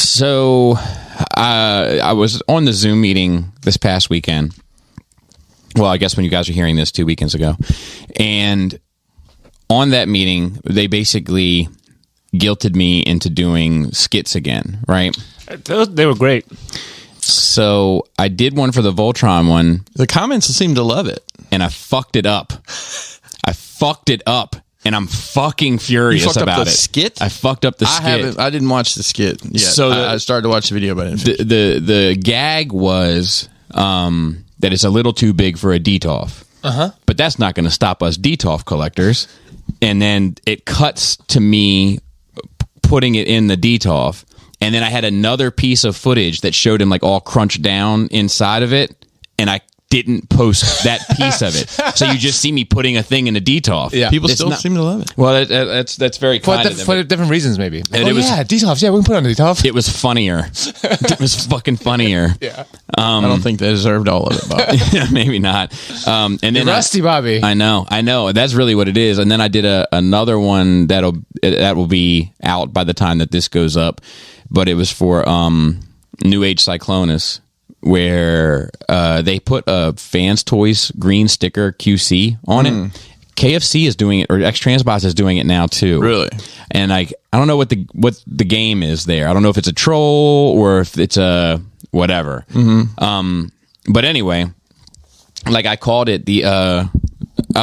So I was on the Zoom meeting this past weekend. Well, I guess when you guys are hearing this 2 weekends ago. And on that meeting, they basically guilted me into doing skits again, right? They were great. So I did one for the Voltron one. The comments seem to love it. And I fucked it up. And I'm fucking furious You fucked about up the it. skit? I fucked up the skit. I didn't watch the skit yet. So I started to watch the video, but I didn't finish. The gag was that it's a little too big for a DTOF. But that's not going to stop us DTOF collectors. And then it cuts to me putting it in the DTOF. And then I had another piece of footage that showed him like all crunched down inside of it. And I didn't post that piece of it. So you just see me putting a thing in a DTOF. Yeah. People still seem to love it. Well, that's very kind of them. For different reasons, maybe. Like, And it was- DTOFs. Yeah, we can put it on the DTOF. It was funnier. It was fucking funnier. Yeah. I don't think they deserved all of it, Bob. Maybe not. And then Rusty Bobby. I know. That's really what it is. And then I did another one that will be out by the time that this goes up, but it was for New Age Cyclonus, where they put a Fans Toys green sticker QC on it. KFC is doing it, or X-Transbots is doing it now too. Really? And I don't know what the game is there. I don't know if it's a troll or if it's a whatever. But anyway, like I called it I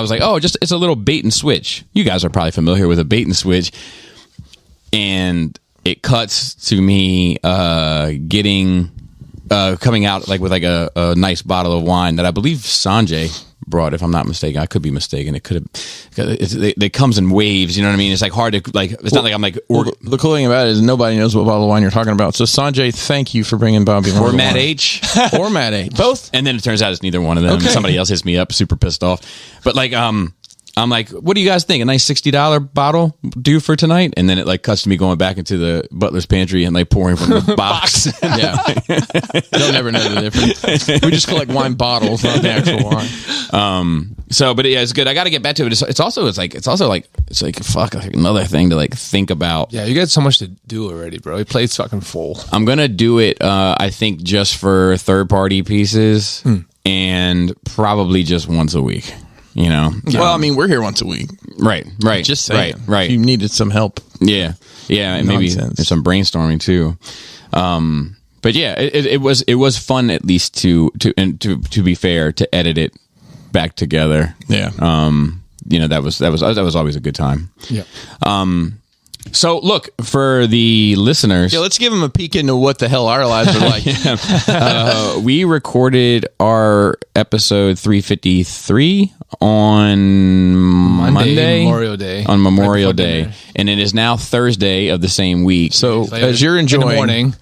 was like, oh, it's a little bait and switch. You guys are probably familiar with a bait and switch. And it cuts to me coming out like with like a nice bottle of wine that I believe Sanjay brought, if I'm not mistaken. I could be mistaken. It could have. It comes in waves. You know what I mean? It's like hard to like. It's not like I'm like. The cool thing about it is nobody knows what bottle of wine you're talking about. So Sanjay, thank you for bringing Bobby or Wine. Matt H. Or Matt H. Both. And then it turns out it's neither one of them. Okay. Somebody else hits me up, super pissed off. But like, I'm like, what do you guys think? A nice $60 bottle do for tonight? And then it like cuts to me going back into the butler's pantry and like pouring from the box. Yeah. They'll never know the difference. We just collect wine bottles, not the actual wine. But yeah, it's good. I got to get back to it. It's also fuck, like another thing to like think about. Yeah, you got so much to do already, bro. Your plate's fucking full. I'm going to do it, I think, just for third-party pieces and probably just once a week. You know, Well, I mean, we're here once a week. right. Just saying. Right. If you needed some help. Yeah, and maybe Nonsense. some brainstorming too. But yeah, it was fun, at least to be fair, to edit it back together. Yeah. That was always a good time. Yeah. So look, for the listeners, Yeah, let's give them a peek into what the hell our lives are like. we recorded our episode 353 on Monday, Memorial Day. On Memorial Right before Day, dinner. and it is now Thursday of the same week. So Later as you're in enjoying... the morning.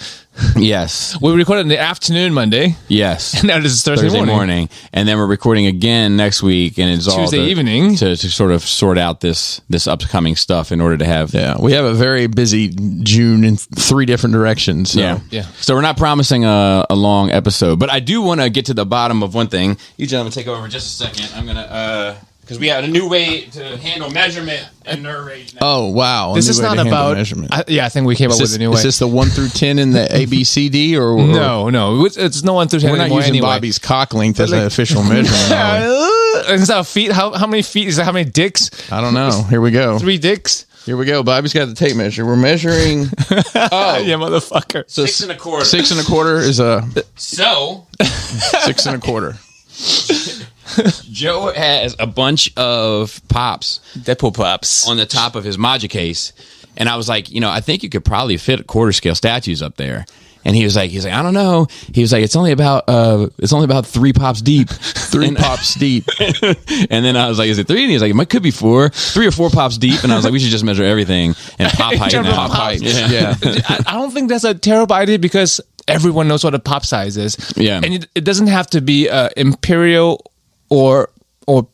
Yes. We recorded in the afternoon Monday. Yes. And now this is Thursday morning. And then we're recording again next week, and it's all Tuesday evening. to sort of sort out this upcoming stuff in order to have. Yeah, we have a very busy June in 3 different directions. So. Yeah. So we're not promising a long episode, but I do want to get to the bottom of one thing. You gentlemen take over just a second. I'm gonna because we have a new way to handle measurement and nerve rage now. Oh, wow. This is not about measurement. I think we came up with a new way. Is this the 1 through 10 in the ABCD or No. It's no 1 through 10 We're not anymore using anyway. Bobby's cock length as an official measurement. are we? Instead of feet, how many feet is that? How many dicks? I don't know. Here we go. 3 dicks? Here we go. Bobby's got the tape measure. We're measuring. Yeah, motherfucker. So 6 1/4. 6 1/4 is a So 6 1/4. Joe has a bunch of pops Deadpool pops. on the top of his Maja case, and I was like, I think you could probably fit quarter scale statues up there. And he was like, I don't know. He was like, it's only about 3 pops deep. 3 pops deep. And then I was like, is it 3? And he's like, it could be 4, 3 or 4 pops deep. And I was like, we should just measure everything and pop height General now. pop height. Yeah. I don't think that's a terrible idea because everyone knows what a pop size is. Yeah. And it doesn't have to be imperial or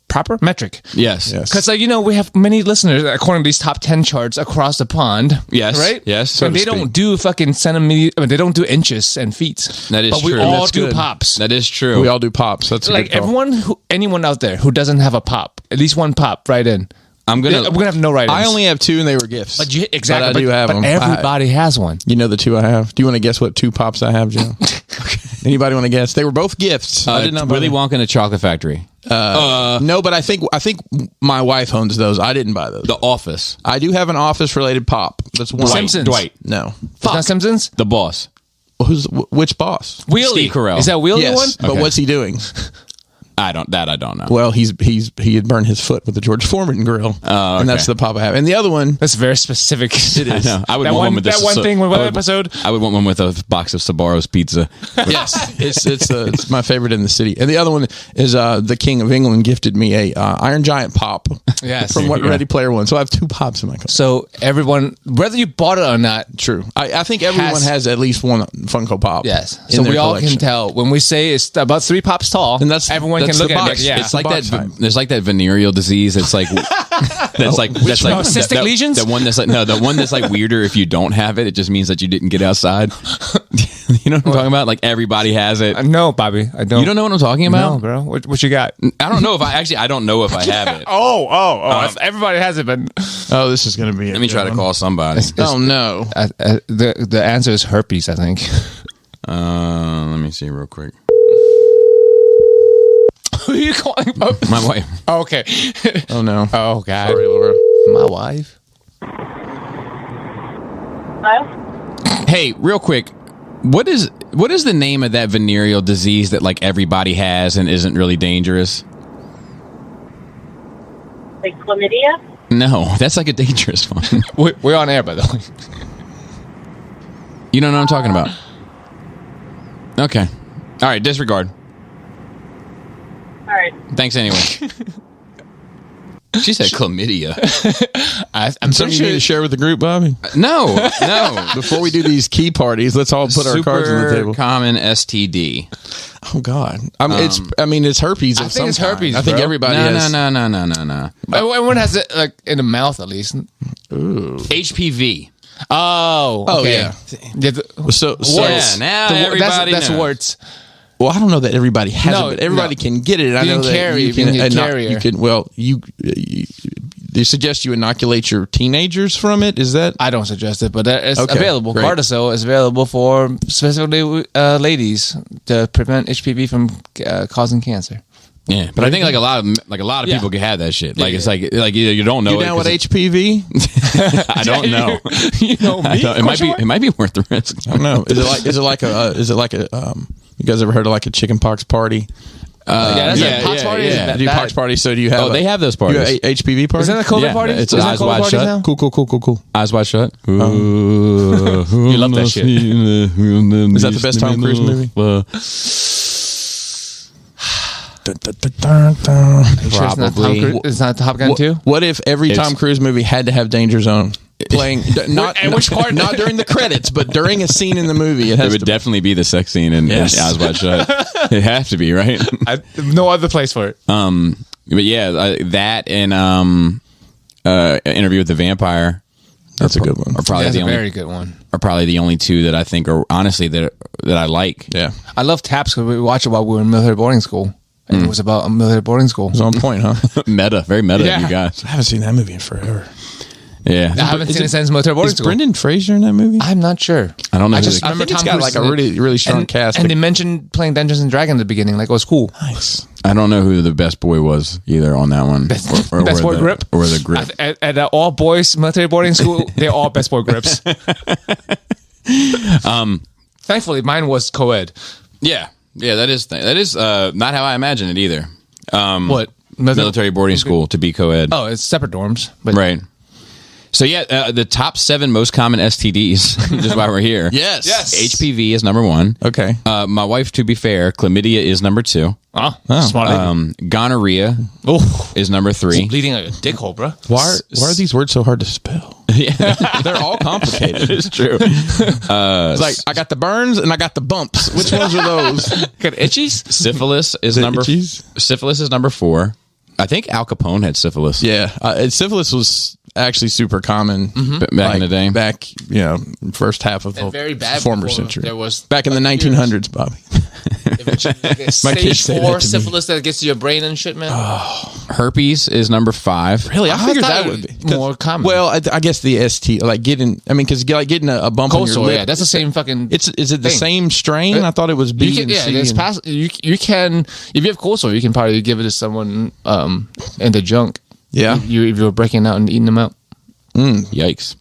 proper metric. Yes. Because, we have many listeners according to these top 10 charts across the pond. Yes. Right? Yes. So And to they don't speak. do fucking centimeter. I mean, they don't do inches and feet. That is but true. we all That's do good. pops. That is true. We all do pops. That's a Like good call. anyone out there who doesn't have a pop, at least one pop, right in. I'm gonna have no write-ins. I only have 2, and they were gifts. But exactly. But I do have them. Everybody has one. You know the 2 I have. Do you want to guess what 2 pops I have, Joe? Anybody want to guess? They were both gifts. I did not Willy Wonka and the Chocolate Factory. No, but I think my wife owns those. I didn't buy those. The Office. I do have an Office-related pop. That's one. Simpsons. Dwight. No. It's not Simpsons? The Boss. Which boss? Wheelie. Steve Carell. Is that Wheelie Yes, one? but Okay. what's he doing? I don't know. Well, he had burned his foot with the George Foreman grill, and that's the pop I have. And the other one, That's very specific. It I know. I would that want one, one with this. that one thing with one episode. I would want one with a box of Sbarro's pizza. yes, it's my favorite in the city. And the other one is the King of England gifted me a Iron Giant pop. Yes. from Yeah. Ready Player One. So I have 2 pops in my car. So everyone, whether you bought it or not, True. I think everyone has at least one Funko Pop. yes. in So their we all collection. can tell when we say it's about 3 pops tall, And that's- everyone that's can look the at box. it. Yeah. It's like box that. type. There's like that venereal disease. It's like that's like cystic that- lesions? The one that's like the one that's like weirder if you don't have it. It just means that you didn't get outside. You know what I'm talking about? Like everybody has it. No, Bobby, I don't. You don't know what I'm talking about? No, bro. What you got? I don't know if I don't know if I have it. Everybody has it, but Oh, this is going to be. Let me try to call somebody. Oh no! the answer is herpes, I think. Let me see real quick. Who are you calling? My wife. Oh, okay. Oh no! Oh God. Sorry, Laura. My wife. Hello? Hey, real quick. What is the name of that venereal disease that like everybody has and isn't really dangerous? Like chlamydia? No, that's like a dangerous one. We're on air, by the way. You don't know what I'm talking about. Okay. All right, disregard. All right. Thanks anyway. She said chlamydia. I'm Something pretty you need sure. to share with the group, Bobby. No. Before we do these key parties, let's all put our cards on the table. Common STD. Oh God! It's herpes. I think it's herpes, I think bro. everybody has. No. Everyone has it like in the mouth, at least. HPV. Oh. Oh, okay. yeah. Yeah. So Yeah, now everybody that's knows. warts. well, I don't know that everybody has No, it, but everybody no. can get it. I You know can that carry you it, you can can. carry it. You can. Well, they suggest you inoculate your teenagers from it. Is that? I don't suggest it, but it's Okay, available. great. Gardasil is available for specifically ladies to prevent HPV from causing cancer. Yeah, but I think like a lot of people can have that shit. Like it's like you don't know. You down with HPV? I don't know. You know me. It might be worth the risk. I don't know. Is it like a you guys ever heard of like a chicken pox party? That's yeah, a pox party. yeah. Is that Do you pox party? So do you have? Oh, they have those You parties. have HPV party? Is that a COVID Yeah, party? it's Is that eyes COVID wide parties shut. now? Cool. Eyes wide shut. You love that shit. Is that the best Tom Cruise movie? Probably. It's not Top Gun 2? What if every It's- Tom Cruise movie had to have Danger Zone playing? Not And which part? Not during the credits, but during a scene in the movie. It It has would to. definitely be the sex scene in Yes. Eyes Wide Shut. It has to be, right? No other place for it. But yeah, that and Interview with the Vampire That's a good one. are probably That's the a only very good one. are probably the only two that I think are honestly that I like. Yeah, I love Taps because we watched it while we were in military boarding school. And it was about a military boarding school. it's on point, huh? Meta, very meta, Yeah. you guys. I haven't seen that movie in forever. Yeah, I haven't seen it since military boarding Is school. Brendan Fraser in that movie? I'm not sure. I don't know. I who just the- I remember think it's Tom got Cruise like a in it. really, really strong cast. And they mentioned playing Dungeons and Dragons at the beginning. Like, it was cool. Nice. I don't know who the best boy was either on that one. Best or boy where the, grip? or the grip. At all boys military boarding school, they're all best boy grips. Thankfully, mine was co-ed. Yeah, that is not how I imagine it either. What? Military boarding school to be co-ed. Oh, it's separate dorms. But Right. So yeah, the top 7 most common STDs, just why we're here. Yes. HPV is number 1. Okay. My wife, to be fair, chlamydia is number 2. Smart lady. Gonorrhea Oh, is number 3. bleeding like a dick hole, bro. Why are these words so hard to spell? Yeah, They're all complicated. it's true. It's like I got the burns and I got the bumps. Which ones are those? Got itchies? Syphilis is The number. itchies? Syphilis is number 4. I think Al Capone had syphilis. Yeah, syphilis was actually super common Back in the day. Back, first half of the Very bad former before century. there was back in the 1900s, Bobby. Stage kids say that 4 to me. syphilis that gets to your brain and shit, man. Herpes is number 5. Really, I figured thought that it would be was more common. Well, I guess the ST, like getting. I mean, because like getting a bump on your Coastal, lip. yeah, that's the same fucking. Is it the thing. same strain? I thought it was B You can, and yeah, C. it's you can if you have cold sore, you can probably give it to someone in the junk. Yeah. if you're breaking out and eating them out. Yikes.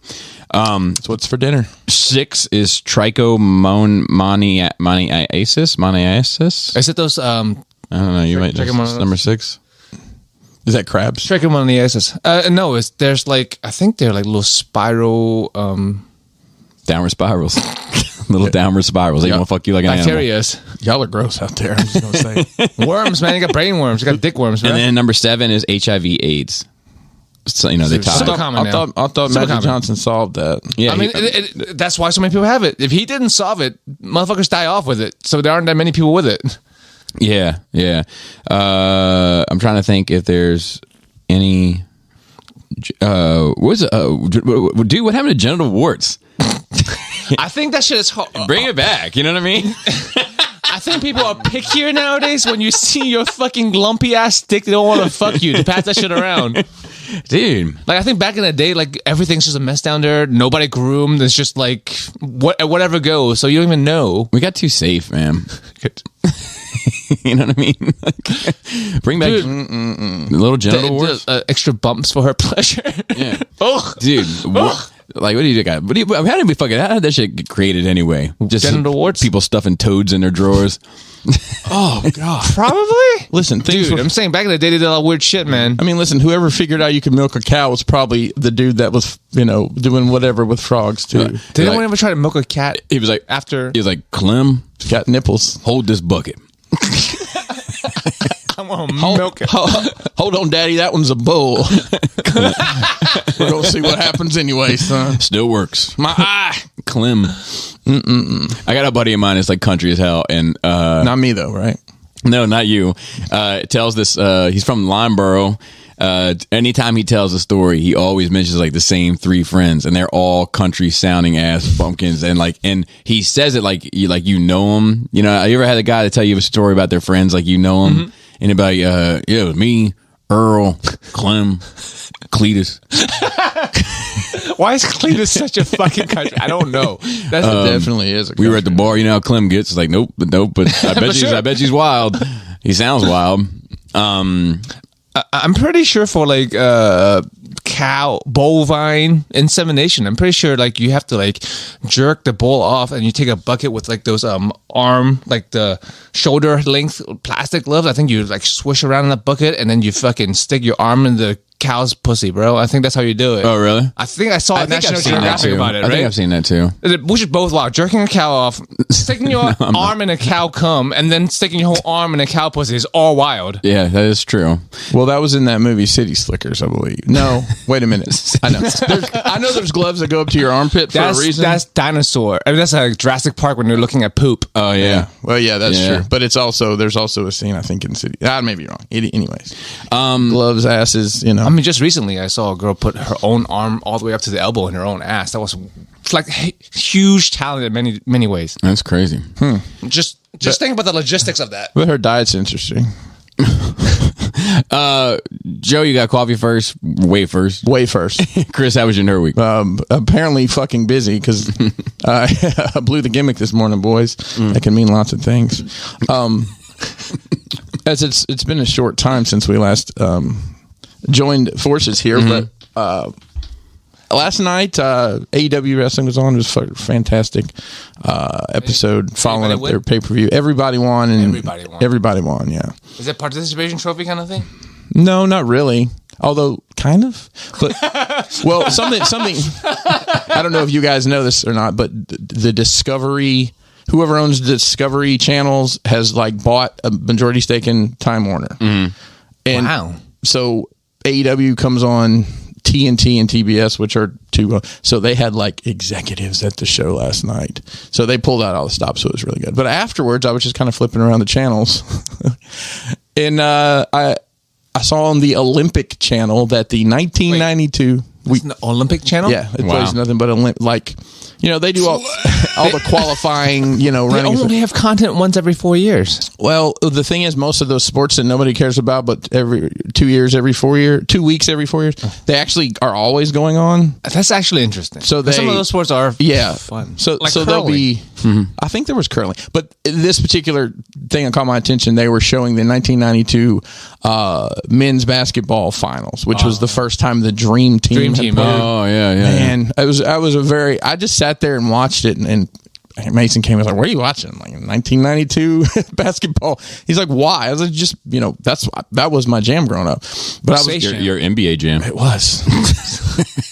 That's what's for dinner. 6 is trichomoniasis. Is it those I don't know. You might just trichomoniasis? number 6. Is that crabs? trichomoniasis? No, there's like I think they're like little spiral Downward spirals. Little downward spirals. They won't fuck you like an animal. bacterias, Y'all are gross out there. I'm just gonna say. worms, man. You got brain worms, you got dick worms, right? And then number 7 is HIV/AIDS. So, they Super top. common now. I thought Super Magic common. Johnson solved that. Yeah, I mean, that's why so many people have it. If he didn't solve it, motherfuckers die off with it. So there aren't that many people with it. yeah. I'm trying to think if there's any. Dude, what happened to genital warts? I think that shit is hard. Bring it back. You know what I mean? I think people are pickier nowadays. When you see your fucking lumpy ass dick, they don't want to fuck you. To pass that shit around. Dude. Like I think back in the day, like everything's just a mess down there. Nobody groomed. It's just like whatever goes. So you don't even know. We got too safe, man. You know what I mean? Bring back little genital warts. Extra bumps for her pleasure. Yeah. Ugh. Dude, like, what do you think? How did that shit get created anyway? Just Genital warts? People stuffing toads in their drawers. Oh God. Probably. Listen, things. Dude, I'm saying back in the day they did a lot of weird shit, man. I mean, listen. Whoever figured out you could milk a cow was probably the dude that was, doing whatever with frogs too. Did anyone ever try to milk a cat? He was like, After Clem, Got nipples. hold this bucket. I'm gonna milk it. Hold on, Daddy. That one's a bull. We're gonna see what happens anyway, son. Still works. My eye. Clem. I got a buddy of mine that's like country as hell, and Not me though, right? no, not you. It tells this. He's from Limeboro. Anytime he tells a story, he always mentions like the same 3 friends, and they're all country sounding ass bumpkins. And he says it like you know them. You know, you ever had a guy to tell you a story about their friends like you know them? Anybody? Yeah, it was me, Earl, Clem, Cletus. Why is Cletus such a fucking country? I don't know. That's Definitely is. We were at the bar. You know how Clem gets. It's like nope. But I bet she's wild. He sounds wild. I'm pretty sure for like cow bovine insemination, I'm pretty sure like you have to like jerk the bull off, and you take a bucket with like those arm, like the shoulder length plastic gloves. I think you like swish around in the bucket, and then you fucking stick your arm in the cow's pussy, bro. I think that's how you do it. Oh, really? I think I saw National I've seen that Geographic too. about it. I Right? think I've seen that too. Which is both wild. Jerking a cow off, sticking your arm in a cow cum, and then sticking your whole arm in a cow pussy is all wild. Yeah, that is true. Well, that was in that movie City Slickers, I believe. No, wait a minute. I know there's gloves that go up to your armpit for a reason. That's dinosaur. I mean, that's like Jurassic Park when you're looking at poop. Oh yeah. Well, yeah, that's Yeah. true. But there's also a scene I think in City. I may be wrong. Anyways, gloves, asses. I mean, just recently I saw a girl put her own arm all the way up to the elbow in her own ass. That was like huge talent in many ways. That's crazy. Just think about the logistics of that. but her diet's interesting. Joe, you got coffee first. Way first. Chris, how was your nerd week? Apparently fucking busy because I blew the gimmick this morning, boys. That can mean lots of things. As it's been a short time since we last joined forces here, but last night AEW wrestling was on. It was a fantastic episode following up their pay-per-view. Everybody won. Everybody won. Yeah. Is it participation trophy kind of thing? No, not really. Although, kind of. But well, something. I don't know if you guys know this or not, but the Discovery, whoever owns the Discovery channels, has like bought a majority stake in Time Warner. And wow. So AEW comes on TNT and TBS, which are two. So they had like executives at the show last night. So they pulled out all the stops, so it was really good. But afterwards, I was just kind of flipping around the channels, and I saw on the Olympic channel that the 1992 the Olympic channel. it plays nothing but they do all the qualifying, They running. only have content once every 4 years. Well, the thing is, most of those sports that nobody cares about, but every 2 years, every 4 years, 2 weeks every 4 years, they actually are always going on. That's actually interesting. So some of those sports are fun. So Like there'll curling. be. I think there was curling, but this particular thing that caught my attention. They were showing the 1992 men's basketball finals, which was the first time the Dream Team. had played. Oh yeah. Man, I was a very. I just sat there and watched it, and Mason came and was like, "What are you watching?" Like 1992 basketball. He's like, "Why?" I was like, "Just that was my jam growing up." But I was Your NBA jam. it was.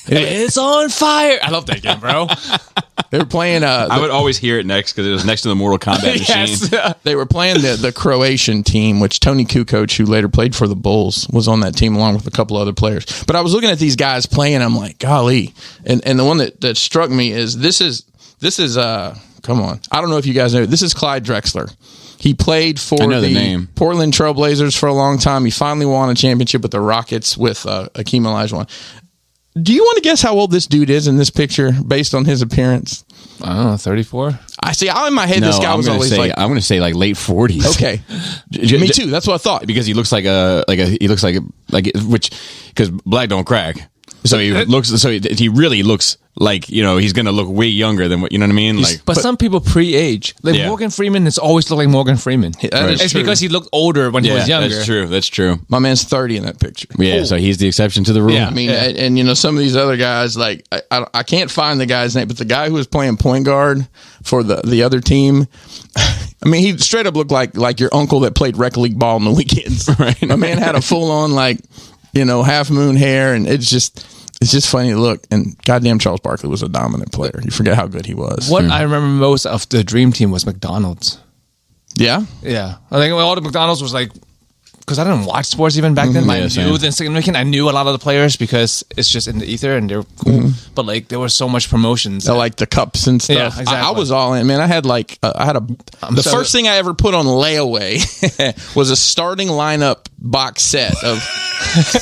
It's on fire. I love that game, bro. They were playing. I would always hear it next because it was next to the Mortal Kombat machine. They were playing the Croatian team, which Tony Kukoc, who later played for the Bulls, was on that team along with a couple other players. But I was looking at these guys playing. I'm like, golly. And the one that struck me is this is come on. I don't know if you guys know. This is Clyde Drexler. He played for the name. Portland Trailblazers for a long time. He finally won a championship with the Rockets with Akeem Olajuwon. Do you want to guess how old this dude is in this picture based on his appearance? I don't know, 34? I see. In my head, this guy was always like, I'm going to say like late 40s. okay. Me too. That's what I thought. Because he looks because black don't crack. So he really looks like, he's going to look way younger than what, you know what I mean? Like, But some people pre-age. Like Yeah. Morgan Freeman has always looked like Morgan Freeman. That is It's true. because he looked older when he was younger. That's true. My man's 30 in that picture. Yeah, so he's the exception to the rule. Yeah. I mean, and some of these other guys, like I can't find the guy's name, but the guy who was playing point guard for the other team, I mean, he straight up looked like your uncle that played rec league ball on the weekends. Right. My man had a full on half moon hair, and it's just funny to look. And goddamn, Charles Barkley was a dominant player. You forget how good he was. What I remember most of the Dream Team was McDonald's. Yeah. Yeah. I think all the McDonald's was like, because I didn't watch sports even back then. Yeah, I knew same. the insignificant. I knew a lot of the players because it's just in the ether and they're cool. But like there was so much promotions. Like the cups and stuff. Yeah, exactly. I was all in, man. I had the first thing I ever put on layaway was a starting lineup box set of,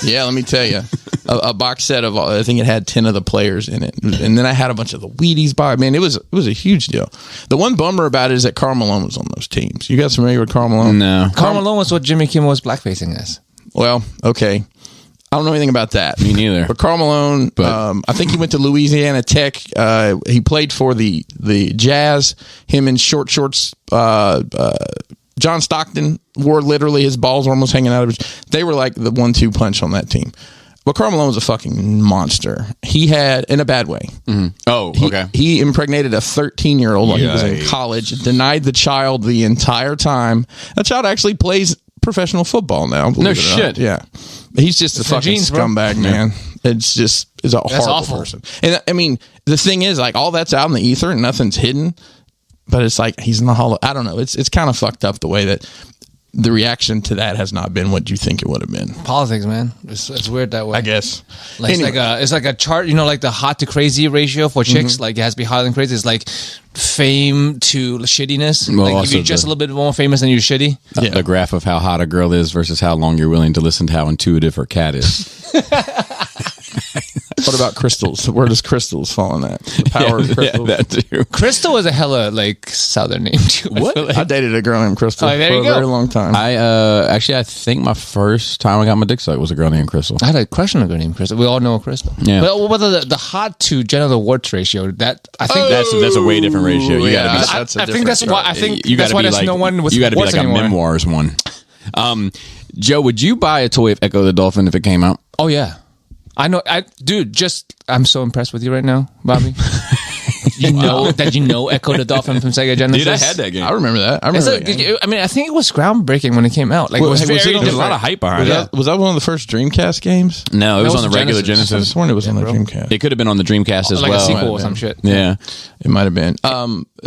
let me tell you, a box set of, I think it had 10 of the players in it. And then I had a bunch of the Wheaties by, man, it was a huge deal. The one bummer about it is that Karl Malone was on those teams. You guys familiar with Karl Malone? No. Karl Malone was what Jimmy Kimmel was blackfacing as. Well, okay. I don't know anything about that. Me neither. But Karl Malone, I think he went to Louisiana Tech. He played for the Jazz. Him in short shorts. John Stockton wore literally his balls were almost hanging out of his. They were like the 1-2 punch on that team. But Karl Malone was a fucking monster. He had, in a bad way. Mm-hmm. Oh, okay. He impregnated a 13-year-old while he was in Yikes. college, denied the child the entire time. That child actually plays professional football now. No believe it or shit. not. Yeah. He's just a fucking genes, bro. scumbag, man. It's a horrible awful. person. And I mean, the thing is, like, all that's out in the ether and nothing's hidden. But it's like he's in the hall. I don't know. It's kind of fucked up the way that the reaction to that has not been what you think it would have been. Politics, man. It's weird that way. I guess. Like Anyway. it's like a chart, like the hot to crazy ratio for chicks. Like it has to be hot and crazy. It's like fame to shittiness. Well, like if also you're just the- a little bit more famous than you're shitty. The graph of how hot a girl is versus how long you're willing to listen to how intuitive her cat is. What about crystals? Where does crystals fall in that? The power of crystals. that too. Crystal is a hella like southern name too. I feel like. I dated a girl named Crystal Oh, there for you a go. very long time. I think my first time I got my dick sucked was a girl named Crystal. I had a crush on a girl named Crystal. We all know a Crystal. Yeah. But whether the hot to genital warts ratio, that I think That's a way different ratio. You yeah, gotta be. that's a I think that's different why I think You that's gotta why be there's like no one with you gotta be warts like anymore. a memoirs one. Joe, would you buy a toy of Echo the Dolphin if it came out? Oh yeah, I know. I'm so impressed with you right now, Bobby. You know Echo the Dolphin from Sega Genesis. Dude, I had that game. I remember that. I mean, I think it was groundbreaking when it came out. Like, it was was it very on- There's a different. lot of hype behind it. Was that one of the first Dreamcast games? No, it was was on the regular Genesis. I Genesis. sworn it was on the Dreamcast. It could have been on the Dreamcast as like well. a sequel or Might some have shit. Yeah. It might have been.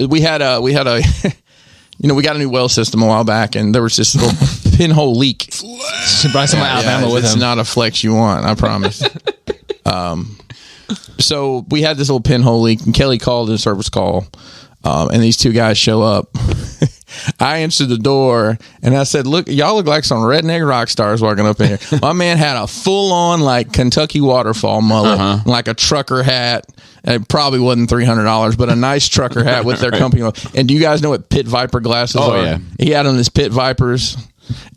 We had a we got a new well system a while back, and there was this little pinhole leak. She brought some Alabama with it's him. not a flex you want, I promise. So we had this little pinhole leak, and Kelly called a service call, and these two guys show up. I answered the door, and I said, "Look, y'all look like some redneck rock stars walking up in here." My man had a full-on like Kentucky waterfall mullet, like a trucker hat, It probably wasn't $300, but a nice trucker hat with their company logo. And do you guys know what Pit Viper glasses are? yeah. He had on his Pit Vipers.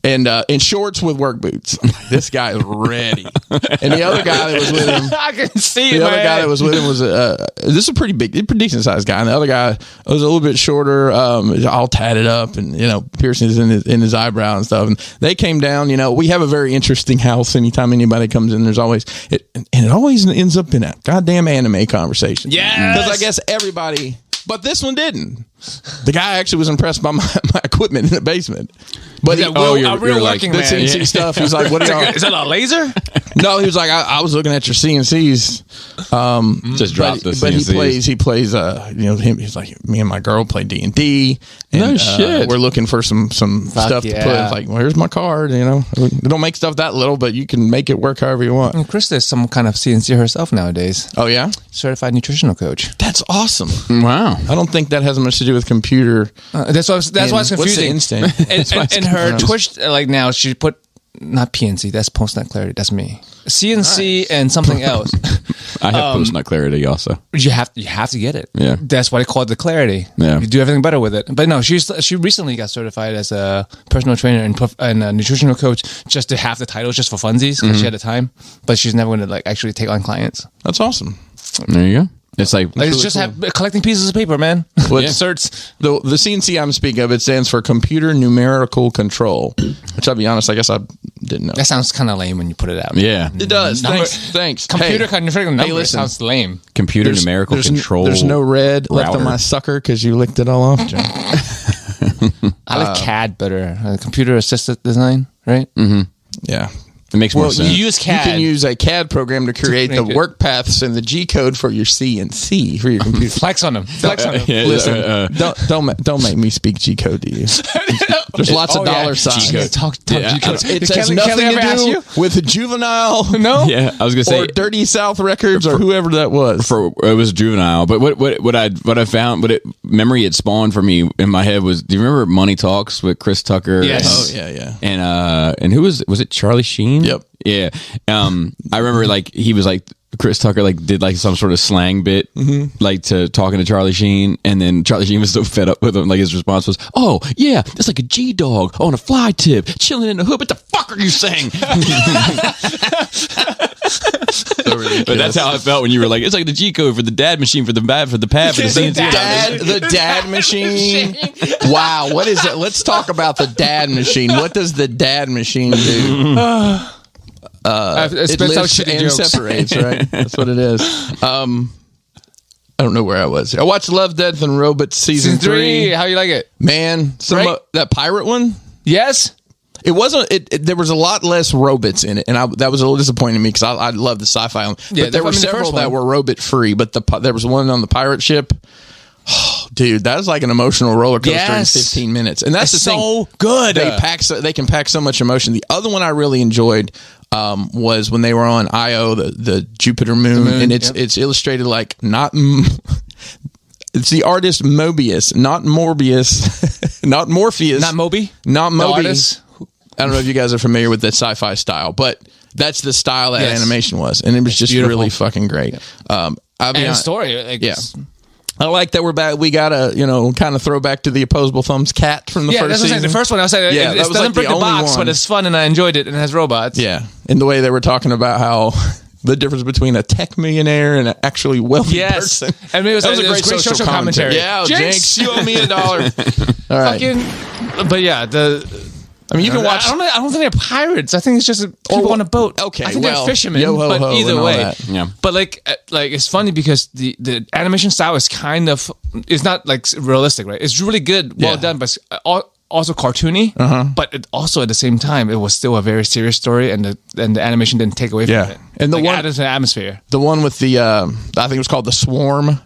And in shorts with work boots. This guy is ready. And the other guy that was with him, I can see the other guy that was with him was this is a pretty decent sized guy. And the other guy was a little bit shorter, all tatted up, and piercings in his eyebrow and stuff. And they came down. We have a very interesting house. Anytime anybody comes in, there's always it always ends up in a goddamn anime conversation. Yes! Because I guess everybody. But this one didn't. The guy actually was impressed by my equipment in the basement. But you're like working the man. CNC stuff. He's like, "What are y'all?" Is that a laser? No, he was like, "I was looking at your CNCs." Just drop the But CNCs. he plays. He's like, me and my girl play D&D. No shit. We're looking for some stuff to put. It's like, well, here's my card. They don't make stuff that little, but you can make it work however you want. And Krista is some kind of CNC herself nowadays. Oh yeah, Certified nutritional coach. that's awesome. Wow. I don't think that has much to do with computer. That's why it's What's the confusing. instinct? And her Twitch, like now, she put not PNC. That's post nut clarity. That's me. CNC and something else. I have post nut clarity also. You have to get it. Yeah. That's why they call it the clarity. Yeah. You do everything better with it. But no, she recently got certified as a personal trainer and a nutritional coach just to have the titles just for funsies because she had the time. But she's never going to actually take on clients. That's awesome. There you go. It's like It's just collecting pieces of paper, man. With certs. The CNC I'm speaking of, it stands for Computer Numerical Control, which I'll be honest, I guess I didn't know. That sounds kind of lame when you put it out. yeah. It does. Number- Thanks. Computer numerical numbers listen. sounds lame. Computer numerical control. There's no red left router. on my sucker because you licked it all off, John. I like CAD better. Computer assisted design, right? Yeah. It makes more sense. You use CAD. You can use a CAD program to create the create it. work paths and the G code for your CNC for your computer. Flex on them. Flex on them. Yeah, Listen, don't make me speak G code to you. There's lots of dollar signs. G-code. Talk Yeah. G-code. It Can has we nothing ever to ask do you? with juvenile. No? Yeah, I was gonna say Or Dirty South Records or whoever that was. it was juvenile, but what I found, memory it spawned for me in my head was, do you remember Money Talks with Chris Tucker? Yes. Oh yeah. And who was it? Charlie Sheen? Yep. Yeah. I remember he was like, Chris Tucker did some sort of slang bit to talking to Charlie Sheen, and then Charlie Sheen was so fed up with him, his response was, "Oh yeah, that's like a G dog on a fly tip chilling in the hood. What the fuck are you saying?" But that's how I felt when you were like, it's like the G code for the dad machine for the pad for the CNC. The dad machine. Wow, what is it? Let's talk about the dad machine. What does the dad machine do? It spits out shitty and jokes. separates, right? That's what it is. I don't know where I was. I watched Love, Death, and Robots season 3. How you like it? Man, Right? that pirate one. Yes. It wasn't. There was a lot less robots in it, and that was a little disappointing to me because I love the sci-fi. Yeah, but there were the several first that one. were robot free. But there was one on the pirate ship. Oh, dude, that was like an emotional roller coaster Yes. in 15 minutes, and that's the thing. so good. They can pack so much emotion. The other one I really enjoyed was when they were on Io, the Jupiter moon, and it's illustrated like not. It's the artist Mobius, not Morbius, not Morpheus, Not Moby. not The Moby. artist. I don't know if you guys are familiar with the sci-fi style, but that's the style that Yes. animation was, and it was just beautiful. really fucking great. I'll be And honest, story. yeah. I like that we're back. We got to, kind of throw back to the opposable thumbs cat from the Yeah, first that's what I'm saying. season. The first one, I was saying, Yeah, it that was doesn't like break the the only box, one. but it's fun and I enjoyed it and it has robots. Yeah, and the way they were talking about how the difference between a tech millionaire and an actually wealthy Yes. person. And it was That was a great social commentary. Yeah, Jinx, you owe me $1. All right. Fucking, but yeah, I mean, you can watch. I don't think they're pirates. I think it's just people on a boat. Okay, I think well, they're fishermen. yo-ho-ho but either and all way, that. Yeah. But like it's funny because the animation style is kind of it's not like realistic, right? It's really good, well Yeah. done, but it's also cartoony. But it also at the same time, it was still a very serious story, and the animation didn't take away from Yeah. it. And the like, one- added to the atmosphere. The one with the, I think it was called The Swarm,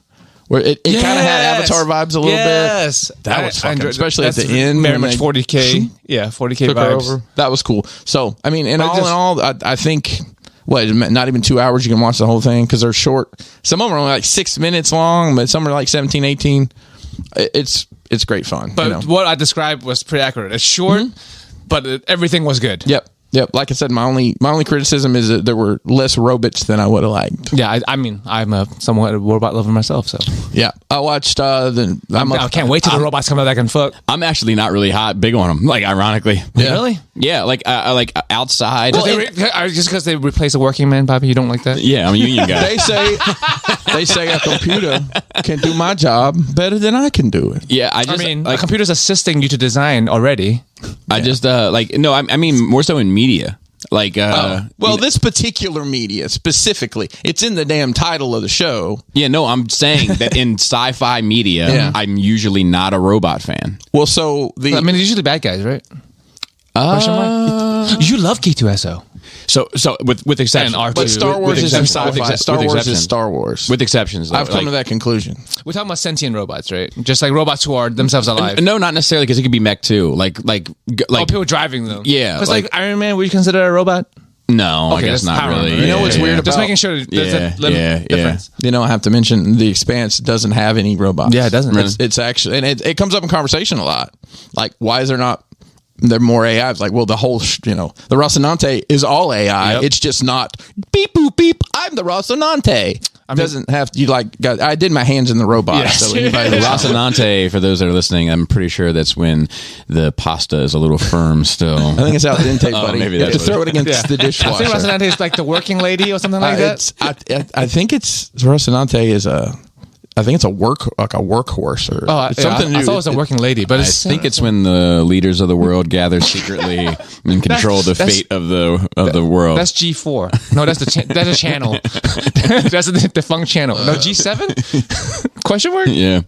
where it kind of had Avatar vibes a little bit. That was fucking, especially at the end. Very when much they 40K. Yeah, 40K took her vibes. over. That was cool. So, I mean, and all in all, I think, not even 2 hours, you can watch the whole thing because they're short. Some of them are only like 6 minutes long, but some are like 17, 18. It's great fun. But what I described was pretty accurate. It's short, but everything was good. Yep. Yep. Like I said, my only criticism is that there were less robots than I would have liked. Yeah, I mean, I'm a somewhat robot lover myself, so Yeah. I watched I can't wait till the robots come out that can fuck. I'm actually not really big on them. Like, ironically. Yeah. Really? Yeah, like outside. Just because they replace a working man, Bobby, you don't like that? yeah, I'm a union guy. they say a computer can do my job better than I can do it. Yeah, I mean, a computer's assisting you to design already. I just no, I mean more so in media. Like, well, this particular media specifically, it's in the damn title of the show. yeah, no, I'm saying that in sci-fi media, Yeah. I'm usually not a robot fan. Well, so I mean, they're usually bad guys, right? You love K2SO. So with exceptions, And R2. but Star Wars with isn't exceptions- sci-fi. with Star Wars exceptions. is Star Wars. with exceptions. Though. I've come to that conclusion. We're talking about sentient robots, right? Just like robots who are themselves alive. No, not necessarily, because it could be mech too. Like people driving them. Yeah, Because like Iron Man, would you consider a robot? no, I Okay, guess that's not Power really. Man, right? You know what's weird Just about- making sure there's a difference. You know, I have to mention The Expanse doesn't have any robots. Yeah, it doesn't. It's actually, and it comes up in conversation a lot. Like, why is there not? There are more AI. It's like, well, the whole, the Rocinante is all AI. Yep. It's just not beep boop beep. I'm the Rocinante. Doesn't have I did my hands in the robot. Yes. So anybody The that's- Rocinante, for those that are listening, I'm pretty sure that's when the pasta is a little firm still. I think it's al dente, buddy. maybe you have to that's what throw it against the I dishwasher. think Rocinante is like the working lady or something like that. I think it's Rocinante is I think it's a workhorse or it's something. I thought it was a working lady, but I think it's when the leaders of the world gather secretly and control the fate of the world. That's G4. No, that's that's a channel. That's a defunct channel. No, G7? Question mark? yeah.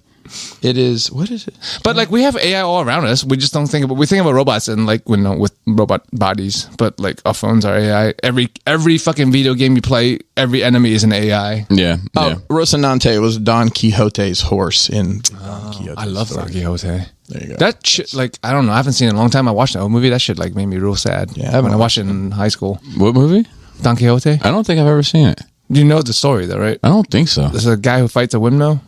It is. What is it? But like we have AI all around us. We just don't think about. We think about robots and like with robot bodies. But like our phones are AI. Every fucking video game you play, every enemy is an AI. Yeah. yeah. Rocinante was Don Quixote's horse in Don Quixote's I love story. Don Quixote. There you go. That shit, like I don't know. I haven't seen it in a long time. I watched that old movie. That shit like made me real sad. Yeah, I haven't when I watched it in high school. What movie? Don Quixote. I don't think I've ever seen it. You know the story though, right? I don't think so. There's a guy who fights a windmill.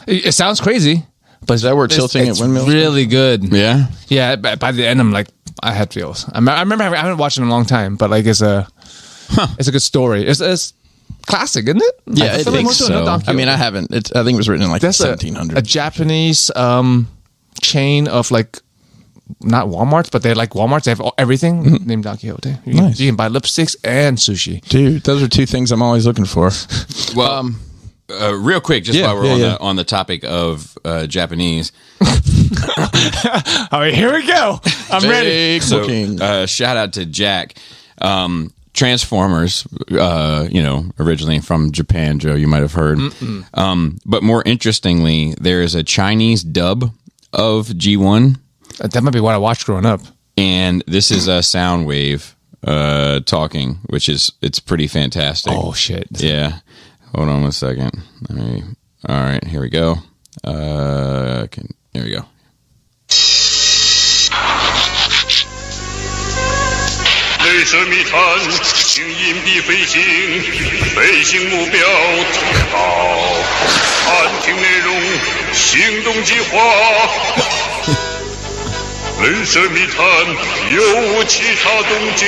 It sounds crazy, but Is that where tilting it's at windmills? really good. Yeah. Yeah, by the end, I'm like, I had feels. I remember I haven't watched it in a long time, but like it's a good story. It's classic, isn't it? Yeah, I feel think most people know so. Don I mean, Quixote. I haven't. I think it was written in like That's 1700. a Japanese chain of like not Walmarts, but they're like Walmarts. They have everything named Don Quixote. Nice. You can buy lipsticks and sushi. Dude, those are two things I'm always looking for. Well, real quick, just yeah, while we're yeah. on the topic of Japanese. All right, here we go. I'm ready. Big So, booking. shout out to Jack. Transformers, originally from Japan, Joe, you might have heard. But more interestingly, there is a Chinese dub of G1, That might be what I watched growing up. and this is a Soundwave talking, it's pretty fantastic. Oh shit! Yeah. Hold on 1 second. All right, here we go. Here we go. 镭射密探，请隐蔽飞行，飞行目标到，探听内容，行动计划。镭射密探有无其他动静？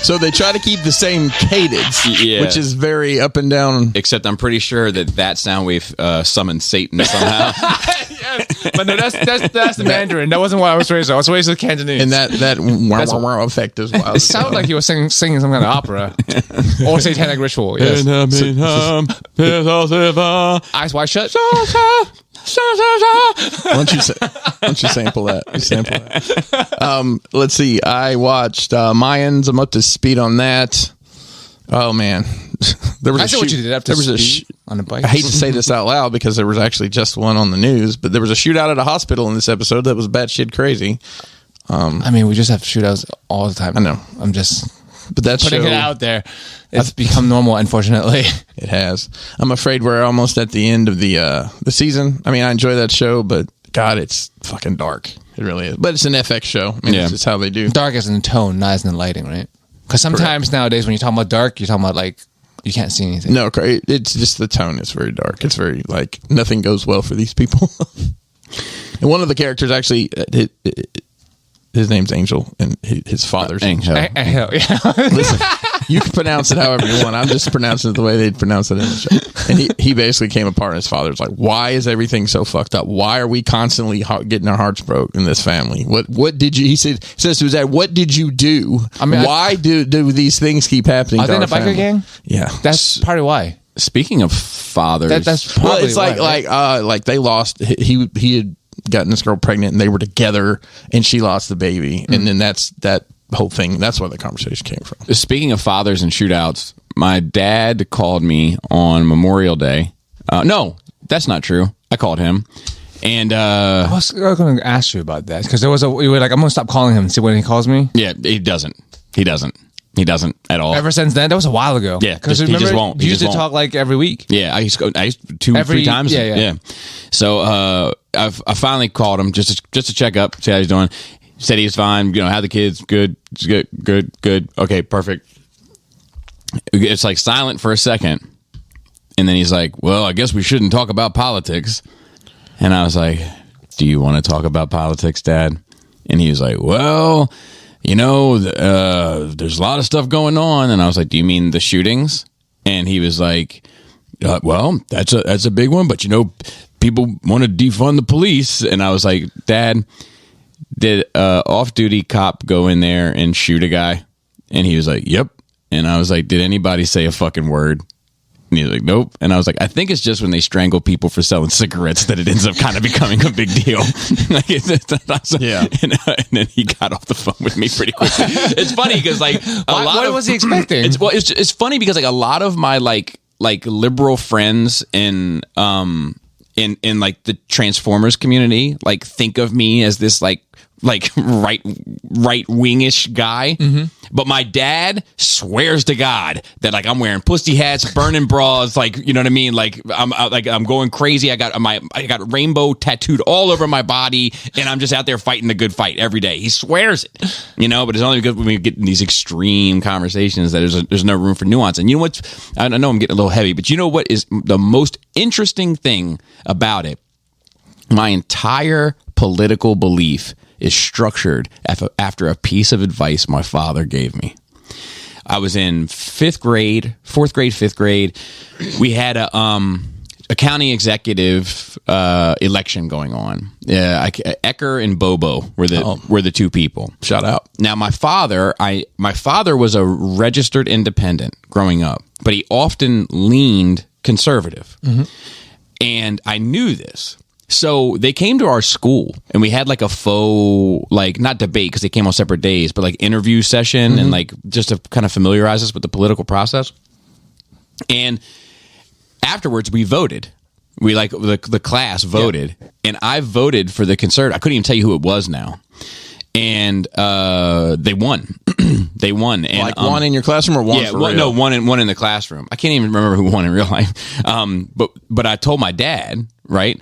So they try to keep the same cadence, Yeah. which is very up and down. Except I'm pretty sure that Soundwave summoned Satan somehow. But no, that's the Mandarin. That wasn't what I was raised with. I was raised with Cantonese. And that wow, wow, wow effect is wild. It sounded like he was singing some kind of opera or satanic ritual. Yes. Eyes wide shut. Why don't you sample that? You sample that. Let's see. I watched Mayans. I'm up to speed on that. Oh man, there was I saw what you did up to there was a speed on a bike. I hate to say this out loud because there was actually just one on the news, but there was a shootout at a hospital in this episode that was batshit crazy. I mean, we just have shootouts all the time. I know. I'm just But that putting show, it out there. It's become normal, unfortunately. it has. I'm afraid we're almost at the end of the season. I mean, I enjoy that show, but God, it's fucking dark. It really is. But it's an FX show. I mean, Yeah. it's just how they do. Dark as in tone, not as in lighting, right? Because sometimes nowadays when you're talking about dark, you're talking about like you can't see anything. No, it's just the tone is very dark. It's very like nothing goes well for these people. And one of the characters actually, his name's Angel, and his father's Angel. Hell, yeah. Listen, you can pronounce it however you want. I'm just pronouncing it the way they'd pronounce it in the show. And he basically came apart, and his father's like, why is everything so fucked up? Why are we constantly getting our hearts broke in this family? What did you, he says to his dad, what did you do? I mean, why do these things keep happening Are to they in our a biker family? gang? Yeah. That's part of why. Speaking of fathers, That's probably Well, it's why, like they lost, he had gotten this girl pregnant, and they were together, and she lost the baby. And then that whole thing, that's where the conversation came from. speaking of fathers and shootouts, my dad called me on Memorial Day. No, that's not true. I called him, and I was going to ask you about that because you were like, I'm going to stop calling him and see when he calls me. yeah, he doesn't at all. Ever since then, that was a while ago. Yeah, because he just won't. He You used just to won't. talk like every week. Yeah, I used 2-3 times. Yeah. So I finally called him just to check up, see how he's doing. Said he was fine. How the kids? Good. Okay, perfect. It's like silent for a second, and then he's like, "Well, I guess we shouldn't talk about politics." And I was like, "Do you want to talk about politics, Dad?" And he was like, "Well, there's a lot of stuff going on." And I was like, "Do you mean the shootings?" And he was like, "Well, that's a big one, but people want to defund the police." And I was like, "Dad, did off-duty cop go in there and shoot a guy?" And he was like, "Yep." And I was like, "Did anybody say a fucking word?" And he was like, "Nope." And I was like, "I think it's just when they strangle people for selling cigarettes that it ends up kind of becoming a big deal." Yeah. And then he got off the phone with me pretty quickly. It's funny because What was he expecting? It's funny because like a lot of my like liberal friends in like the Transformers community like think of me as this like right wingish guy, but my dad swears to God that like I'm wearing pussy hats, burning bras, like you know what I mean, like I'm going crazy. I got rainbow tattooed all over my body, and I'm just out there fighting the good fight every day. He swears it, but it's only because when we get in these extreme conversations that there's no room for nuance. And you know what? I know I'm getting a little heavy, but you know what is the most interesting thing about it? My entire political belief is structured after a piece of advice my father gave me. I was in 4th grade, 5th grade. We had a county executive election going on. Ecker and Bobo were the two people. Shout out. Now my father was a registered independent growing up, but he often leaned conservative. And I knew this. So they came to our school and we had like a faux, like not debate because they came on separate days, but like interview session and like just to kind of familiarize us with the political process. And afterwards we voted. We like the class voted and I voted for the conservative. I couldn't even tell you who it was now. And they won. They won. And, Like one in your classroom or one for real? No, one in the classroom. I can't even remember who won in real life. But I told my dad, right?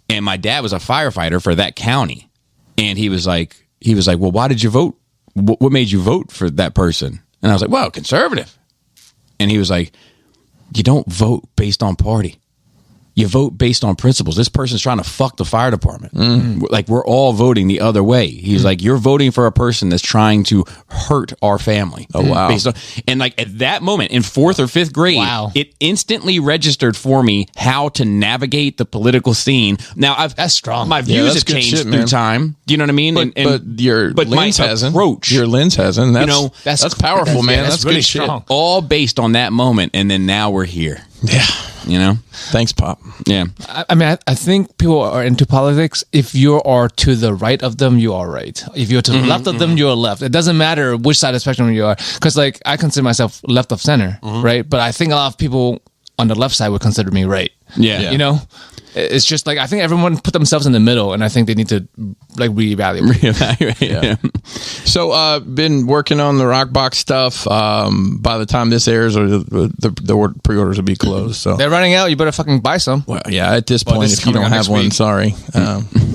And my dad was a firefighter for that county. And he was like, well, why did you vote? What made you vote for that person? And I was like, well, conservative. And he was like, you don't vote based on party. You vote based on principles. This person's trying to fuck the fire department. Like we're all voting the other way. He's like, you're voting for a person that's trying to hurt our family. Oh, wow. And like at that moment in 4th or 5th grade, it instantly registered for me how to navigate the political scene. Now That's strong. My views have changed through time. Do you know what I mean? But your lens hasn't. Your lens hasn't. That's powerful, man. That's really good strong. shit. All based on that moment. And then now we're here. Yeah. Thanks, Pop. Yeah. I mean, I think people are into politics. If you are to the right of them, you are right. If you're to the left of them, you're left. It doesn't matter which side of the spectrum you are. Because, like, I consider myself left of center, right? But I think a lot of people on the left side would consider me right. Yeah. You know? It's just like, I think everyone put themselves in the middle, and I think they need to, like, reevaluate. Yeah. So, been working on the Rockbox stuff. By the time this airs, or the pre-orders will be closed. So They're running out. You better fucking buy some. well, yeah. At this point, this is if you coming don't out have next one, week. sorry.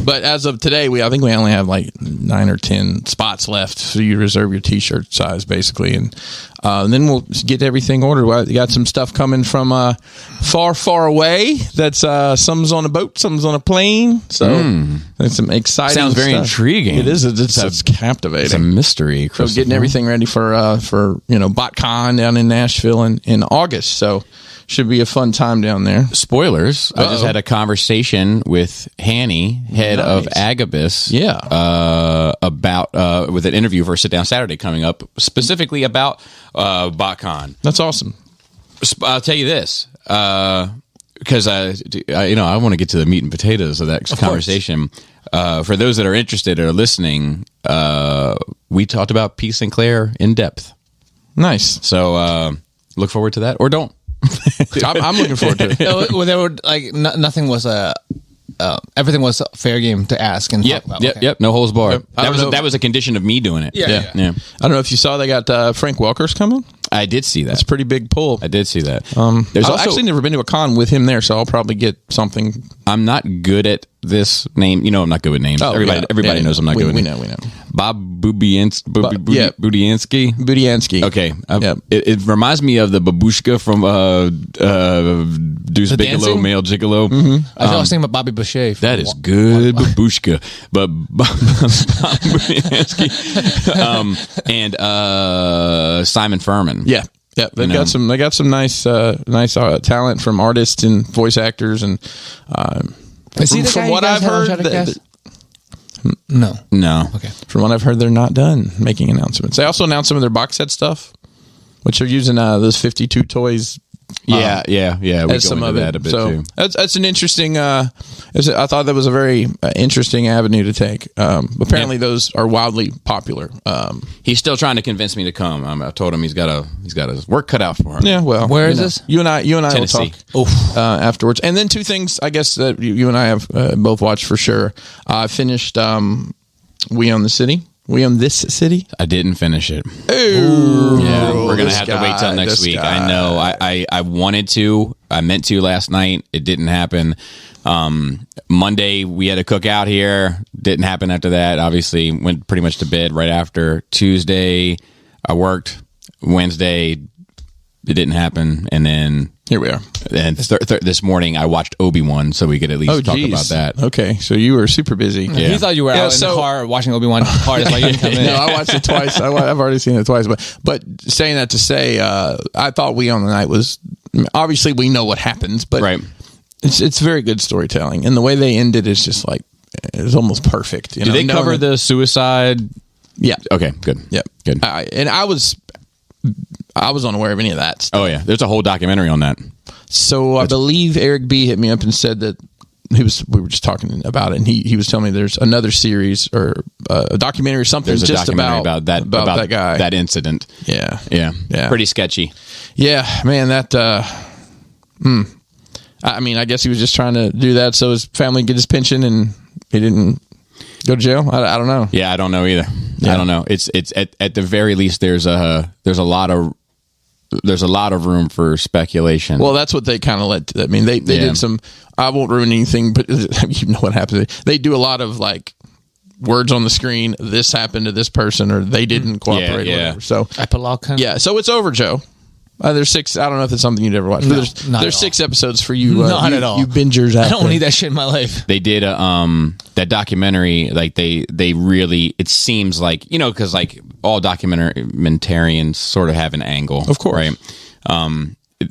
But as of today, I think we only have like 9 or 10 spots left, so you reserve your T-shirt size basically, and then we'll get everything ordered. We got some stuff coming from far, far away. day. That's some's on a boat, some's on a plane. So it's some exciting. Sounds very stuff. intriguing. It is. It's captivating. It's a mystery. So getting everything ready for BotCon down in Nashville in August. So should be a fun time down there. Spoilers. I just had a conversation with Hanny, head of Agabus. Yeah. About with an interview for Sit Down Saturday coming up, specifically about BotCon. That's awesome. I'll tell you this, because I want to get to the meat and potatoes of that conversation. For those that are interested or listening, we talked about P. Sinclair in depth. Nice. So look forward to that, or don't. I'm looking forward to it. Well, there were nothing was everything was fair game to ask and talk about. Yep. No holds barred. Yep. That was a condition of me doing it. Yeah. I don't know if you saw they got Frank Welker's coming. I did see that. That's a pretty big pull. I did see that. There's actually never been to a con with him there, so I'll probably get something. I'm not good at this name. You know, I'm not good with names. Everybody knows I'm not good with names. We know. Bob Budiansky. Budiansky. Okay. It reminds me of the babushka from Deuce Bigelow, dancing? Male Gigolo. I was thinking about Bobby Boucher. That is good babushka. But Bob Budiansky and Simon Furman. Yeah. Yeah, they got some nice talent from artists and voice actors, and from what I've heard, no. Okay. From what I've heard, they're not done making announcements. They also announced some of their box set stuff, which are using those 52 toys. Yeah. We go some into of that it. a bit So too. that's an interesting. I thought that was a very interesting avenue to take. Apparently, those are wildly popular. He's still trying to convince me to come. I told him he's got his work cut out for him. Yeah, well, where is this? You and I Tennessee. will talk afterwards. And then two things, I guess, that you and I have both watched for sure. I finished We Own the City. We Own This City. I didn't finish it. Ooh, Yeah, we're gonna have to wait till next week. I know. I wanted to. I meant to last night. It didn't happen. Monday we had a cookout here. Didn't happen after that. Obviously went pretty much to bed right after. Tuesday I worked. Wednesday it didn't happen, and then here we are. And this morning I watched Obi-Wan, so we could at least talk about that. Okay, so you were super busy. Yeah. He thought you were out in the car watching Obi-Wan car. That's why you didn't come in. No, I watched it twice. I've already seen it twice. But saying that to say, I thought We Own the Night was obviously we know what happens, but right. It's very good storytelling, and the way they ended is just like it's almost perfect. Did they cover the suicide? Yeah. Okay. Good. Yeah. Good. And I was unaware of any of that stuff. Oh yeah, there's a whole documentary on that. So I believe Eric B hit me up and said that we were just talking about it, and he was telling me there's another series or a documentary or something. There's a just documentary about that guy, that incident. Yeah, pretty sketchy. Yeah, man, that. I mean, I guess he was just trying to do that so his family could get his pension, and he didn't go to jail. I don't know. Yeah, I don't know either. Yeah. I don't know. It's at the very least there's a lot of room for speculation. Well, that's what they kind of led to. I mean, they did some. I won't ruin anything, but you know what happens. They do a lot of like words on the screen. This happened to this person, or they didn't cooperate. Yeah. Or whatever. So epilogue. Yeah. So it's over, Joe. There's 6. I don't know if it's something you'd ever watch. But there's 6 episodes for you. Not at all. You bingers out I don't there. need that shit in my life. They did that documentary. Like they really. It seems like because like all documentarians sort of have an angle, of course, right?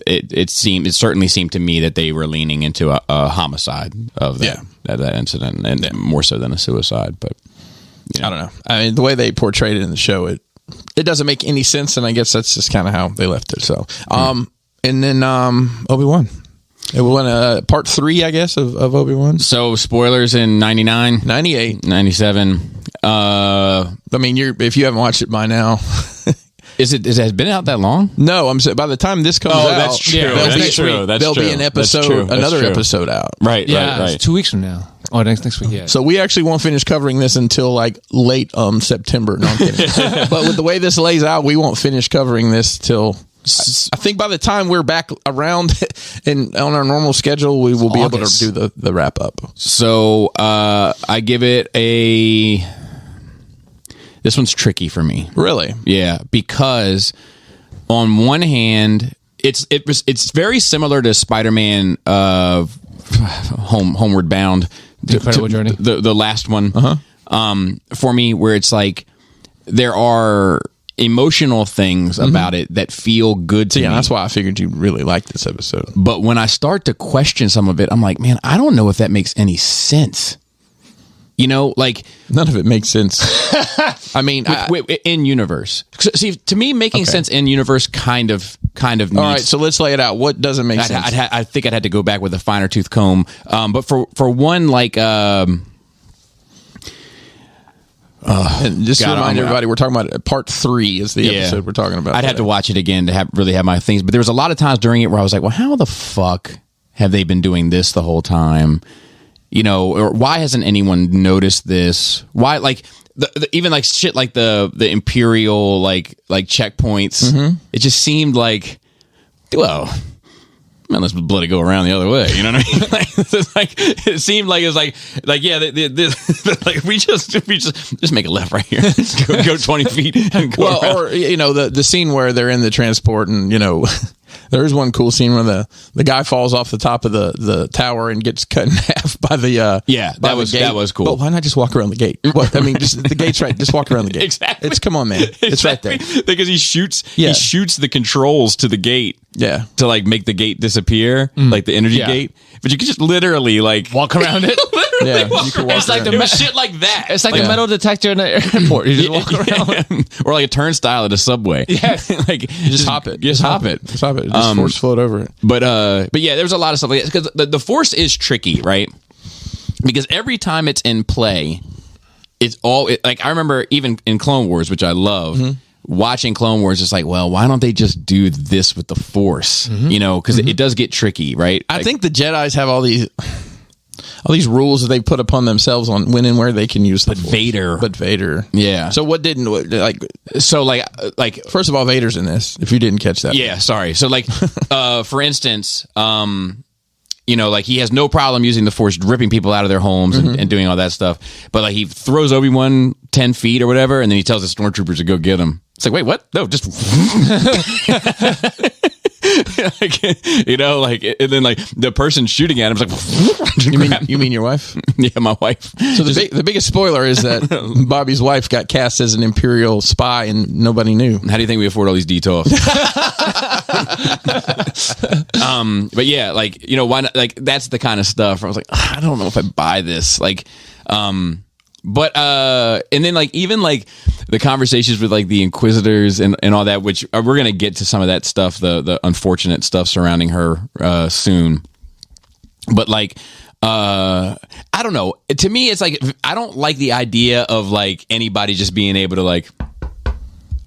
It certainly seemed to me that they were leaning into a homicide of that incident, and more so than a suicide. But I don't know. I mean, the way they portrayed it in the show, it doesn't make any sense, and I guess that's just kind of how they left it. So, and then Obi-Wan. It went part 3, I guess, of Obi-Wan. So spoilers in 99, 98, 97. I mean, if you haven't watched it by now. Has it been out that long? No, I'm saying by the time this comes out, that's true. There'll be an episode, another episode out. Right, right. It's 2 weeks from now. Oh, next week, yeah. So we actually won't finish covering this until like late September. No, I'm kidding. But with the way this lays out, we won't finish covering this till I think by the time we're back around and on our normal schedule, we will be able to do the wrap up. So I give it a. This one's tricky for me. Really? Yeah, because on one hand, it's very similar to Spider-Man Homeward Bound, Incredible Journey, the last one. For me, where it's like there are emotional things about it that feel good to me. That's why I figured you really liked this episode. But when I start to question some of it, I'm like, man, I don't know if that makes any sense. You know, like none of it makes sense. I mean, in universe. See, to me, making sense in universe kind of needs. All right, so let's lay it out. What doesn't make sense? I think I'd had to go back with a finer tooth comb. But for one, like. And just to remind everybody, we're talking about part 3 is the episode we're talking about. I'd have to watch it again to really have my things. But there was a lot of times during it where I was like, well, how the fuck have they been doing this the whole time? You know, or why hasn't anyone noticed this? Why, like, even like shit like the Imperial like checkpoints. It just seemed like, well, man, let's let it go around the other way. You know what I mean? It seemed like it was like yeah, like we just make a left right here, go 20 feet. And go around. Or you know the scene where they're in the transport and you know. There's one cool scene where the guy falls off the top of the tower and gets cut in half by the that was cool. But why not just walk around the gate? I mean, just the gate's right. Just walk around the gate. Exactly. Come on, man. It's right there. Because he shoots the controls to the gate. Yeah. To like make the gate disappear, like the energy gate. But you could just literally like walk around it. You can walk it's like around. shit like that. It's like a metal detector in the airport. You just walk around, or like a turnstile at a subway. Yeah, like just hop it. Just hop it. Just hop it. Just force float over it. But yeah, there's a lot of stuff like that because the force is tricky, right? Because every time it's in play, it's all like I remember even in Clone Wars, which I love. Watching Clone Wars, it's like, well, why don't they just do this with the Force? You know, because it does get tricky, right? I think the Jedis have all these rules that they put upon themselves on when and where they can use the Force. Vader, yeah. So what didn't like? So like first of all, Vader's in this. If you didn't catch that, yeah, sorry. So like, for instance, you know, like he has no problem using the Force, ripping people out of their homes and doing all that stuff. But like he throws Obi-Wan 10 feet or whatever, and then he tells the stormtroopers to go get him. It's like, wait, what? No, just like, you know, like, and then like the person shooting at him is like, you mean your wife? Yeah, my wife. So the biggest spoiler is that Bobby's wife got cast as an Imperial spy and nobody knew. How do you think we afford all these detours? But yeah, like, you know, why not? Like, that's the kind of stuff where I was like, I don't know if I buy this. Like, but and then like even like the conversations with like the Inquisitors and all that, which we're gonna get to some of that stuff, the unfortunate stuff surrounding her soon. But like I don't know. To me, it's like I don't like the idea of like anybody just being able to like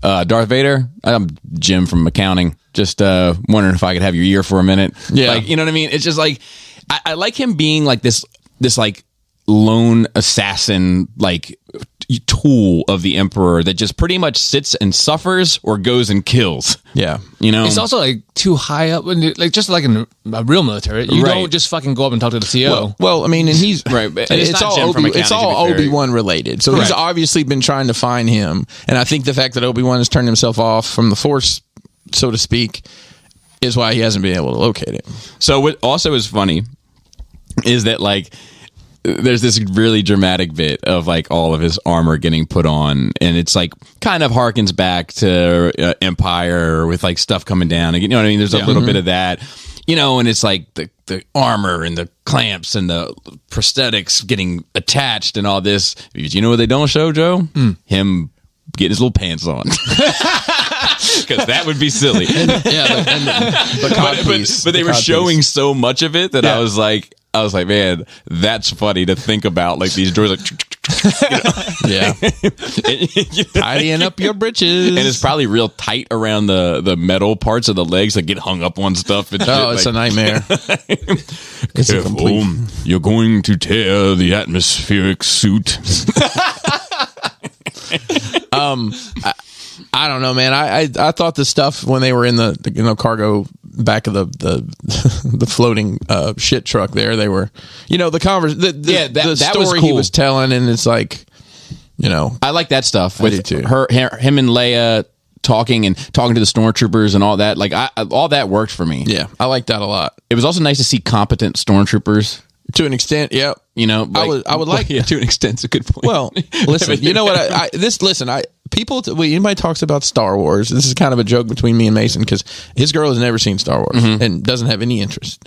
Darth Vader. I'm Jim from accounting. Just wondering if I could have your ear for a minute. Yeah, like, you know what I mean. It's just like I like him being like this like lone assassin like tool of the Emperor that just pretty much sits and suffers or goes and kills. Yeah, you know, it's also like too high up, like just like in a real military, you don't just fucking go up and talk to the CO. Well, I mean, and he's right. And it's all Obi-Wan related. So he's obviously been trying to find him, and I think the fact that Obi-Wan has turned himself off from the Force, so to speak, is why he hasn't been able to locate him. So what also is funny is that like there's this really dramatic bit of like all of his armor getting put on, and it's like kind of harkens back to Empire with like stuff coming down. You know what I mean? There's a little bit of that, you know, and it's like the armor and the clamps and the prosthetics getting attached and all this. You know what they don't show, Joe? Him getting his little pants on. Because that would be silly. But they were showing so much of it that I was like, man, that's funny to think about. Like these droids, like, tidying up your britches, and it's probably real tight around the metal parts of the legs that get hung up on stuff. And it's a nightmare. It's a complete. You're going to tear the atmospheric suit. I don't know, man. I thought the stuff when they were in the cargo back of the floating shit truck there, they were, you know, the story was cool. He was telling, and it's like, you know, I like that stuff. I do too. Him and Leia talking to the stormtroopers and all that. Like all that worked for me. Yeah, I like that a lot. It was also nice to see competent stormtroopers. To an extent, yeah. You know, like, I would like yeah, to an extent. It's a good point. Well, listen, you know what? Anybody talks about Star Wars. This is kind of a joke between me and Mason because his girl has never seen Star Wars and doesn't have any interest.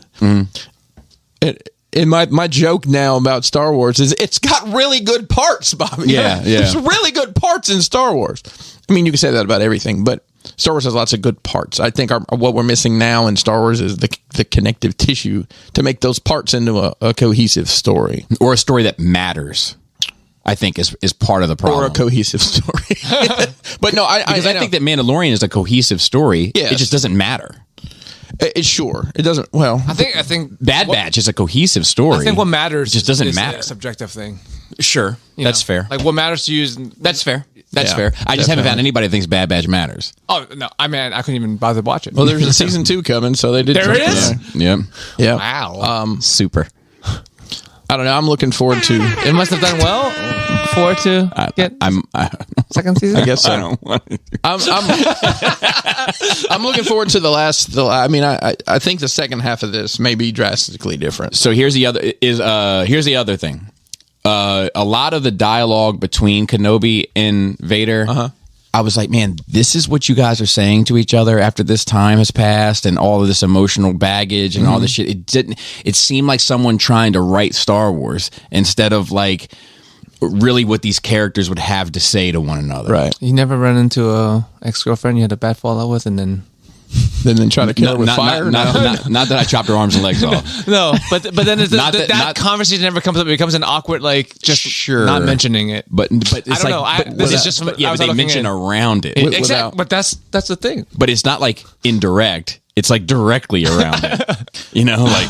And my joke now about Star Wars is it's got really good parts, Bobby. Yeah. There's really good parts in Star Wars. I mean, you can say that about everything, but Star Wars has lots of good parts. I think what we're missing now in Star Wars is the connective tissue to make those parts into a cohesive story. Or a story that matters, I think, is part of the problem. Or a cohesive story. But no, I think that Mandalorian is a cohesive story. Yes. It just doesn't matter. It sure. It doesn't. Well, I think Bad Batch is a cohesive story. I think what matters just doesn't is matter. a subjective thing. Sure. That's fair. Like what matters to you is That's fair. That's Yeah, fair. I just haven't definitely. found anybody that thinks Bad Batch matters. Oh no! I mean, I couldn't even bother to watch it. well, there's a season 2 coming, so they did. There it something is? there. Yep. Yeah. Wow. Super. I don't know. I'm looking forward to. It must have done well for it to get second season. I guess so. I don't want to. I'm looking forward to the last. I mean, I think the second half of this may be drastically different. So here's the other thing. A lot of the dialogue between Kenobi and Vader, I was like, man, this is what you guys are saying to each other after this time has passed and all of this emotional baggage and all this shit. It seemed like someone trying to write Star Wars instead of like really what these characters would have to say to one another. Right. You never run into a ex-girlfriend you had a bad fallout with, and then Then try to kill her with fire. Not that I chopped her arms and legs off. no, but then it's Not that that- conversation never comes up. It becomes an awkward, like just Sure. not mentioning it. But it's I don't know. This is just from yeah, but they mention around it. Without- Exactly, but that's the thing. But it's not like indirect. It's like directly around it. You know, like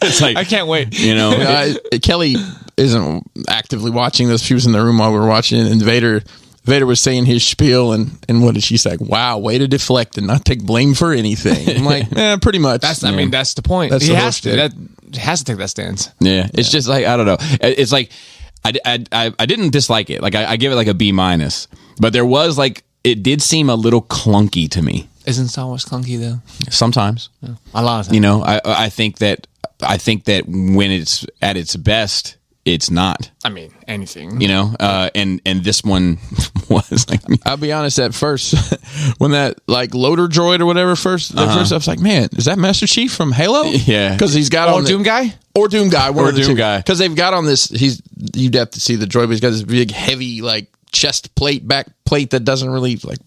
it's like I can't wait. You know, Kelly isn't actively watching this. She was in the room while we were watching it, and Vader was saying his spiel, and what did she say? Wow, way to deflect and not take blame for anything. I'm like, pretty much. I mean, that's the point. That's he the whole has to. shtick. That has to take that stance. yeah. It's just like I don't know. It's like I didn't dislike it. Like I give it like a B-, but there was like it did seem a little clunky to me Isn't Star Wars clunky though? sometimes. A lot of times. You know, I think that when it's at its best, it's not. I mean, anything. You know, and this one was like. I'll be honest. At first, when that like loader droid or whatever first, I was like, man, is that Master Chief from Halo? Yeah. because he's got Or on Doom Guy? or Doom Guy, one Or of the Doom two. Guy. Because they've got on this. You'd have to see the droid, but he's got this big, heavy like chest plate, back plate that doesn't really like.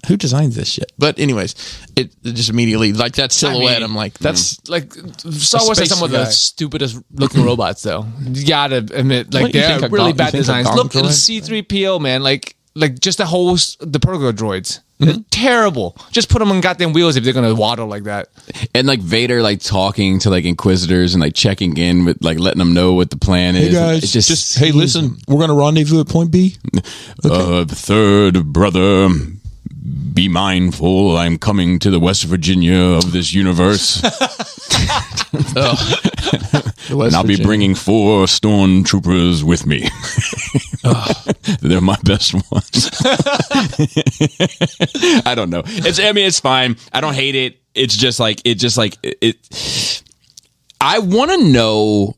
Who designed this shit? But anyways, it just immediately like that silhouette. I'm like, that's Like Star Wars has space some of guy. the stupidest looking robots, though. You gotta admit, like What, you they're think a really gon- bad you think a designs. gonk Look, the droid? C-3PO man, like just the protocol droids. They're terrible. Just put them on goddamn wheels if they're gonna waddle like that. And like Vader, like talking to like Inquisitors and like checking in with like letting them know what the plan is. It just hey, listen, we're gonna rendezvous at Point B. Third brother, be mindful. I'm coming to the West Virginia of this universe, and I'll be bringing 4 stormtroopers with me. They're my best ones. I don't know. It's fine. I don't hate it. It's just like it. I want to know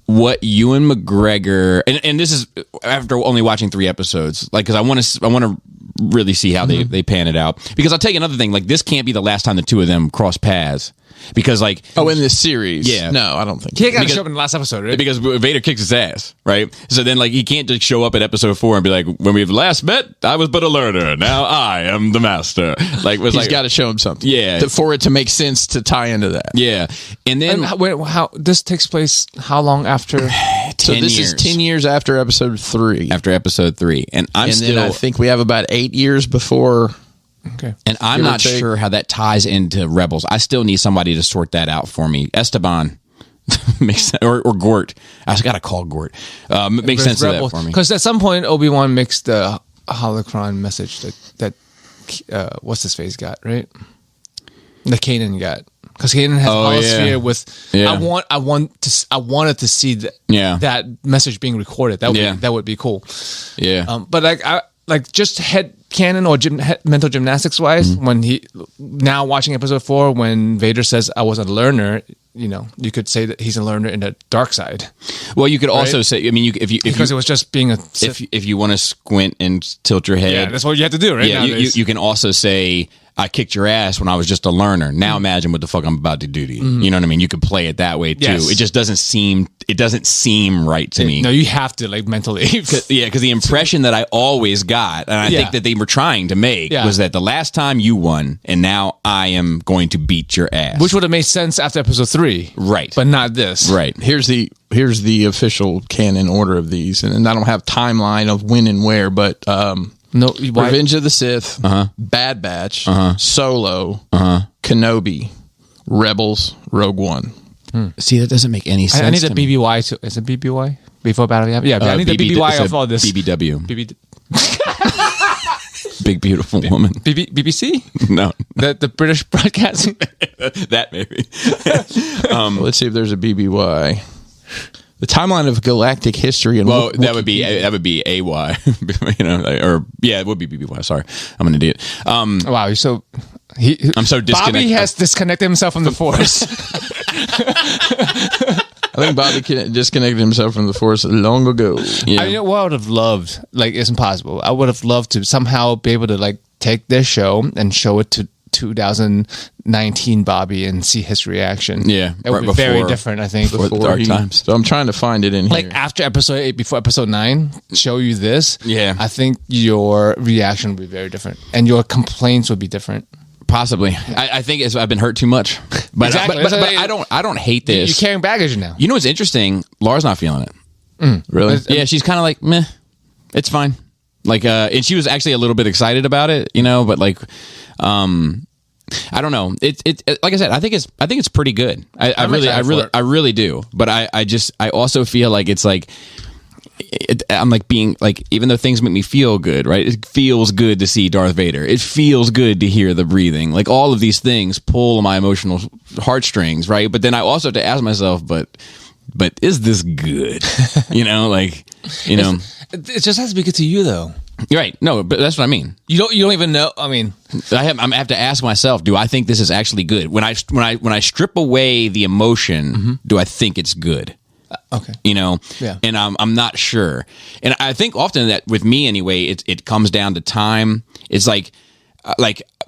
what Ewan McGregor and this is after only watching 3 episodes, like because I want to really see how they pan it out, because I'll tell you another thing, like this can't be the last time the two of them cross paths, because like in this series, Yeah. no, I don't think. He got to Because- show up in the last episode, right? because Vader kicks his ass, right? So then, like, he can't just show up at episode 4 and be like, "When we've last met, I was but a learner. Now I am the master." Like, He's got to show him something, Yeah. for it to make sense to tie into that. yeah. And then And how this takes place? How long after? 10 So this years is 10 years after episode 3, after episode 3, and I'm and still, then I think we have about 8 years before. Okay. and I'm give or not take. sure how that ties into Rebels. I still need somebody to sort that out for me. Esteban makes sense, or Gort. I just got to call Gort. Makes sense of that for me. Because at some point Obi-Wan makes the holocron message that what's his face got, right? The Kanan got. Because Kanan has holosphere yeah. with. Yeah. I wanted to see that. Yeah. That message being recorded. That would Yeah. that would be cool. Yeah. But like just head canon or mental gymnastics wise, when he now watching episode 4, when Vader says, "I was a learner," you could say that he's a learner in the dark side. Well, you could also say, I mean, if it was just being a Sith. If you want to squint and tilt your head, yeah, that's what you have to do, right? Yeah, you can also say, I kicked your ass when I was just a learner. Now imagine what the fuck I'm about to do to you. You know what I mean? You could play it that way too. Yes. It just doesn't seem right to me. No, you have to like mentally. Yeah, because the impression that I always got, and I think that they were trying to make, was that the last time you won, and now I am going to beat your ass. Which would have made sense after episode 3. Right. But not this. Right. Here's the official canon order of these, and I don't have timeline of when and where, but Revenge of the Sith, Bad Batch, Solo, Kenobi, Rebels, Rogue One. See, that doesn't make any sense. I need a BBY too. Is it BBY? Before Battle? Yeah, I need the BBY of all this. BBW. Big Beautiful Woman. BBC? No. The British Broadcasting? That maybe. Let's see if there's a BBY. The timeline of galactic history and that would be AY, it would be BBY. Sorry, I'm an idiot. Wow, you're so. I'm so disconnected. Bobby has disconnected himself from the Force. I think Bobby disconnected himself from the Force long ago. Yeah. I know what I would have loved. Like, it's impossible. I would have loved to somehow be able to like take this show and show it to 2019 Bobby and see his reaction. Yeah, it would be very different. I think before the dark times. So I'm trying to find it in here. Like after episode 8, before episode 9, show you this. Yeah, I think your reaction would be very different, and your complaints would be different. Possibly. I think I've been hurt too much. But, exactly. but I don't hate this. You're carrying baggage now. You know what's interesting? Laura's not feeling it. Really? Yeah, she's kind of like, meh, it's fine. Like, and she was actually a little bit excited about it, but like, I don't know. It like I said, I think it's pretty good. I really do. But I also feel like it's like, I'm like being like, even though things make me feel good, right? It feels good to see Darth Vader. It feels good to hear the breathing. Like all of these things pull my emotional heartstrings, right? But then I also have to ask myself, but is this good? It just has to be good to you, though. Right. No, but that's what I mean. You don't even know. I mean, I have to ask myself, do I think this is actually good? When I strip away the emotion, do I think it's good? Okay. Yeah. And I'm not sure. And I think often that with me anyway, it comes down to time. It's like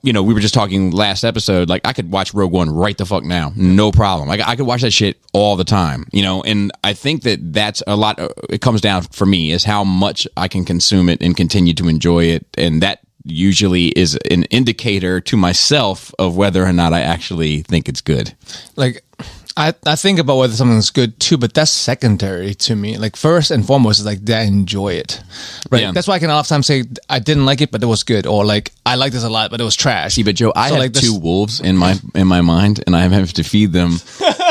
we were just talking last episode, like I could watch Rogue One right the fuck now. No problem. Like I could watch that shit all the time, and I think that's a lot. It comes down for me is how much I can consume it and continue to enjoy it. And that usually is an indicator to myself of whether or not I actually think it's good. Like, I think about whether something's good too, but that's secondary to me. Like first and foremost is like that I enjoy it, right? Yeah. That's why I can oftentimes say I didn't like it, but it was good, or like I like this a lot, but it was trash. See, but Joe, I have two wolves in my mind, and I have to feed them,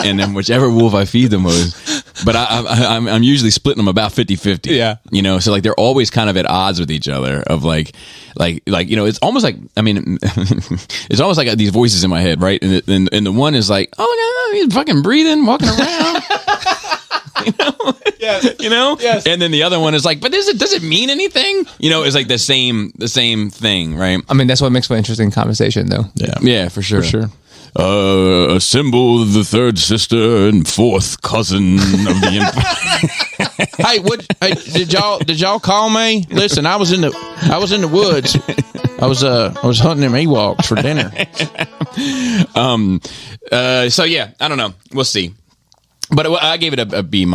and then whichever wolf I feed them with. But I'm usually splitting them about 50-50. Yeah, so like they're always kind of at odds with each other. Of like it's almost like it's almost like these voices in my head, right? And the one is like, oh my God, he's fucking breathing, walking around. Yes. Yes. And then the other one is like, but does it mean anything? It's like the same thing, right? I mean, that's what makes for interesting conversation, though. Yeah, for sure. For sure. Assemble the third sister and fourth cousin of the empire. Hey, did y'all call me? Listen, I was in the woods. I was hunting them Ewoks for dinner. So yeah, I don't know. We'll see. But I gave it a B-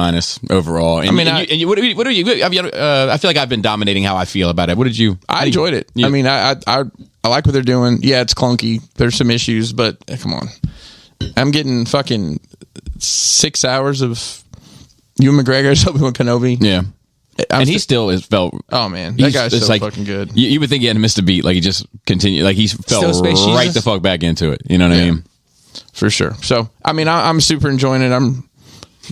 overall. And, what do you? I feel like I've been dominating how I feel about it. What did you? I enjoyed it. Yeah. I mean, I like what they're doing. Yeah, it's clunky. There's some issues, but come on. I'm getting fucking 6 hours of Ewan McGregor's Obi-Wan Kenobi. Yeah. And he still is felt. Oh man, that guy's so fucking good. You would think he hadn't missed a beat. Like he just continued. Like he fell right the fuck back into it. You know what I mean? For sure. So I mean, I'm super enjoying it.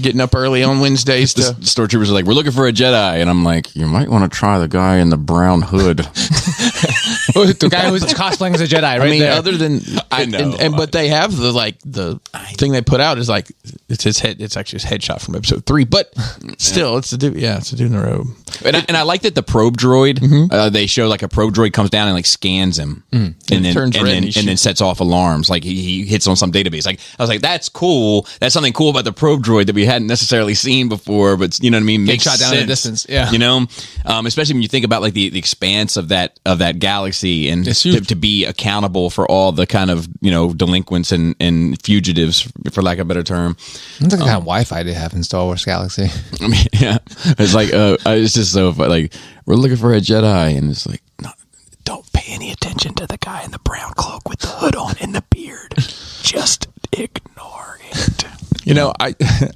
Getting up early on Wednesdays The to stormtroopers are like, we're looking for a Jedi, and I'm like, you might want to try the guy in the brown hood. The guy who's cosplaying as a Jedi, right? I mean, there. other than I know. but they have the thing they put out is like it's his head. It's actually his headshot from episode 3, but still, it's a dude. Yeah, it's a dude in the robe. And I like that the probe droid. They show like a probe droid comes down and like scans him, and then turns red and he then sets off alarms. Like he hits on some database. Like I was like, that's cool. That's something cool about the probe droid that we hadn't necessarily seen before. But you know what I mean? Makes shot down sense, at a distance. Yeah, you know, especially when you think about like the expanse of that galaxy and to be accountable for all the kind of delinquents and fugitives, for lack of a better term. Look at the kind of Wi-Fi they have in Star Wars Galaxy. I mean, yeah, it's like it's just so like we're looking for a Jedi, and it's like, no, don't pay any attention to the guy in the brown cloak with the hood on and the beard. Just ignore it.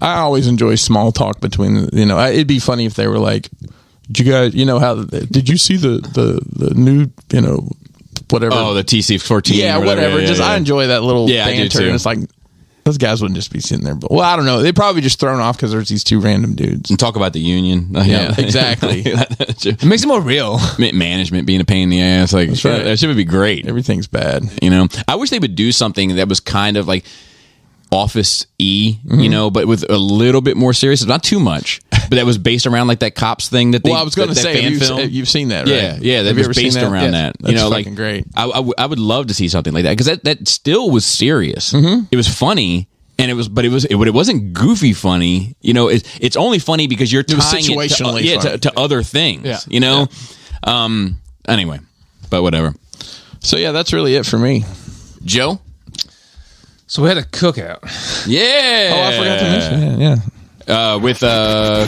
I always enjoy small talk between. It'd be funny if they were like, "Did you guys, did you see the new, whatever? Oh, the TC-14. Yeah, or whatever. Yeah, I enjoy that little Yeah, I do banter, too. and it's like those guys wouldn't just be sitting there. But I don't know. They're probably just thrown off because there's these two random dudes. And talk about the union. Yeah, exactly. It makes it more real. Management being a pain in the ass. Like, right. that shit would be great. Everything's bad. I wish they would do something that was kind of like Office-y, but with a little bit more serious. Not too much, but that was based around like that cops thing that they. Well, I was going to that say, fan film. you've seen that, right? Yeah, that Have you was ever based seen that? around Yes. that. That's like fucking great. I would love to see something like that because that still was serious. It was funny. And it wasn't goofy funny. It's only funny because you're tying it situationally funny. to other things. Yeah. Anyway, but whatever. So yeah, that's really it for me. Joe. So we had a cookout. Yeah. Oh, I forgot to mention that. Yeah. With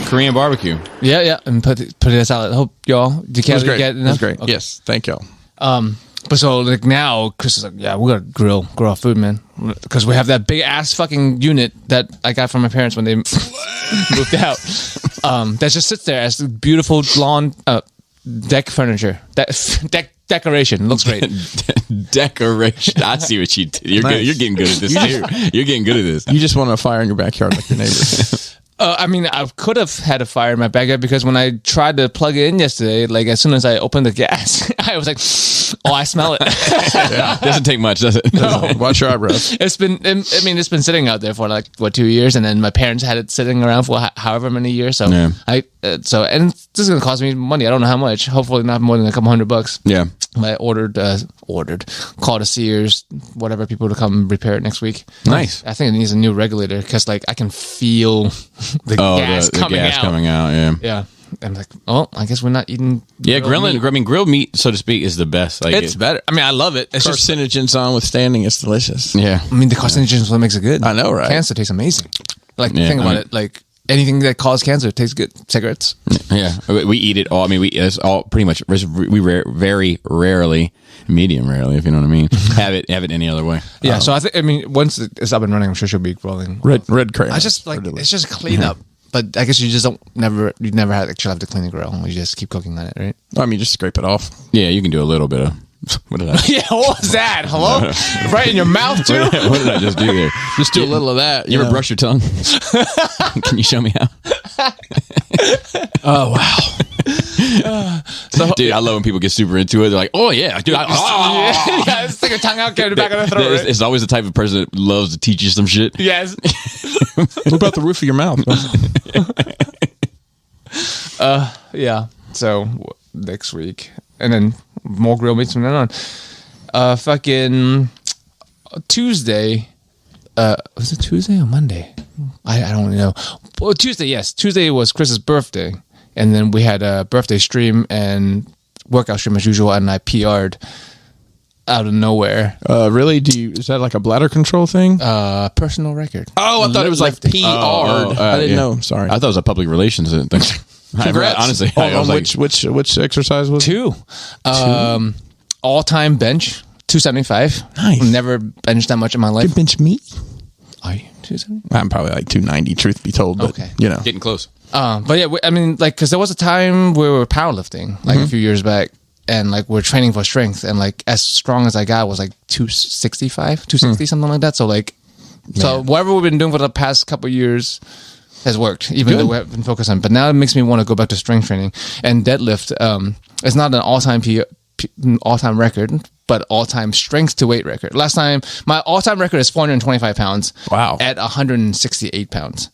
Korean barbecue. Yeah, and put this out. I hope y'all It was great. get It was enough. great. Okay. Yes, thank y'all. But so like now, Chris is like, yeah, we gotta grill our food, man, because we have that big ass fucking unit that I got from my parents when they moved out. That just sits there as beautiful lawn deck furniture. Decoration looks great. Decoration. I see what you did. You're good. You're getting good at this too. You're getting good at this. You just want a fire in your backyard like your neighbors. I mean, I could have had a fire in my backyard because when I tried to plug it in yesterday, like as soon as I opened the gas, I was like, "Oh, I smell it." Doesn't take much, does it? No. Watch your eyebrows. It's been sitting out there for like 2 years, and then my parents had it sitting around for however many years. So Yeah. and this is gonna cost me money. I don't know how much. Hopefully, not more than a couple $100. Yeah. I called a Sears, whatever, people to come repair it next week. Nice. I think it needs a new regulator because like I can feel the gas coming out. Yeah. Yeah. I'm like, oh, I guess we're not eating. Yeah, grilled meat. grilled meat, so to speak, is the best. Like It's better. I mean, I love it. It's just, Carcinogens notwithstanding, it's delicious. yeah. I mean, the carcinogens is what makes it good. I know, right? Cancer tastes amazing. Like, Yeah, think I about mean- it. Like, anything that causes cancer tastes good. Cigarettes. Yeah, we eat it all. I mean, it's all pretty much. Very rarely, medium rarely, if you know what I mean. have it any other way. Yeah. So I mean, once it's up and running, I'm sure she'll be rolling. Red crayon. I just like it's just cleanup. But I guess you just never actually have to clean the grill. You just keep cooking on it, right? I mean, just scrape it off. Yeah, you can do a little bit of. What did I? Yeah, what was that? Hello? Right in your mouth, too? What did I just do there? Just do a little of that. You ever brush your tongue? Can you show me how? Oh, wow. Dude, I love when people get super into it. They're like, "Oh yeah, dude." Yeah, stick your tongue out, get it back in the throat. Right? It's always the type of person that loves to teach you some shit. Yes. What about the roof of your mouth? Yeah. So next week, and then more grill meats from then on. Fucking Tuesday. Was it Tuesday or Monday? I don't know. Well, Tuesday. Yes, Tuesday was Chris's birthday, and then we had a birthday stream and workout stream as usual, and I PR'd out of nowhere. Really? Is that like a bladder control thing? Personal record. Oh, I thought it was like PR'd. I didn't know. Sorry. I thought it was a public relations thing. Congrats. Honestly, on I was like, which exercise was it? 2. All-time bench 275. Nice. Never benched that much in my life. You bench me? Are you 270? I'm probably like 290, truth be told. But, Okay. getting close. But yeah, I mean, like, because there was a time where we were powerlifting, like a few years back, and like we're training for strength, and like as strong as I got was like 265, 260, something like that. So like, so whatever we've been doing for the past couple of years, has worked, even though we've been focused on. But now it makes me want to go back to strength training and deadlift. It's not an all-time record, but all-time strength to weight record. Last time, my all-time record is 425 pounds. Wow. At 168 pounds.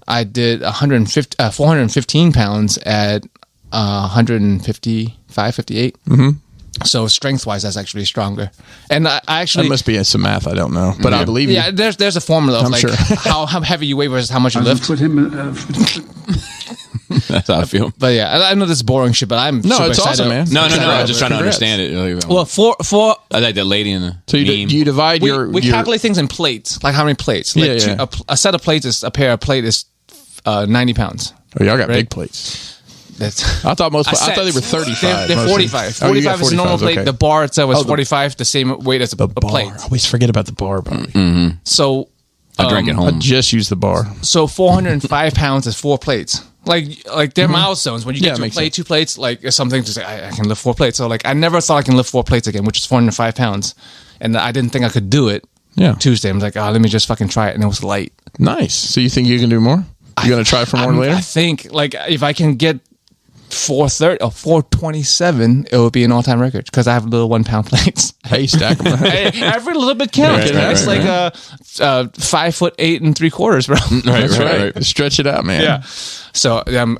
I did 415 pounds at 155, 58. Mm-hmm. So strength-wise, that's actually stronger. And I actually... That must be some math I don't know, but I believe you. Yeah, there's a formula of sure. how heavy you weigh versus how much you lift. Put him. That's how I feel. But yeah, I know this is boring shit, but I'm super it's excited. awesome, man. No. I'm just trying to Congrats. understand it. Well, for I like the lady in the So you divide we calculate things in plates, like how many plates. Like Yeah. A set of plates is a pair of plate is 90 pounds. Oh, y'all got Right? big plates. That's I thought a I thought they were set. 35. They're mostly. 45. Oh, you got 45 is a normal 45s, plate. okay. The bar itself is Oh, 45, the same weight as a bar. plate. I always forget about the bar, Bobby. So I drank at I home. just used the bar. So 405 pounds is 4 plates. Like they're milestones. When you Yeah, get to a makes plate, sense. 2 plates, like it's something to say, I can lift 4 plates. So like I never thought I can lift 4 plates again, which is 405 pounds. And I didn't think I could do it. Yeah. Tuesday. I'm like, let me just fucking try it. And it was light. Nice. So you think you can do more? You going to try for more later? I think like if I can get 430 or 427, it would be an all-time record because I have little 1 pound plates. Hey, stack them. Every little bit counts. Right, It's like 5'8" and 3/4, bro. That's right. Stretch it out, man. Yeah. So I'm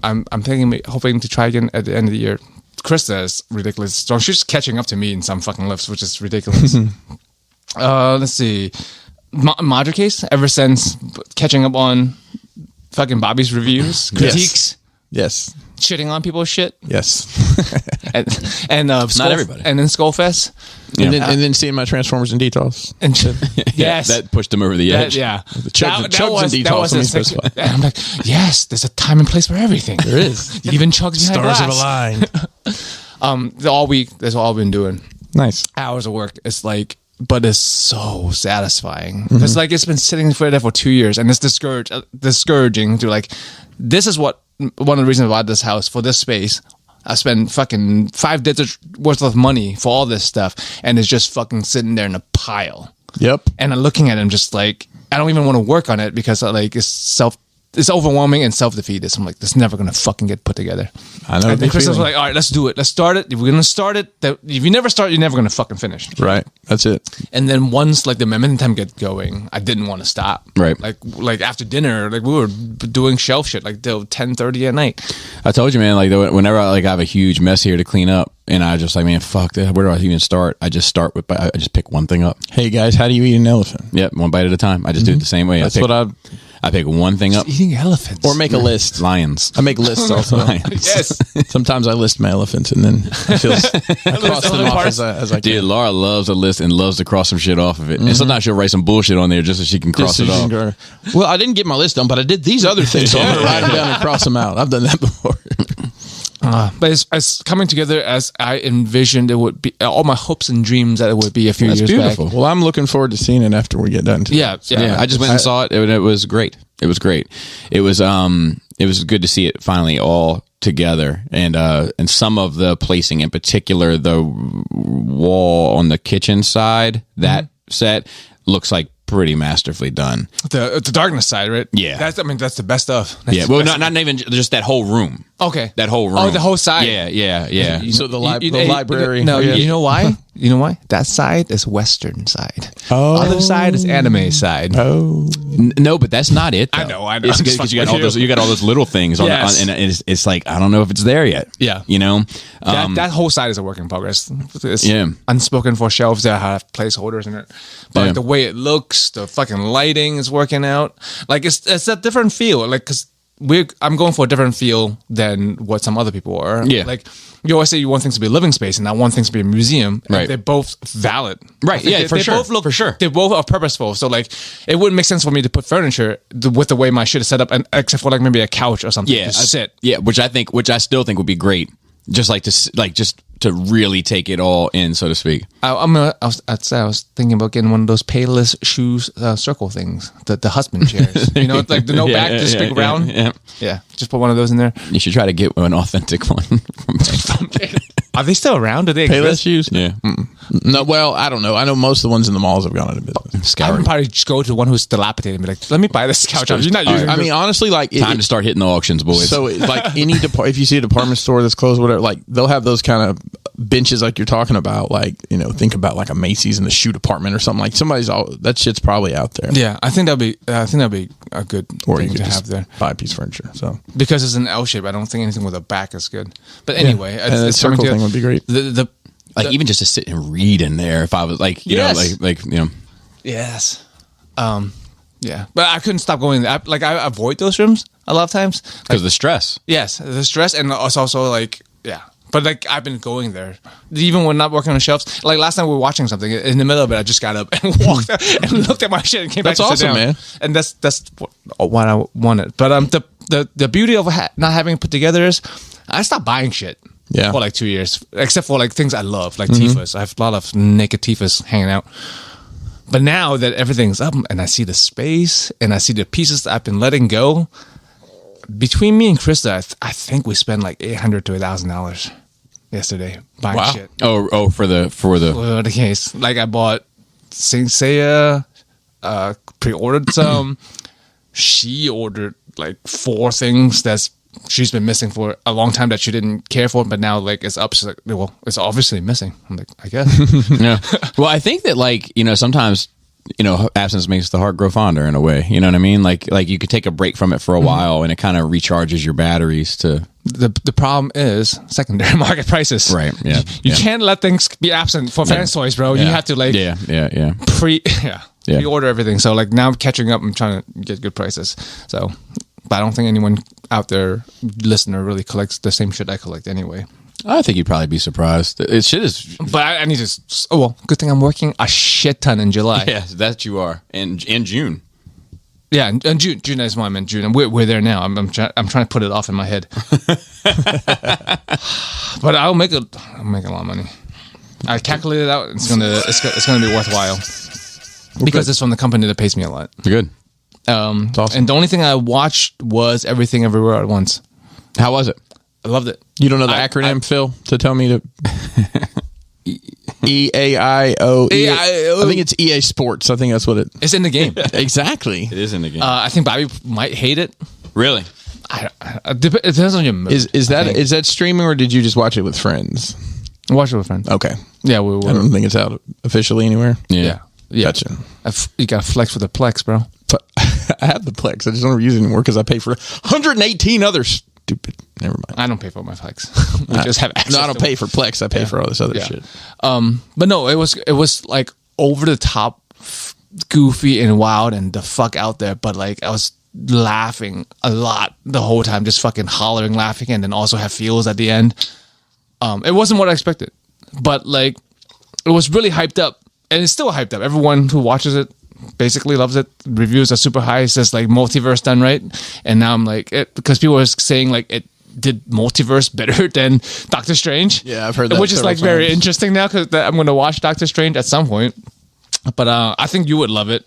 hoping to try again at the end of the year. Krista is ridiculous strong. She's catching up to me in some fucking lifts, which is ridiculous. Let's see. Madra case, ever since catching up on fucking Bobby's reviews, critiques, Yes. shitting on people's shit, Yes. and Not everybody. and then Skullfest, And then seeing my Transformers and details. and shit. Yes, That pushed him over the edge. The chugs and details. Let me specify. and I'm like, yes, there's a time and place for everything. There is. Even chugs behind Stars glass. have aligned. All week, that's all I've been doing. Nice. Hours of work. It's like, but it's so satisfying. Mm-hmm. It's like it's been sitting there for 2 years, and it's discouraging to like. This is what one of the reasons I bought this house for this space. I spent fucking 5 digits worth of money for all this stuff, and it's just fucking sitting there in a pile. Yep. And I'm looking at him just like I don't even want to work on it because like it's overwhelming and self-defeatist. I'm like, this is never going to fucking get put together. I know. And the Chris was feeling. like, all right, let's do it. Let's start it. If we're going to start it, if you never start, you're never going to fucking finish. Right. That's it. And then once like the momentum get going, I didn't want to stop. Right. Like after dinner, like we were doing shelf shit like till 10:30 at night. I told you, man, like whenever I have a huge mess here to clean up, and I just like, man, fuck that. Where do I even start? I just pick one thing up. Hey, guys, how do you eat an elephant? Yep, one bite at a time. I just do it the same way. That's what I pick one thing up. Eating elephants. Or make a list. Lions. I make lists also. Lions. Yes. Sometimes I list my elephants and then I cross them off as I Dude, can. Laura loves a list and loves to cross some shit off of it. And sometimes she'll write some bullshit on there just so she can cross it off. Well, I didn't get my list done, but I did these other things, so I'm going to write them down and cross them out. I've done that before. But it's coming together as I envisioned it would be. All my hopes and dreams that it would be a few That's years beautiful. back. Well, I'm looking forward to seeing it after we get done today. Yeah. I just went and saw it, and it was great. It was great. It was good to see it finally all together, and some of the placing, in particular, the wall on the kitchen side, that set looks like pretty masterfully done. The darkness side, right? Yeah. That's the best stuff. Yeah, well, not even just that whole room. Okay. That whole room. Oh, the whole side. Yeah. So the library. No, Yeah. you know why? You know why? That side is Western side. Oh. Other side is anime side. Oh. No, but that's not it. Though. I know. It's I'm just because you got fucking all with those. You got all those little things on, Yes. and it's like I don't know if it's there yet. Yeah. you know. That whole side is a work in progress. It's Yeah. unspoken for shelves that have placeholders in it. But Yeah. the way it looks, the fucking lighting is working out. Like it's a different feel. Like because I'm going for a different feel than what some other people are. Yeah. Like you always say you want things to be a living space and I want things to be a museum. And Right. they're both valid. Right. I think Yeah, for sure. Both look, For sure. They both are purposeful. So like it wouldn't make sense for me to put furniture with the way my shit is set up, and except for like maybe a couch or something. Yeah, to sit. Yeah, which I still think would be great. Just to really take it all in, so to speak. I was thinking about getting one of those Payless shoes circle things, the husband chairs. You know, like the no back, just big round. Yeah. Just put one of those in there. You should try to get an authentic one. Are they still around? Do they Payless exist? shoes? Yeah. No, well, I don't know. I know most of the ones in the malls have gone out of business. I would probably just go to one who's dilapidated and be like, let me buy this couch. You're not using I mean, honestly, like Time to start hitting the auctions, boys. So, like any if you see a department store that's closed, whatever, like they'll have those kind of benches like you're talking about. Like, you know, think about like a Macy's in the shoe department or something. Like that shit's probably out there. Yeah, I think that'd be a good Or you thing could to just have there. buy a piece of furniture. So Because it's an L shape, I don't think anything with a back is good. But anyway, and the circle thing would be great. Even just to sit and read in there, if I was like, you know, like you know, yes, yeah. But I couldn't stop going. I avoid those rooms a lot of times because of the stress. Yes, the stress, and it's also like, yeah. But like I've been going there, even when not working on shelves. Like last night we were watching something. In the middle of it, I just got up and walked out and looked at my shit and came back. That's to sit awesome, down. man. And that's what I wanted. But the beauty of not having it put together is I stopped buying shit. Yeah. For like 2 years, except for like things I love, like Tifas. I have a lot of naked Tifas hanging out. But now that everything's up and I see the space and I see the pieces that I've been letting go, between me and Krista, I think we spent like $800 to $1,000 yesterday buying shit. Oh, for the case. Like I bought Saint Seiya, pre-ordered some. She ordered like 4 things that's she's been missing for a long time that she didn't care for, but now like it's up. She's like, well, it's obviously missing. I'm like, I guess. Yeah. Well, I think that like, you know, sometimes, you know, absence makes the heart grow fonder in a way. You know what I mean? Like you could take a break from it for a while and it kind of recharges your batteries to. The problem is secondary market prices. Right. Yeah. You can't let things be absent for fans toys, bro. Yeah. You have to like pre-order everything. So like now I'm catching up. I'm trying to get good prices. So. But I don't think anyone out there, listener, really collects the same shit I collect anyway. I think you'd probably be surprised. It shit is. But I need to. Oh well, good thing I'm working a shit ton in July. Yeah, that you are, and June. Yeah, and June is why I'm in June, and we're there now. I'm trying to put it off in my head. But I'll make a lot of money. I calculated it out. It's gonna be worthwhile because it's from the company that pays me a lot. Good. Awesome. And the only thing I watched was Everything Everywhere at Once. How was it? I loved it. You don't know the acronym, Phil, to tell me to EAIO. I think it's EA Sports. I think that's what it. It's in the game. Exactly. It is in the game. I think Bobby might hate it. Really? It depends on your mood. Is that streaming or did you just watch it with friends? Watch it with friends. Okay. Yeah, we were. I don't think it's out officially anywhere. Yeah. Gotcha. You got to flex with the Plex, bro. I have the Plex. I just don't use it anymore because I pay for 118 other stupid. Never mind. I don't pay for my Plex. We just have access. No, I don't pay for Plex. I pay for all this other shit. But no, it was like over the top, goofy and wild and the fuck out there. But like I was laughing a lot the whole time, just fucking hollering, laughing, and then also have feels at the end. It wasn't what I expected, but like it was really hyped up, and it's still hyped up. Everyone who watches it basically loves it. Reviews are super high. It says like multiverse done right, and now I'm like it because people were saying like it did multiverse better than Doctor Strange. Yeah, I've heard that, which is like very times. interesting now because I'm going to watch Doctor Strange at some point. But I think you would love it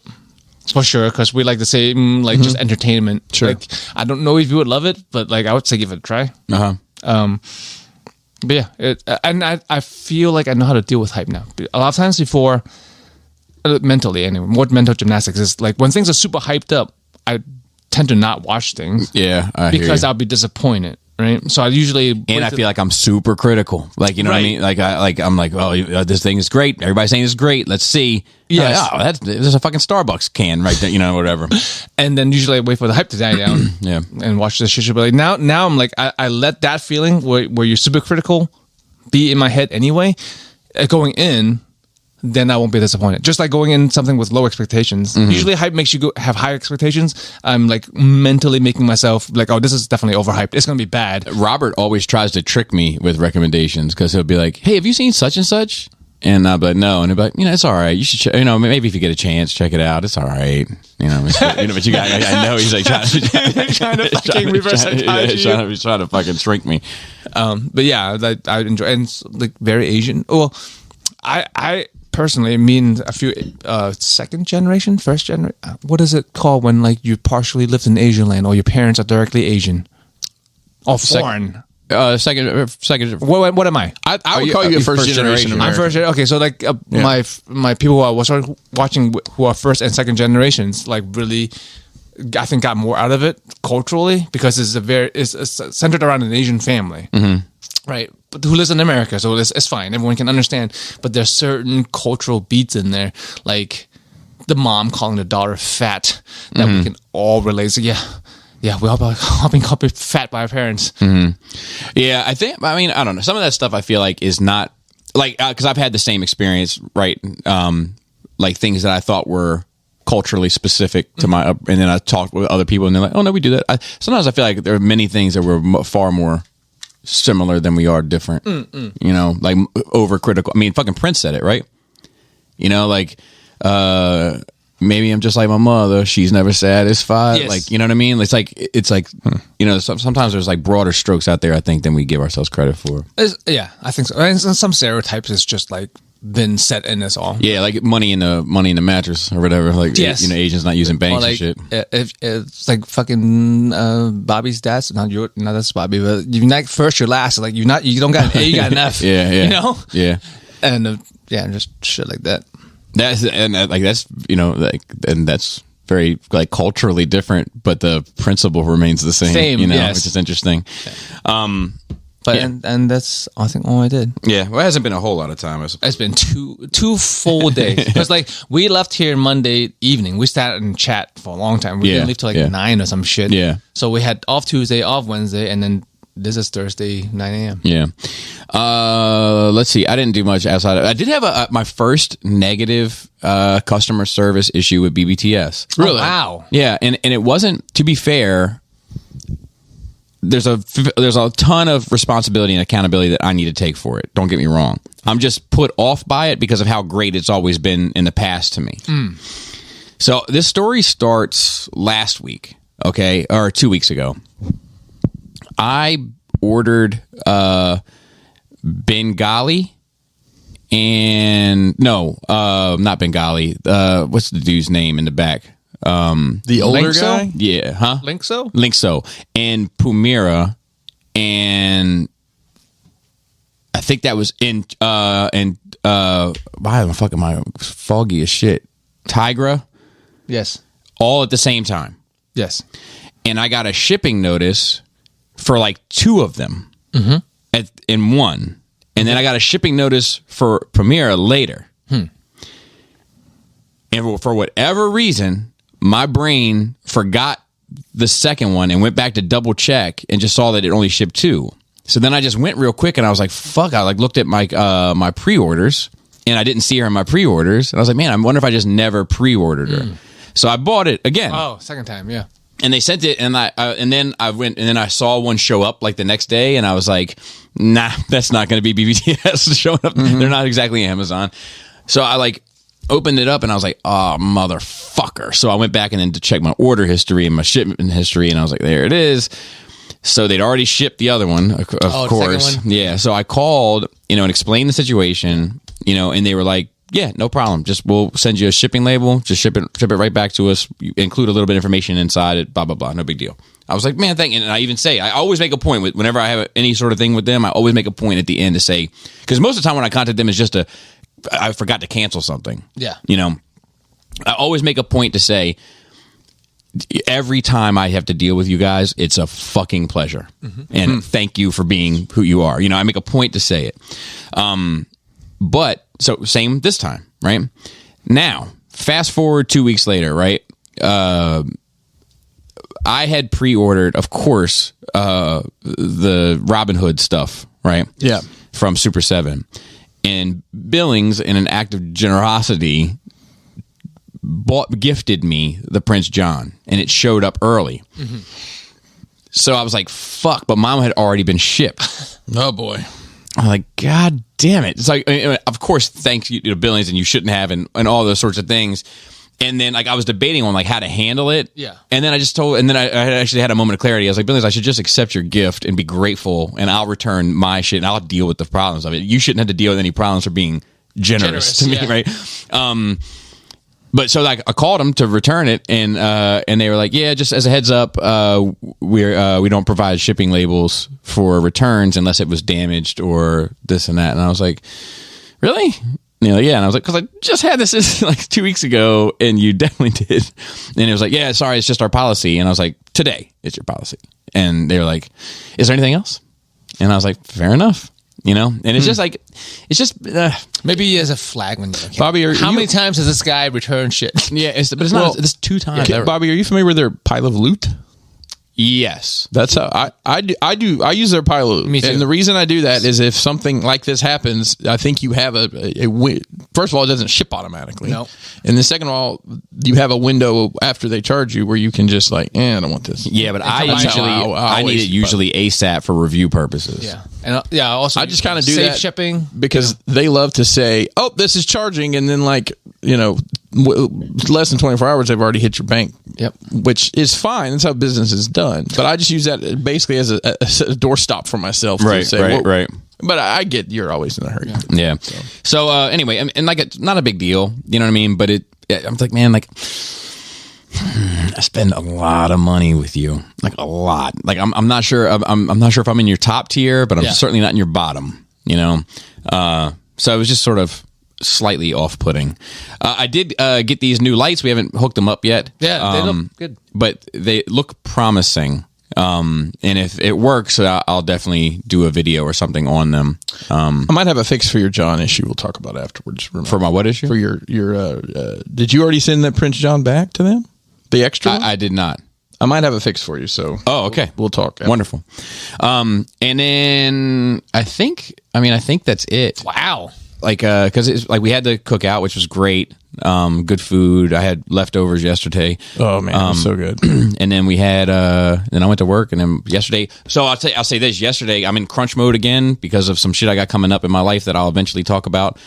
for sure because we like the same like just entertainment. Sure. Like, I don't know if you would love it, but like I would say give it a try. But yeah, and I feel like I know how to deal with hype now. A lot of times before, mentally anyway, more mental gymnastics is like when things are super hyped up, I tend to not watch things. Yeah, because I'll be disappointed. Right, so I usually I feel like I'm super critical. Like you know what I mean. Like I'm like, oh, this thing is great. Everybody's saying it's great. Let's see. Yes. There's a fucking Starbucks can right there. You know, whatever. And then usually I wait for the hype to die down. Yeah. And watch this shit. But like now I'm like I let that feeling where you're super critical be in my head anyway. Going in, then I won't be disappointed. Just like going in something with low expectations. Usually hype makes you have high expectations. I'm like mentally making myself like, oh, this is definitely overhyped. It's going to be bad. Robert always tries to trick me with recommendations because he'll be like, hey, have you seen such and such? And I'll be like, no. And he'll be like, it's all right. You should, maybe if you get a chance, check it out. It's all right. But you got, I know he's like trying to fucking reverse psychology. He's trying to fucking shrink me. But yeah, I enjoy, and it's like very Asian. Well, I personally mean a few second generation, first generation. What is it called when like you partially lived in Asian land or your parents are directly Asian or foreign? second. What am I? I would call you a first generation I'm American. first. Okay, so like my people who I was watching who are first and second generations, like really, I think got more out of it culturally because it's centered around an Asian family, right? But who lives in America, so it's fine. Everyone can understand. But there's certain cultural beats in there, like the mom calling the daughter fat, that we can all relate. So yeah, we all been called fat by our parents. Yeah, I don't know. Some of that stuff I feel like is not like because I've had the same experience, right? Like things that I thought were culturally specific to my, and then I talked with other people, and they're like, "Oh no, we do that." Sometimes I feel like there are many things that were far more similar than we are different. You know, like overcritical. I mean, fucking Prince said it, right? You know, like. Maybe I'm just like my mother. She's never satisfied. Yes. Like, you know what I mean? It's like, you know, sometimes there's like broader strokes out there, I think, than we give ourselves credit for. Yeah, I think so. And some stereotypes is just like been set in us all. Yeah, like money in the mattress or whatever. Like, Yes. you know, Asians not using banks Or like, and shit. If it's like fucking Bobby's dad's not that's Bobby, but you're not first, you're last. Like you don't got an A, you got an F. Yeah. You know? Yeah. And just shit like that. That's you know, like, and that's very like culturally different, but the principle remains the same. You know, yes. which is interesting. But and that's I think all I did. Yeah, well, it hasn't been a whole lot of time. It's been two full days. Because like we left here Monday evening. We sat and chat for a long time. We didn't leave till like 9 or some shit. Yeah. So we had off Tuesday, off Wednesday, and then this is Thursday, 9 a.m. Yeah. Let's see. I didn't do much outside of. I did have my first negative customer service issue with BBTS. Really? Oh, wow. Yeah, and it wasn't. To be fair, there's a ton of responsibility and accountability that I need to take for it. Don't get me wrong. I'm just put off by it because of how great it's always been in the past to me. So this story starts last week, okay, or 2 weeks ago. I ordered Bengali and not Bengali. What's the dude's name in the back? The older Linkso? guy? Yeah, huh? Linkso? And Pumira, and I think that was in why the fuck am I foggy as shit? Tigra, Yes. all at the same time. Yes. And I got a shipping notice for like 2 of them in one. And then I got a shipping notice for Premiere later. And for whatever reason, my brain forgot the second one and went back to double check and just saw that it only shipped 2. So then I just went real quick and I was like, fuck. I like looked at my my pre-orders and I didn't see her in my pre-orders. And I was like, man, I wonder if I just never pre-ordered her. So I bought it again. Oh, second time, yeah. And they sent it, and then I saw one show up like the next day, and I was like, nah, that's not going to be BBTS showing up. They're not exactly Amazon. So I like opened it up, and I was like, oh, motherfucker. So I went back and then to check my order history and my shipment history, and I was like, there it is. So they'd already shipped the other one, of course. Second one? Yeah. So I called, and explained the situation, and they were like, yeah, no problem. Just we'll send you a shipping label. Just ship it right back to us. You include a little bit of information inside it. Blah blah blah. No big deal. I was like, man, thank you. And I even say, I always make a point whenever I have any sort of thing with them. I always make a point at the end to say, because most of the time when I contact them, it's just I forgot to cancel something. Yeah. I always make a point to say, every time I have to deal with you guys, it's a fucking pleasure, and thank you for being who you are. I make a point to say it. But so same this time, right? Now, fast forward 2 weeks later, right? I had pre-ordered, of course, the Robin Hood stuff, right? Yeah. From Super 7. And Billings, in an act of generosity, gifted me the Prince John, and it showed up early. So I was like, fuck, but mine had already been shipped. Oh, boy. I'm like, God damn it. It's like, of course, thanks you to Billings, and you shouldn't have, and all those sorts of things. And then, like, I was debating on, like, how to handle it. Yeah. And then I actually had a moment of clarity. I was like, Billings, I should just accept your gift and be grateful, and I'll return my shit, and I'll deal with the problems of it. You shouldn't have to deal with any problems for being generous to me, right? But so like I called them to return it, and they were like, yeah, just as a heads up, we don't provide shipping labels for returns unless it was damaged or this and that. And I was like, really? And they're like, yeah. And I was like, because I just had this like 2 weeks ago, and you definitely did. And it was like, yeah, sorry, it's just our policy. And I was like, today it's your policy. And they were like, is there anything else? And I was like, fair enough. And it's just like, Maybe he has a flag when you're like, Bobby, how many times has this guy returned shit? yeah, but it's not. It's 2 times. Bobby, are you familiar with their pile of loot? Yes, That's how I do. I use their pile of loot. Me too. And the reason I do that is if something like this happens, I think you have a first of all, it doesn't ship automatically. No. And then second of all, you have a window after they charge you where you can just like, I don't want this. yeah, but I That's how I need it usually ASAP for review purposes. Yeah. And also I just kind of do safe that shipping because they love to say, "Oh, this is charging," and then like less than 24 hours, they've already hit your bank. Yep. Which is fine. That's how business is done. But I just use that basically as a doorstop for myself. To Right, say, right. But I get you're always in a hurry. Yeah. So anyway, and like it's not a big deal, you know what I mean? But I'm like, man, like I spend a lot of money with you, like a lot. Like I'm not sure. I'm not sure if I'm in your top tier, but I'm certainly not in your bottom. So it was just sort of slightly off-putting. I did get these new lights. We haven't hooked them up yet. Yeah, they look good, but they look promising. And if it works, I'll definitely do a video or something on them. I might have a fix for your John issue. We'll talk about afterwards. For my what issue? For your did you already send that Prince John back to them? The extra one? I did not. I might have a fix for you. So okay. We'll talk. Wonderful. And then I think that's it. Wow. Like, because it's like we had the cookout, which was great. Good food. I had leftovers yesterday. Oh man, it was so good. And then we had, then I went to work, and then yesterday. So I'll say this. Yesterday, I'm in crunch mode again because of some shit I got coming up in my life that I'll eventually talk about.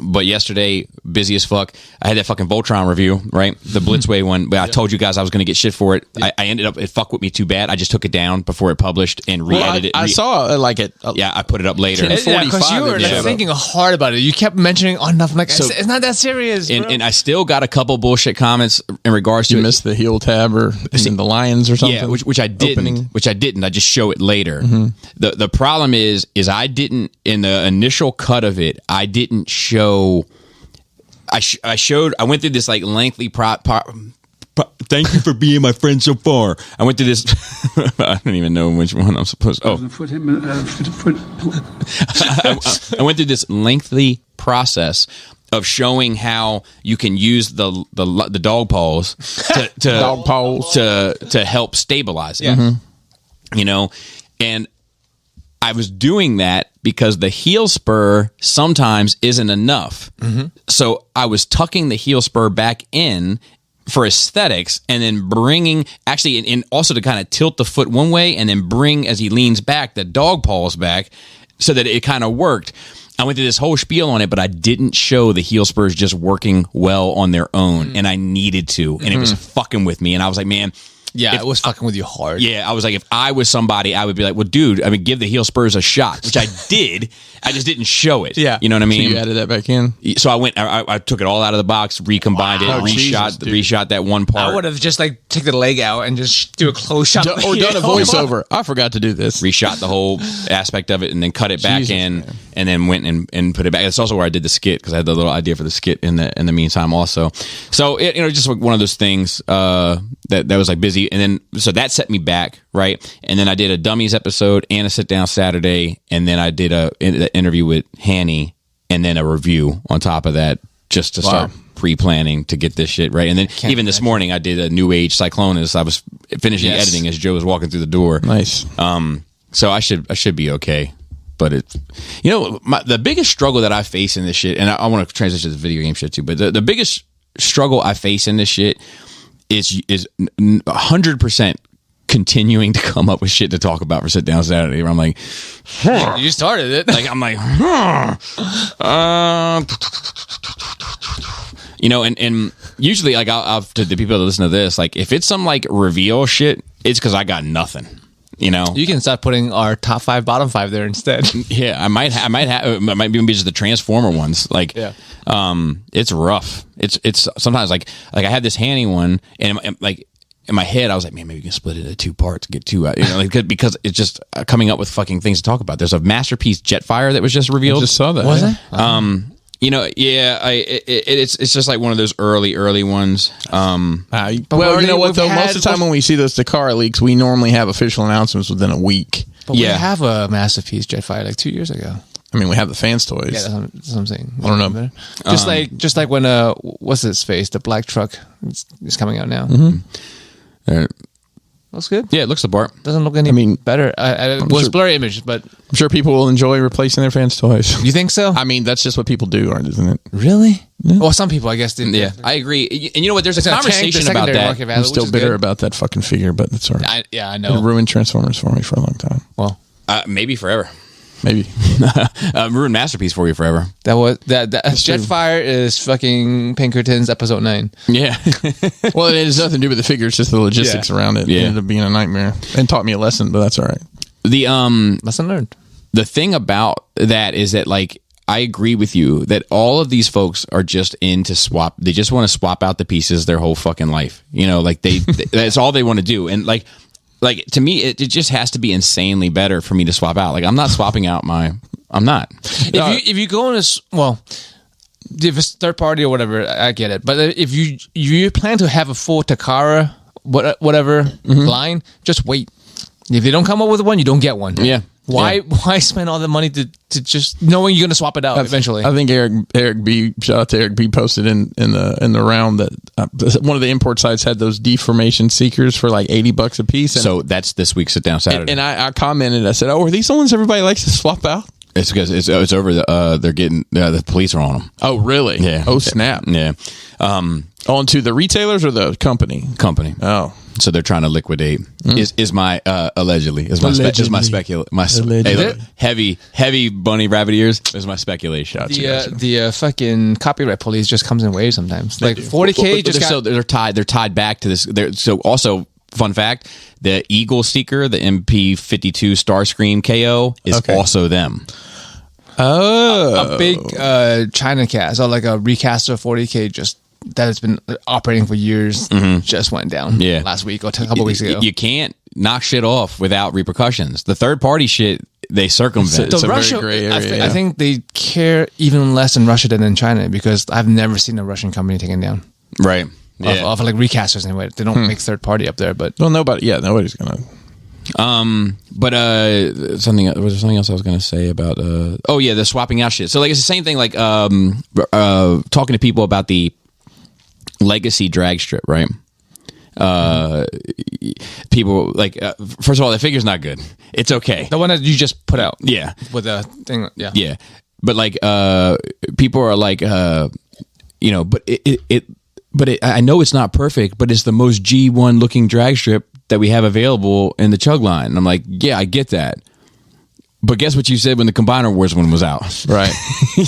But yesterday, busy as fuck. I had that fucking Voltron review, right? The Blitzway one. But I told you guys I was going to get shit for it. I ended up, it fucked with me too bad. I just took it down before it published and re-edited it. I saw like it. Yeah, I put it up later. Because you were like, thinking hard about it. You kept mentioning nothing. Like, it's not that serious. Bro. And I still got a couple bullshit comments in regards to you missed the heel tab or in the Lions or something. Yeah, which I didn't. Opening. Which I didn't. I just show it later. The problem is I didn't, in the initial cut of it, I didn't show. I went through this like lengthy thank you for being my friend so far. I went through this. I don't even know which one I'm supposed to. I went through this lengthy process of showing how you can use the dog paws to help stabilize it. And I was doing that because the heel spur sometimes isn't enough. So I was tucking the heel spur back in for aesthetics and then bringing, actually, and also to kind of tilt the foot one way and then bring, as he leans back, the dog paws back so that it kind of worked. I went through this whole spiel on it, but I didn't show the heel spurs just working well on their own, and I needed to, and it was fucking with me. And I was like, man, yeah, it was fucking with you hard. Yeah, I was like, if I was somebody, I would be like, well, dude, give the heel spurs a shot, which I did. I just didn't show it. Yeah. You know what I mean? So you added that back in? So I took it all out of the box, recombined it, reshot that one part. I would have just like take the leg out and just do a close shot. Or done a voiceover. I forgot to do this. Reshot the whole aspect of it and then cut it back in, man. And then went and put it back. That's also where I did the skit, because I had the little idea for the skit in the meantime also. So it, just like one of those things that was like busy, and then so that set me back, right? And then I did a dummies episode and a sit down Saturday, and then I did an interview with Hanny, and then a review on top of that, just to start pre-planning to get this shit right. And then even this morning I did a New Age Cyclonus. I was finishing editing as Joe was walking through the door. Nice. So I should be okay. But it, the biggest struggle that I face in this shit, and I want to transition to the video game shit too, but the biggest struggle I face in this shit is 100% continuing to come up with shit to talk about for Sit Down Saturday, where I'm like, you started it. Like, I'm like, and usually, like, I'll to the people that listen to this, like, if it's some like reveal shit, it's because I got nothing. You know, You can start putting our top 5, bottom 5 there instead. yeah, I might even be just the Transformer ones. Like, it's rough. It's sometimes like I had this Hanny one, and like in my head, I was like, man, maybe we can split it into 2 parts, get 2 out, like, because it's just coming up with fucking things to talk about. There's a Masterpiece Jetfire that was just revealed. I just saw that. Was it? You know, it's just like one of those early ones. Well, you know what though? Most of the time when we see those Takara leaks, we normally have official announcements within a week. But we have a Masterpiece Jetfire like 2 years ago. I mean, we have the fans toys. Yeah, that's what I'm saying. I don't know. Just like when what's his face? The black truck is coming out now. Looks good. Yeah, it looks the part. Doesn't look any better. It was blurry image, but I'm sure people will enjoy replacing their fans toys. You think so? I mean, that's just what people do, isn't it? Really? Yeah. Well, some people, I guess, didn't. Yeah, I agree. And you know what? There's a conversation about that. I'm still bitter about that fucking figure, but that's all right. I know. It ruined Transformers for me for a long time. Well, maybe forever. Maybe. Ruined Masterpiece for you forever. That Jetfire is fucking Pinkerton's episode 9. Yeah. Well, it has nothing to do with the figure. It's just the logistics around it. Yeah. It ended up being a nightmare and taught me a lesson, but that's all right. The lesson learned. The thing about that is that, like, I agree with you that all of these folks are just into swap. They just want to swap out the pieces their whole fucking life. You know, like that's all they want to do. And like to me, it just has to be insanely better for me to swap out. Like, I'm not swapping out I'm not. If you go in if it's third party or whatever, I get it. But if you plan to have a full Takara whatever line, just wait. If they don't come up with one, you don't get one. Yeah. Why spend all the money to just knowing you're going to swap it out eventually? I think Eric B. Shout out to Eric B. posted in the round that one of the import sites had those deformation seekers for like $80 a piece. And, so that's this week's Sit Down Saturday. And I commented. I said, "Oh, are these the ones everybody likes to swap out?" It's because it's over. They're getting the police are on them. Oh, really? Yeah. Oh, snap. Yeah. On to the retailers or the company? Company. Oh. So they're trying to liquidate. Is my allegedly is my speculation. Heavy bunny rabbit ears is my speculation. The fucking copyright police just comes in waves sometimes. Like 40K they're tied back to this. So also, fun fact, the Eagle Seeker, the MP52 Starscream KO is also them. Oh, a big China cast or like a recast of 40K that has been operating for years just went down last week or a couple weeks ago. You can't knock shit off without repercussions. The third party shit, they circumvent. So Russia, very gray area, I think they care even less in Russia than in China because I've never seen a Russian company taken down. Right. Of like recasters anyway. They don't make third party up there, but nobody's gonna. But was there something else I was going to say about the swapping out shit. So like it's the same thing like talking to people about the legacy drag strip, right? People like first of all, the figure's not good. It's okay. The one that you just put out, with a thing, yeah. But like people are like but I know it's not perfect, but it's the most G1 looking drag strip that we have available in the chug line. And I'm like, yeah, I get that. But guess what you said when the Combiner Wars one was out? Right.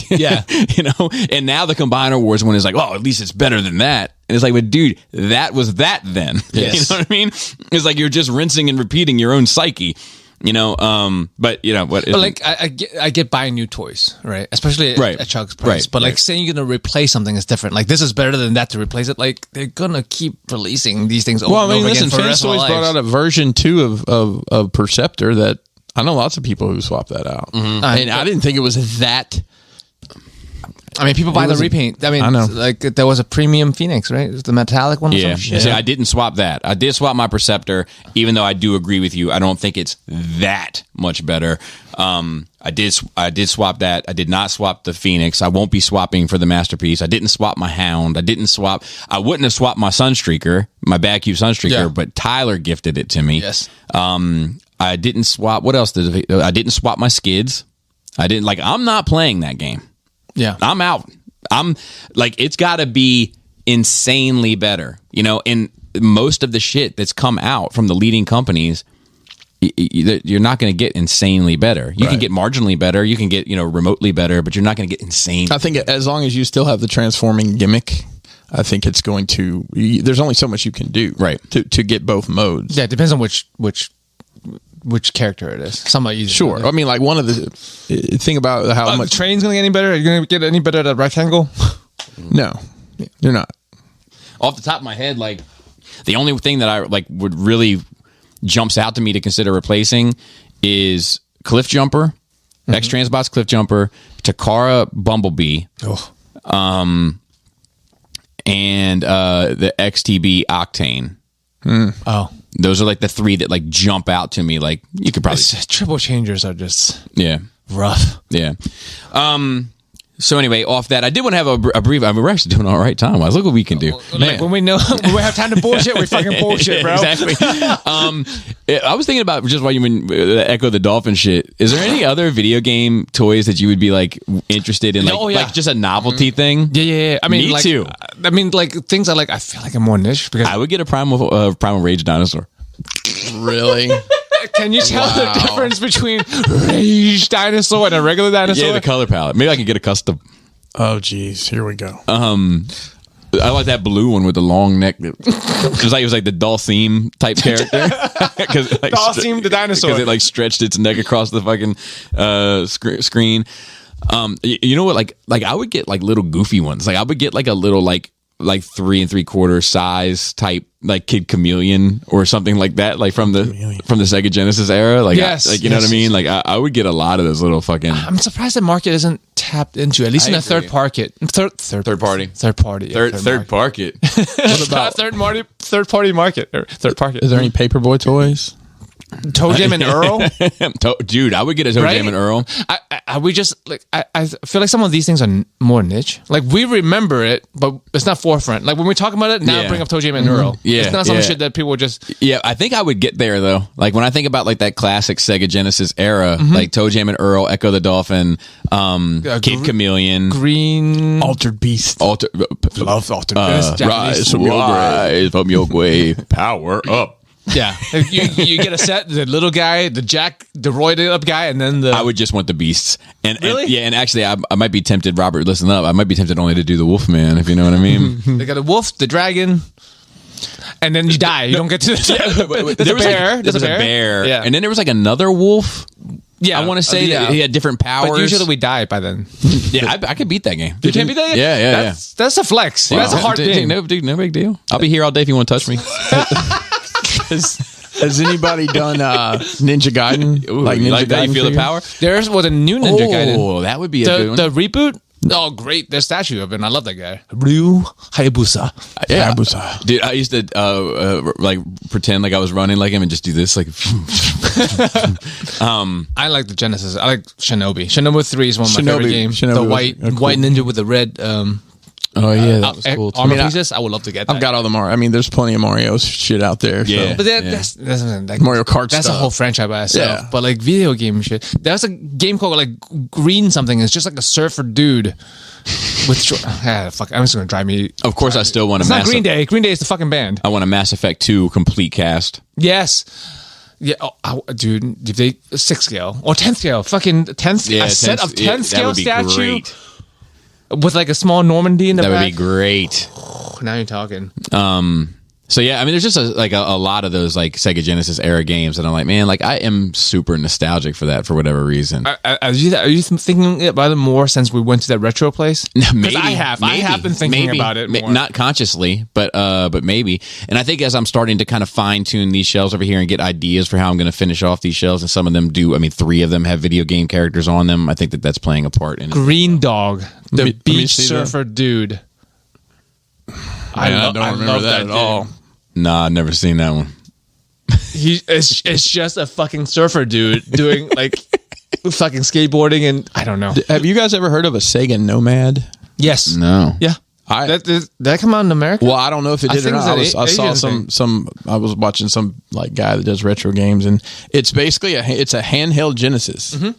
Yeah. And now the Combiner Wars one is like, oh, at least it's better than that. And it's like, but dude, that was that then. Yes. You know what I mean? It's like you're just rinsing and repeating your own psyche. But like I get buying new toys, right? Especially at Chug's price. Right. But like saying you're gonna replace something is different. Like this is better than that to replace it. Like they're gonna keep releasing these things over and over again for the rest of their lives. Fans Toys brought out a version 2 of Perceptor that I know lots of people who swap that out. Mm-hmm. And I didn't think it was that. I mean, people buy the repaint. I mean, like there was a premium Phoenix, right? It's the metallic one. Yeah. See, I didn't swap that. I did swap my Perceptor, even though I do agree with you. I don't think it's that much better. I did swap that. I did not swap the Phoenix. I won't be swapping for the Masterpiece. I didn't swap my Hound. I wouldn't have swapped my Sunstreaker, my Bad Cube Sunstreaker, but Tyler gifted it to me. Yes. I didn't swap. What else I didn't swap my Skids. I'm not playing that game. Yeah. I'm out. I'm like, it's got to be insanely better, and most of the shit that's come out from the leading companies, you're not going to get insanely better. You can get marginally better. You can get, remotely better, but you're not going to get insane. I think as long as you still have the transforming gimmick, I think it's going to, there's only so much you can do, right, to get both modes. Yeah. It depends on which which character it is. Some are easy. Sure. I mean, like one of the thing about how much the train's gonna get any better. Are you gonna get any better at a rectangle? No, you're not. Off the top of my head, like the only thing that I like would really jumps out to me to consider replacing is Cliff Jumper, X Transbots Cliff Jumper, Takara Bumblebee, and the XTB Octane. Oh, those are like the three that like jump out to me. Like you could probably triple changers are just rough. Yeah. So anyway, off that, I did want to have a brief. I mean, we're actually doing all right time-wise. Look what we can do. Like when we know when we have time to bullshit, we fucking bullshit, bro. Exactly. I was thinking about just while you were Echo the Dolphin shit. Is there any other video game toys that you would be like interested in? Like, like just a novelty thing? Yeah. I mean, me like, too. I mean, like things I like. I feel like I'm more niche because I would get a Primal Rage dinosaur. Really? Can you tell the difference between Rage dinosaur and a regular dinosaur? Yeah, the color palette. Maybe I could get a custom. Oh, geez. Here we go. I like that blue one with the long neck. It was like the Dalsim type character. Like, Dalsim the dinosaur. Because it like stretched its neck across the fucking screen. You know what? Like I would get like little goofy ones. Like I would get like a little like 3 3/4 size type like Kid Chameleon or something like that, like from the Sega Genesis era. Like, yes, you know what I mean? Like I would get a lot of those little fucking. I'm surprised the market isn't tapped into, at least in a third party. Third party. Third party market. What about third party market? Is there any Paperboy toys? Toe Jam and Earl? Dude, I would get a Toe Jam and Earl. We just like I feel like some of these things are more niche. Like we remember it, but it's not forefront. Like when we talk about it, now bring up Toe Jam and Earl. Yeah, it's not some shit that people just. Yeah, I think I would get there though. Like when I think about like that classic Sega Genesis era, like Toe Jam and Earl, Echo the Dolphin, Kid Chameleon, Green, Altered Beast, Love Altered Beast, Rise from your grave, power up. Yeah, you get a set, the little guy, the Jack, the roided up guy, and then the. I would just want the beasts, and really, and actually, I might be tempted. Robert, listen up. I might be tempted only to do the Wolfman, if you know what I mean. They got a wolf, the dragon, and then you die. You don't get to. There's a bear. There's a bear. Yeah, and then there was like another wolf. Yeah, I want to say that he had different powers. But usually we die by then. Yeah, I could beat that game. You can't beat that game? Yeah. That's a flex. Wow. That's a hard thing. No big deal. I'll be here all day if you want to touch me. Has anybody done Ninja Gaiden? Ooh, like Ninja Gaiden, you feel the power? There's a new Ninja Gaiden. Oh, that would be a good one. The reboot? Oh, great. There's a statue of it, and I love that guy. Ryu Hayabusa. Yeah. Hayabusa. Dude, I used to like pretend like I was running like him and just do this like. I like the Genesis. I like Shinobi. Shinobi 3 is one of my favorite games. The white ninja with the red. Oh yeah, that was cool. Armor pieces. I would love to get that. I've got all the Mario. I mean, there's plenty of Mario shit out there. Yeah, so. But that's Mario Kart. That's stuff. a whole franchise by itself. Yeah. But like video game shit. There's a game called like Green something. It's just like a surfer dude with fuck. I'm just gonna drive me. Of course, I still want It's not Green Day. Green Day is the fucking band. I want a Mass Effect 2 complete cast. Yes. Yeah, dude, if they 6th scale or 10th scale, fucking 10th, a set of 10th scale statue. Great. With like a small Normandy in the back. That would be great. Now you're talking. So yeah, I mean, there's just a lot of those like Sega Genesis era games that I'm like, man, like I am super nostalgic for that for whatever reason. Are you thinking about it more since we went to that retro place? Maybe I have been thinking about it more. Not consciously, but maybe. And I think as I'm starting to kind of fine tune these shelves over here and get ideas for how I'm going to finish off these shelves, and some of them do. I mean, 3 of them have video game characters on them. I think that's playing a part in it. Green Dog, the beach surfer dude. I don't remember that at all. Nah, I've never seen that one. It's just a fucking surfer dude doing like fucking skateboarding, and I don't know. Have you guys ever heard of a Sega Nomad? Yes. No. Yeah. Did that come out in America? Well, I don't know if it did or not. I saw I was watching some like guy that does retro games, and it's basically it's a handheld Genesis. Mm-hmm.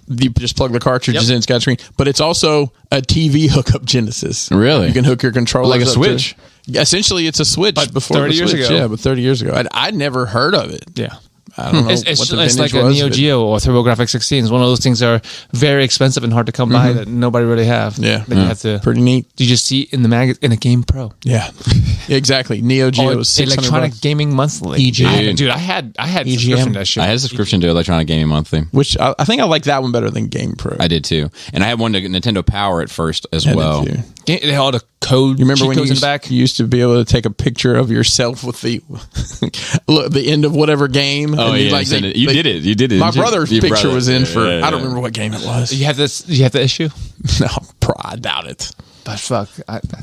You just plug the cartridges in, it's got a screen, but it's also a TV hookup Genesis. Really? You can hook your controller like a Switch. Essentially, it's a Switch. But before 30 years ago. Yeah, but 30 years ago. I'd never heard of it. Yeah. I don't know It's what the it's vintage like a was, Neo but- Geo or TurboGrafx 16. It's one of those things that are very expensive and hard to come by that nobody really have. Yeah. That you have to. Pretty neat. You just see in the in a Game Pro. Yeah, exactly. Neo Geo Or was $600. Electronic Gaming Monthly. EGM. Dude, I had EGM. subscription to that shit. I had a subscription to Electronic Gaming Monthly. Which I think I like that one better than Game Pro. I did too, and I had one to Nintendo Power at first as I did well. too. They had all the code. You remember cheat when you codes in used, the back? you used to be able to take a picture of yourself with the look, the end of whatever game? Oh and yeah, like you did it. You did it. My didn't you? brother's Your picture brother. was in for Yeah, I don't yeah. remember what game it was. You have this. You have the issue. No, I doubt it. But fuck,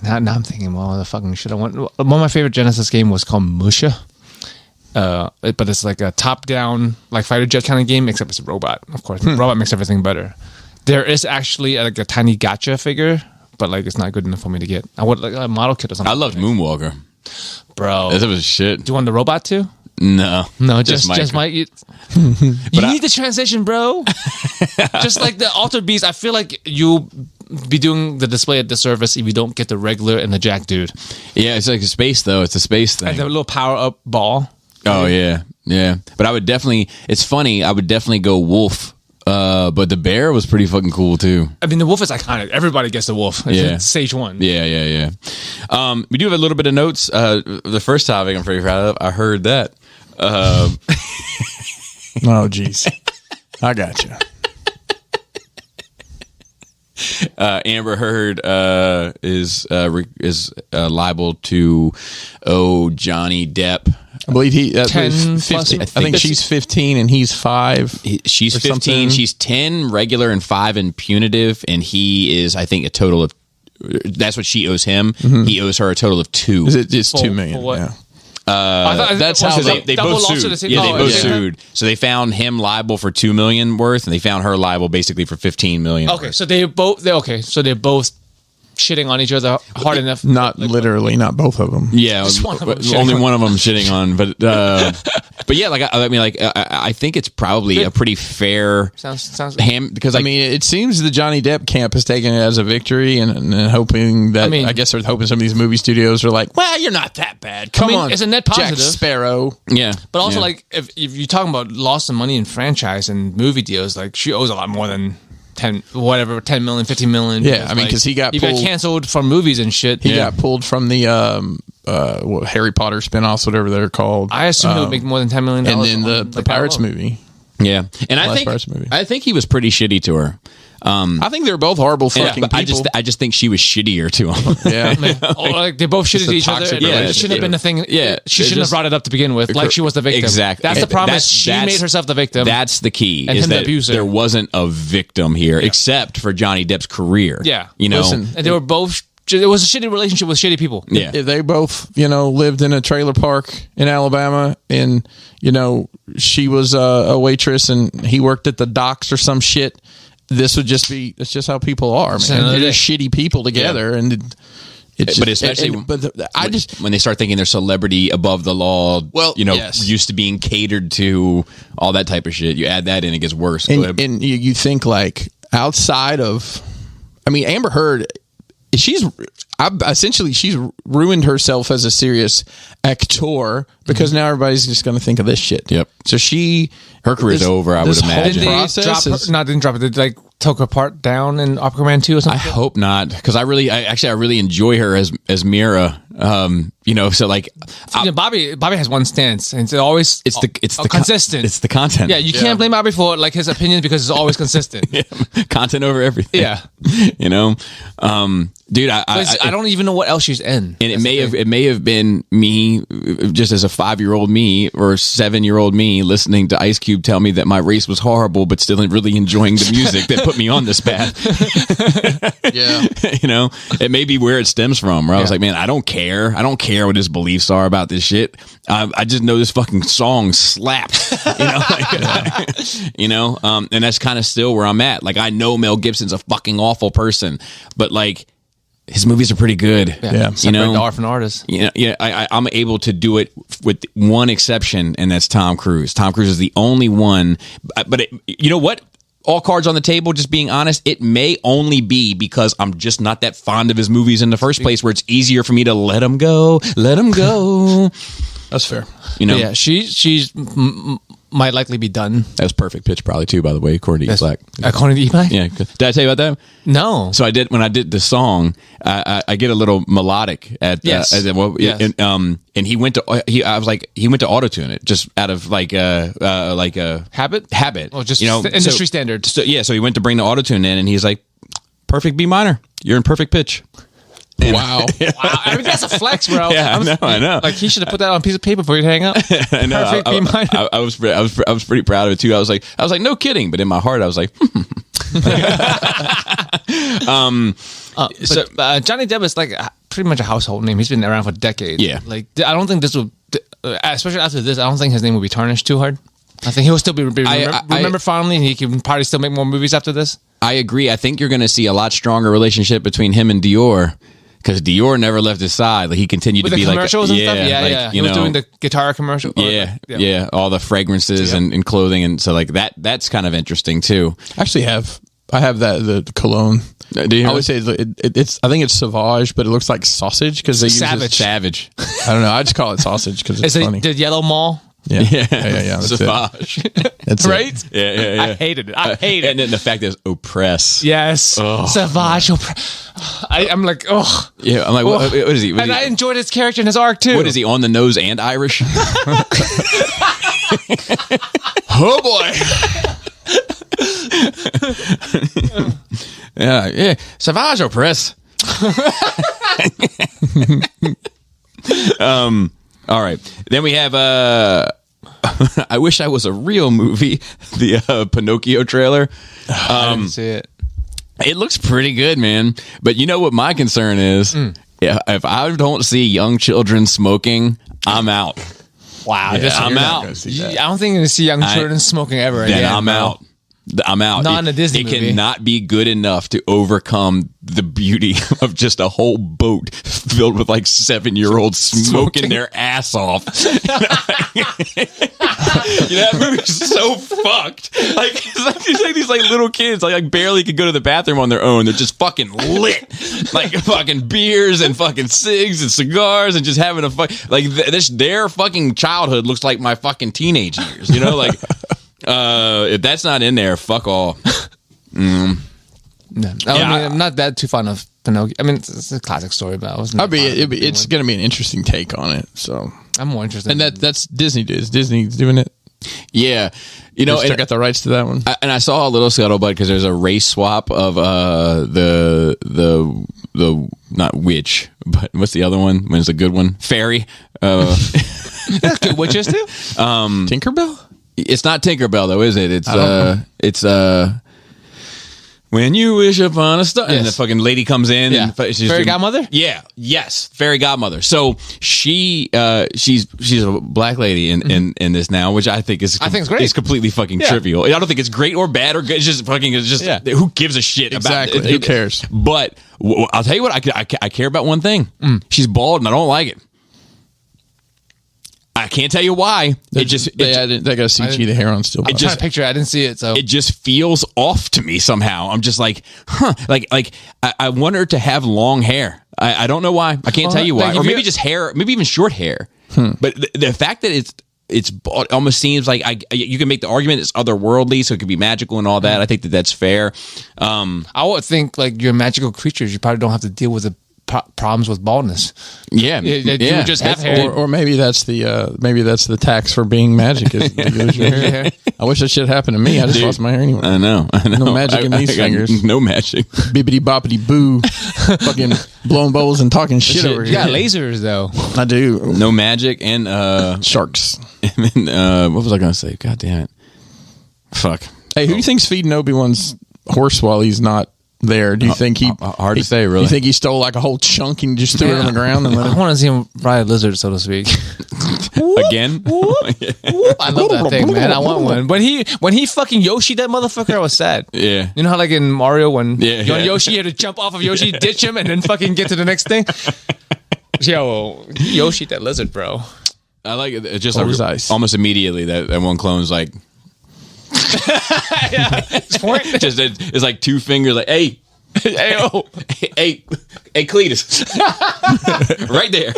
now I'm thinking, well, the fucking shit I want. One of my favorite Genesis game was called Musha. But it's like a top-down, like fighter jet kind of game, except it's a robot. Of course, robot makes everything better. There is actually like a tiny gotcha figure, but like it's not good enough for me to get. I would like a model kit or something. I loved Moonwalker. Bro. That was shit. Do you want the robot too? No, No, just Mike. you need the transition, bro. Just like the Altered Beast, I feel like you'll be doing the display at the service if you don't get the regular and the Jack dude. Yeah, it's like a space though. It's a space thing. And the little power up ball. Oh yeah, yeah. But I would definitely. It's funny. I would definitely go wolf. But the bear was pretty fucking cool too. I mean, the wolf is iconic. Everybody gets the wolf. Yeah. It's stage one. Yeah. We do have a little bit of notes. The first topic I'm pretty proud of. I heard that. Oh jeez. I got you. Amber Heard is liable to owe Johnny Depp. I believe he 10 was plus 15. or- I think she's 15 and he's 5. She's or 15. something. She's 10 regular and 5 in punitive, and he is, I think, a total of. That's what she owes him. He owes her a total of 2. Is it? It's For- 2 million. for what? Yeah. That's how they both sued. Yeah, they both sued. So they found him liable for $2 million worth, and they found her liable basically for $15 million. Okay, so they're both shitting on each other hard enough. Not literally, not both of them. Yeah, Just one of them shitting only on- one of them shitting on, but yeah, like I think it's probably a pretty fair Sounds. ham because I mean, it seems the Johnny Depp camp has taken it as a victory and hoping that, I guess they're hoping some of these movie studios are like, well, you're not that bad. Come on. it's a net Jack positive. Sparrow. yeah, But also, yeah. like, if you're talking about loss of money in franchise and movie deals, like, she owes a lot more than 10 million, 15 million. Yeah, I mean, 'cause he got got pulled- canceled from movies and shit. He got pulled from the Harry Potter spinoffs, whatever they're called. I assume he would make more than $10 million. and then on, the like, Pirates that alone. movie. yeah, and Last Pirates movie. I think he was pretty shitty to her. I think they're both horrible fucking But people. I just think she was shittier to him. yeah. Oh, like they both shitted a each other. toxic Yeah, it relationship. shouldn't have been a thing. Yeah, she it's shouldn't have just- brought it up to begin with. Like she was the victim. Exactly. That's the And promise. She made herself the victim. That's the key. And is him the that abuser. there wasn't a victim here, except for Johnny Depp's career. Yeah. you know. Listen, and they were both. It was a shitty relationship with shitty people. yeah, If they both, lived in a trailer park in Alabama, and she was a waitress, and he worked at the docks or some shit. This would just be. It's just how people are, man. another They're day. just shitty people together, and it's. But just- especially I just. when they start thinking they're celebrity above the law, Well, yes. used to being catered to, all that type of shit. You add that in, it gets worse. Go ahead. And you think like outside of, I mean, Amber Heard, she's ruined herself as a serious actor because now everybody's just going to think of this shit. Yep. So Her career's over, I would this whole imagine. Did they process drop is- her? No, didn't drop it. Did like took her part down in Aquaman 2 or I something? hope not, because I really enjoy her as Mira. So like, Bobby has one stance, and it's always it's the consistent. It's the content. Yeah, you can't blame Bobby for like his opinions because it's always consistent. Content over everything. Yeah. Dude, I don't even know what else she's in. And it may have been me, just as a 5-year-old me or 7-year-old me, listening to Ice Cube tell me that my race was horrible, but still really enjoying the music that put me on this path. Yeah. It may be where it stems from. Where I was like, man, I don't care what his beliefs are about this shit. I just know this fucking song slaps. And that's kind of still where I'm at. Like, I know Mel Gibson's a fucking awful person, but like, his movies are pretty good. Yeah. Separate the art from the artist. I'm able to do it with one exception, and that's Tom Cruise. Tom Cruise is the only one. But you know what? All cards on the table, just being honest, it may only be because I'm just not that fond of his movies in the first place, where it's easier for me to let him go. That's fair. Yeah, she's might likely be done. That was perfect pitch, probably too. By the way, according to Black. According to E-Black? Yeah. Did I tell you about that? No. So when I did the song, I get a little melodic at Yes. yes. And he went to auto-tune it just out of like a habit. Oh, just you know, industry standard. So he went to bring the auto-tune in, and he's like, perfect B minor. You're in perfect pitch. Wow. Wow. I mean, that's a flex, bro. Yeah, I know. Like, he should have put that on a piece of paper before you hang up. I know. Perfect B minor. I was pretty proud of it too. I was like, no kidding. But in my heart, I was like, Johnny Depp is like pretty much a household name. He's been around for decades. Yeah. Like, I don't think this would, especially after this, I don't think his name will be tarnished too hard. I think he'll still be remembered fondly, and he can probably still make more movies after this. I agree. I think you're going to see a lot stronger relationship between him and Dior. Because Dior never left his side. Like, he continued With to the be like commercials and stuff. Yeah, like, yeah. You He was know, doing the guitar commercial. Yeah. All the fragrances and clothing, and so like that's kind of interesting too. Actually, I have the cologne. Do you? I always say it's. I think it's Sauvage, but it looks like sausage because they use Savage. I don't know. I just call it sausage because it's Is funny. it the Yellow Mall? Yeah. That's it. Savage. That's Right? it. Yeah. I hated it. I hate it. And then the fact is oppress. Yes. Savage. I'm like, oh. Yeah. I'm like, what is he? And I enjoyed his character in his arc too. What is he, on the nose and Irish? Oh boy. Yeah. Savage oppress. All right. Then we have I Wish I Was a Real Movie, the Pinocchio trailer. I didn't see it. It looks pretty good, man. But you know what my concern is? Yeah, if I don't see young children smoking, I'm out. Wow. Yeah, I'm out. I don't think you're going to see young children smoking ever Then again. I'm bro. out. I'm out. Not in a Disney It movie. cannot be good enough to overcome the beauty of just a whole boat filled with like 7-year-olds smoking their ass off. That movie's so fucked. Like it's like these like little kids like barely could go to the bathroom on their own. They're just fucking lit, like fucking beers and fucking cigs and cigars and just having a fuck. Like their fucking childhood looks like my fucking teenage years. You know, like. If that's not in there, fuck all. No. I'm not that too fond of Pinocchio. I mean, it's a classic story, but I wasn't. It's going to be an interesting take on it. So I'm more interested. and that's Disney. Disney's doing it. Yeah, you know, They still got the rights to that one. and I saw a little scuttlebutt because there's a race swap of the not witch, but what's the other one? When's the good one? Fairy. That's good witches too. Tinkerbell? It's not Tinkerbell though, is it? It's When You Wish Upon a Star, and the fucking lady comes in. Yeah. And she's Fairy doing- godmother? Yeah, yes, fairy godmother. So she's a black lady in this now, which I think is great. It's completely fucking trivial. I don't think it's great or bad or good. It's just fucking. It's just who gives a shit Exactly. about it? Who cares? But I'll tell you what, I care about one thing. She's bald and I don't like it. I can't tell you why. They got CG the hair on still. I'm trying to picture it. I didn't see it, so it just feels off to me somehow. I'm just like, I want her to have long hair. I don't know why. I can't tell you why. like, Or maybe just hair, maybe even short hair. But the fact that it's bald almost seems like you can make the argument it's otherworldly, so it could be magical and all that. I think that's fair. I would think like you're magical creatures. You probably don't have to deal with the problems with baldness. Yeah, You would just have hair. Or maybe that's the tax for being magic. Is you lose your hair. I wish that shit happened to me. I just lost my hair anyway. I know. No magic in these I got fingers. No magic. Bibbity boppity boo, fucking blowing bubbles and talking shit over You here. got lasers though. I do. No magic and Sharks. and then, what was I gonna say? God damn it! Fuck. Hey, who do you think's feeding Obi-Wan's horse while he's not there? Do you think he? Hard to say, really. You think he stole like a whole chunk and just threw it on the ground and let I him? want to see him ride a lizard, so to speak. Again? I love that thing, man. I want one. When he fucking Yoshi that motherfucker, I was sad. Yeah. You know how like in Mario when Yeah, you're on yeah. Yoshi, you had to jump off of Yoshi, ditch him, and then fucking get to the next thing. Yo, Yoshi that lizard, bro. I like it. It's just Over his eyes. almost immediately that one clone's like, Point. just it's like two fingers, like, hey, Hey, oh. Hey, Cletus. Right there.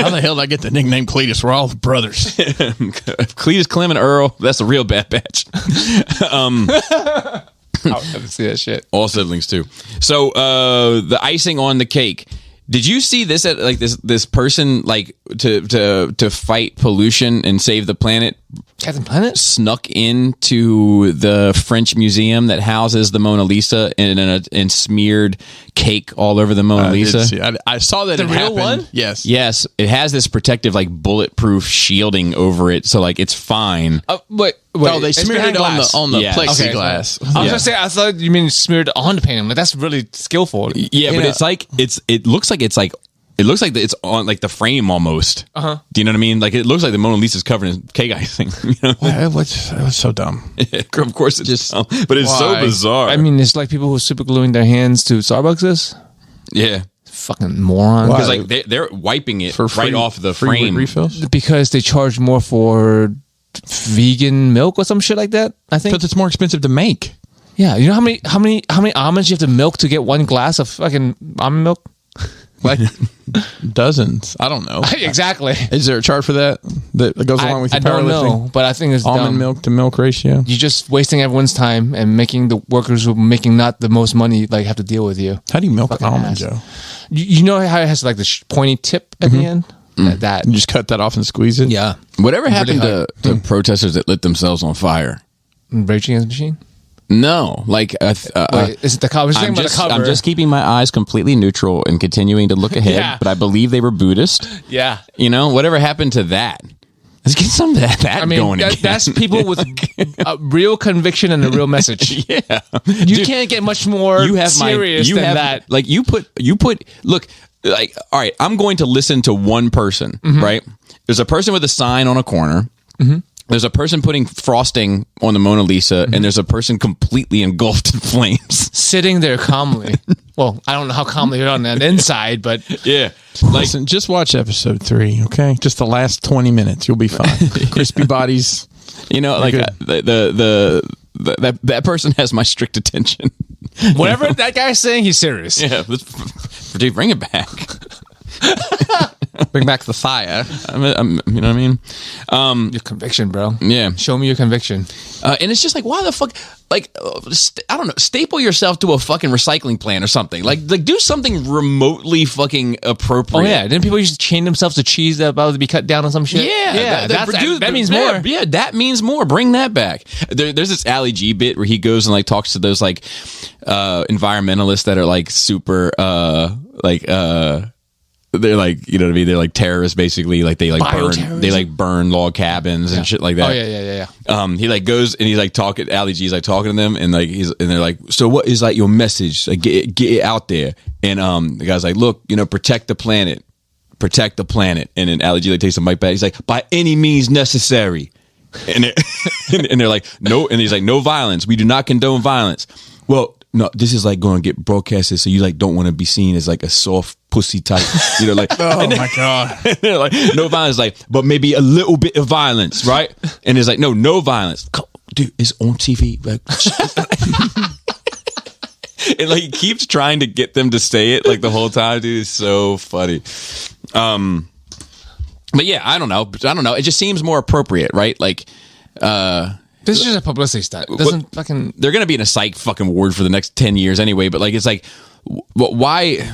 How the hell did I get the nickname Cletus? We're all brothers. Cletus, Clem, and Earl. That's a real bad batch. I would have to see that shit. All siblings too. So the icing on the cake. Did you see this at like this person like to fight pollution and save the planet? Captain Planet Snuck into the French museum that houses the Mona Lisa and smeared cake all over the Mona Lisa. I saw that The it real happened. one? Yes. Yes, it has this protective like bulletproof shielding over it, so like it's fine. wait. Oh, they it's smeared behind it glass. on the Yes. plexiglass. I was gonna say, I thought you mean smeared on the painting. Like that's really skillful. Yeah, but it's like it looks like it's on like the frame almost. Do you know what I mean? Like it looks like the Mona Lisa's covered in cake icing. You know? It was so dumb. Of course, it's just dumb, but it's so why? bizarre. I mean, it's like people who are super gluing their hands to Starbucks. yeah, Fucking moron. Why? because like they're wiping it For right free- off the free frame. refills? Because they charge more for vegan milk or some shit like that. I think. Because it's more expensive to make. Yeah, you know how many almonds you have to milk to get one glass of fucking almond milk? Like dozens. I don't know. Exactly. Is there a chart for that goes along with I your don't powerlifting? know, but I think it's Almond dumb. milk to milk ratio. You're just wasting everyone's time and making the workers who are making not the most money like have to deal with you. How do you milk Fucking an almond, ass. Joe? You know how it has like the pointy tip at the end? That. You just cut that off and squeeze it? Yeah. Whatever happened Really to protesters that lit themselves on fire? Rage Against the Machine? No, like Wait, is it the cover? I'm just keeping my eyes completely neutral and continuing to look ahead. Yeah. But I believe they were Buddhist. Yeah. You know, whatever happened to that? Let's get some of that I mean, going again. that's people with a real conviction and a real message. Yeah, You can't get much more serious than that. Like you put. Look, like all right. I'm going to listen to one person. Mm-hmm. Right? There's a person with a sign on a corner. There's a person putting frosting on the Mona Lisa, and there's a person completely engulfed in flames. Sitting there calmly. Well, I don't know how calmly you're on the inside, but Yeah, Listen, just watch episode 3, okay? Just the last 20 minutes. You'll be fine. Crispy bodies. you know, like that person has my strict attention. whatever that guy's saying, he's serious. Yeah, dude, bring it back. Bring back the fire. You know what I mean? Your conviction, bro. Yeah. Show me your conviction. And it's just like, why the fuck? Like, I don't know. Staple yourself to a fucking recycling plant or something. Like do something remotely fucking appropriate. Oh, yeah. Didn't people used to chain themselves to cheese that about to be cut down on some shit? Yeah, that means yeah, more. Yeah, that means more. Bring that back. There's this Ali G bit where he goes and like talks to those like environmentalists that are like super they're like, you know what I mean? They're like terrorists, basically. Like they like burn log cabins and shit like that. Oh yeah. He like goes and he's like talking. Ali G's like talking to them, and like they're like, so what is like your message? Like get it out there. And the guy's like, look, you know, protect the planet. And then Ali G like takes the mic back. He's like, by any means necessary. And they're like, no. And he's like, no violence. We do not condone violence. Well, no, this is like going to get broadcasted, so you like don't want to be seen as like a soft pussy type, you know, like. Oh my god! They're like, no violence, like, but maybe a little bit of violence, right? And it's like, no violence, dude. It's on TV. Like, and like he keeps trying to get them to say it like the whole time, dude. It's so funny. But yeah, I don't know. It just seems more appropriate, right? Like, This is just a publicity stunt. Doesn't fucking. they're gonna be in a psych fucking ward for the next 10 years anyway. But like, it's like, why?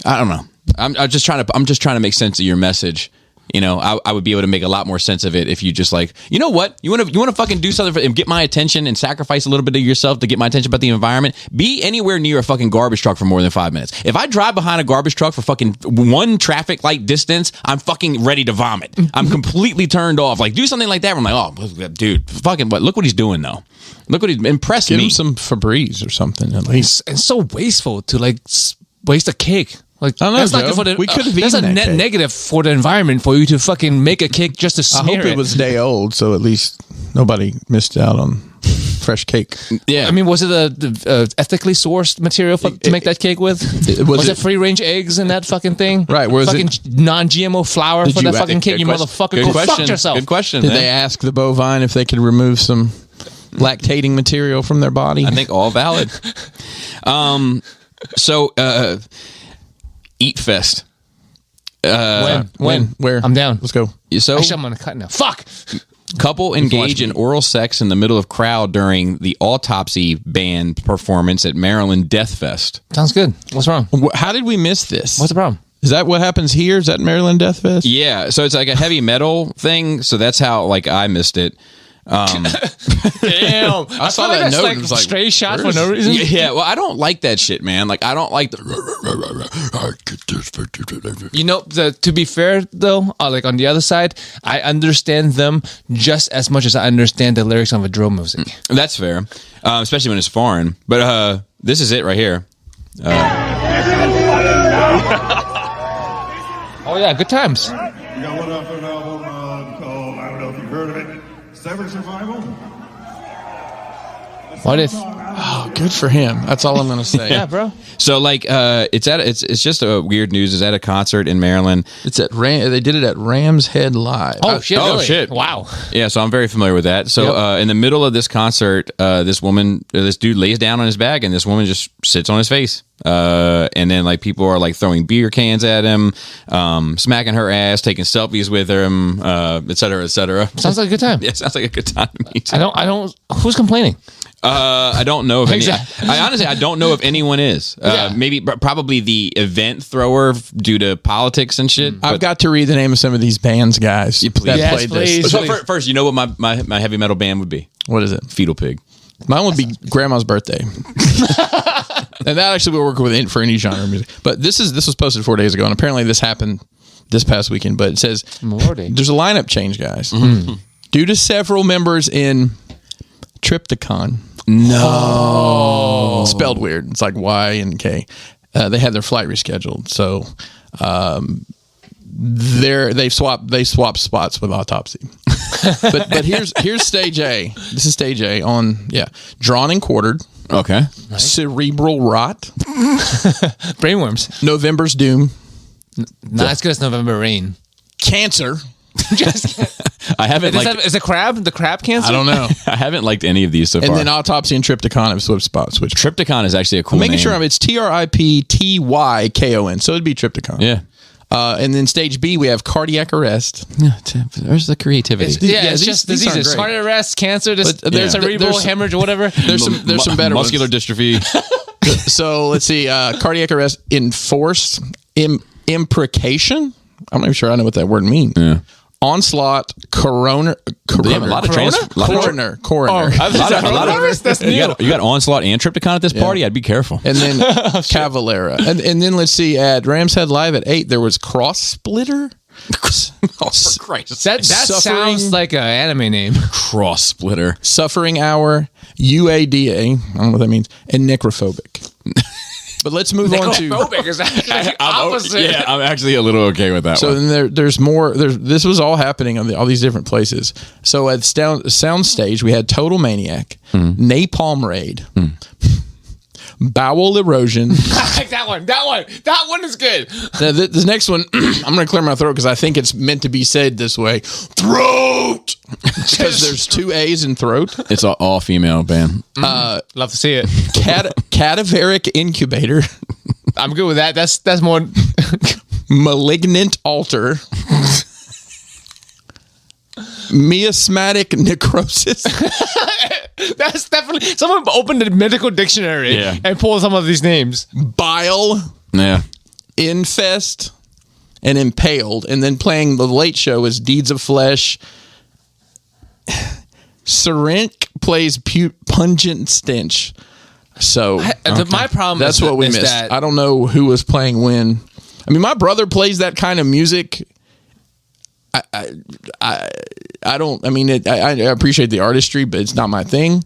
I don't know. I'm just trying to make sense of your message. You know, I would be able to make a lot more sense of it if you just like, you know what, you want to fucking do something and get my attention and sacrifice a little bit of yourself to get my attention about the environment. Be anywhere near a fucking garbage truck for more than 5 minutes. If I drive behind a garbage truck for fucking one traffic light distance, I'm fucking ready to vomit. I'm completely turned off. Like, do something like that. Where I'm like, oh, dude, fucking what? Look what he's doing though. Look what he's impressed Give me. him some Febreze or something at least. It's so wasteful to like waste a cake. Like, I don't know, that's not Joe. good for the. We could have that's a eaten that net cake. negative for the environment for you to fucking make a cake just to I smear hope it was day old, so at least nobody missed out on fresh cake. Yeah. I mean, was it a ethically sourced material to make that cake with? Was it free range eggs in that fucking thing? Right, was fucking it- non-GMO flour Did for you- that fucking cake? You motherfucker! Good Go question. fuck yourself. Good question. Did man. they ask the bovine if they could remove some lactating material from their body. I think all valid. So, Eatfest. When? Where? I'm down. Let's go. So, Actually, I'm gonna cut now. Fuck. couple engage in oral sex in the middle of crowd during the Autopsy band performance at Maryland Death Fest. Sounds good. What's wrong? How did we miss this? What's the problem? Is that what happens here? Is that Maryland Death Fest? Yeah, so it's like a heavy metal thing. So that's how I missed it. Damn, I saw that note. Like It was like, stray shot for no reason. Yeah, well, I don't like that shit, man. Like, I don't like the. You know, to be fair though, like on the other side, I understand them just as much as I understand the lyrics of a drill music. That's fair, especially when it's foreign. But this is it right here. Oh yeah, good times. We got one off an album called, I don't know if you've heard of it, Severed Survival. What if? Oh, good for him. That's all I'm going to say. Yeah, bro. So it's just a weird news. It's at a concert in Maryland. It's at they did it at Rams Head Live. Oh shit! oh, Really? shit. Wow. Yeah, so I'm very familiar with that. So in the middle of this concert, this dude lays down on his back, and this woman just sits on his face. And then people are throwing beer cans at him, smacking her ass, taking selfies with him, et cetera, et cetera. Sounds like a good time. Yeah, sounds like a good time to me too. I don't. Who's complaining? I don't know if any. Exactly. I don't know if anyone is. Maybe, probably the event thrower due to politics and shit. I've got to read the name of some of these bands, guys. please. That Yes, played please. this. So first, you know what my heavy metal band would be? What is it? Fetal Pig. Mine would be Grandma's Birthday. And that actually will work with for any genre of music. But this was posted 4 days ago, and apparently this happened this past weekend. But it says Lordy. there's a lineup change, guys, due to several members in Triptychon. No, Spelled weird. It's like Y and K. They had their flight rescheduled, so they swapped spots with Autopsy. but here's stage A. This is stage A on Drawn and Quartered. Okay. Cerebral Rot. Brainworms. November's Doom. Not as good as November Rain. Cancer. I haven't Is it crab? The crab cancer? I don't know. I haven't liked any of these so far. And then Autopsy and Triptychon have switched spots. Triptychon is actually a cool Making name. sure it's Triptykon. So it'd be Triptychon. Yeah. And then stage B, we have cardiac arrest. Where's the creativity? It's these- just these aren't diseases. great. Cardiac arrest, cancer, there's- cerebral there's- hemorrhage or whatever. There's some better muscular ones. dystrophy. So let's see. Cardiac arrest, enforced imprecation. I'm not even sure I know what that word means. Yeah. Onslaught, coroner. They have a lot of Coroner. That's new. You got Onslaught and Triptychon at this party? I'd be careful. And then Cavalera. And then let's see, at Rams Head Live at 8, there was Cross Splitter. Oh, for Christ. That Suffering- sounds like an anime name. Cross Splitter. Suffering Hour, UADA, I don't know what that means, and Necrophobic. But let's move on to... Necrophobic is actually the opposite. Yeah, I'm actually a little okay with that So one. then there's more. This was all happening on all these different places. So at Soundstage, we had Total Maniac, Napalm Raid, Bowel Erosion. I like that one. That one is good. Now, this next one, I'm going to clear my throat because I think it's meant to be said this way. Throat! Because there's 2 A's in throat. It's an all-female band. Love to see it. Cadaveric Incubator. I'm good with that. That's more. Malignant Altar. Miasmatic Necrosis. That's definitely someone opened the medical dictionary and pulled some of these names. Bile. Yeah. Infest. And Impaled. And then playing the late show is Deeds of Flesh. Syrinx plays Pungent Stench. So My problem that's is what we is missed. that I don't know who was playing when. I mean, my brother plays that kind of music. I don't. I mean, I appreciate the artistry, but it's not my thing.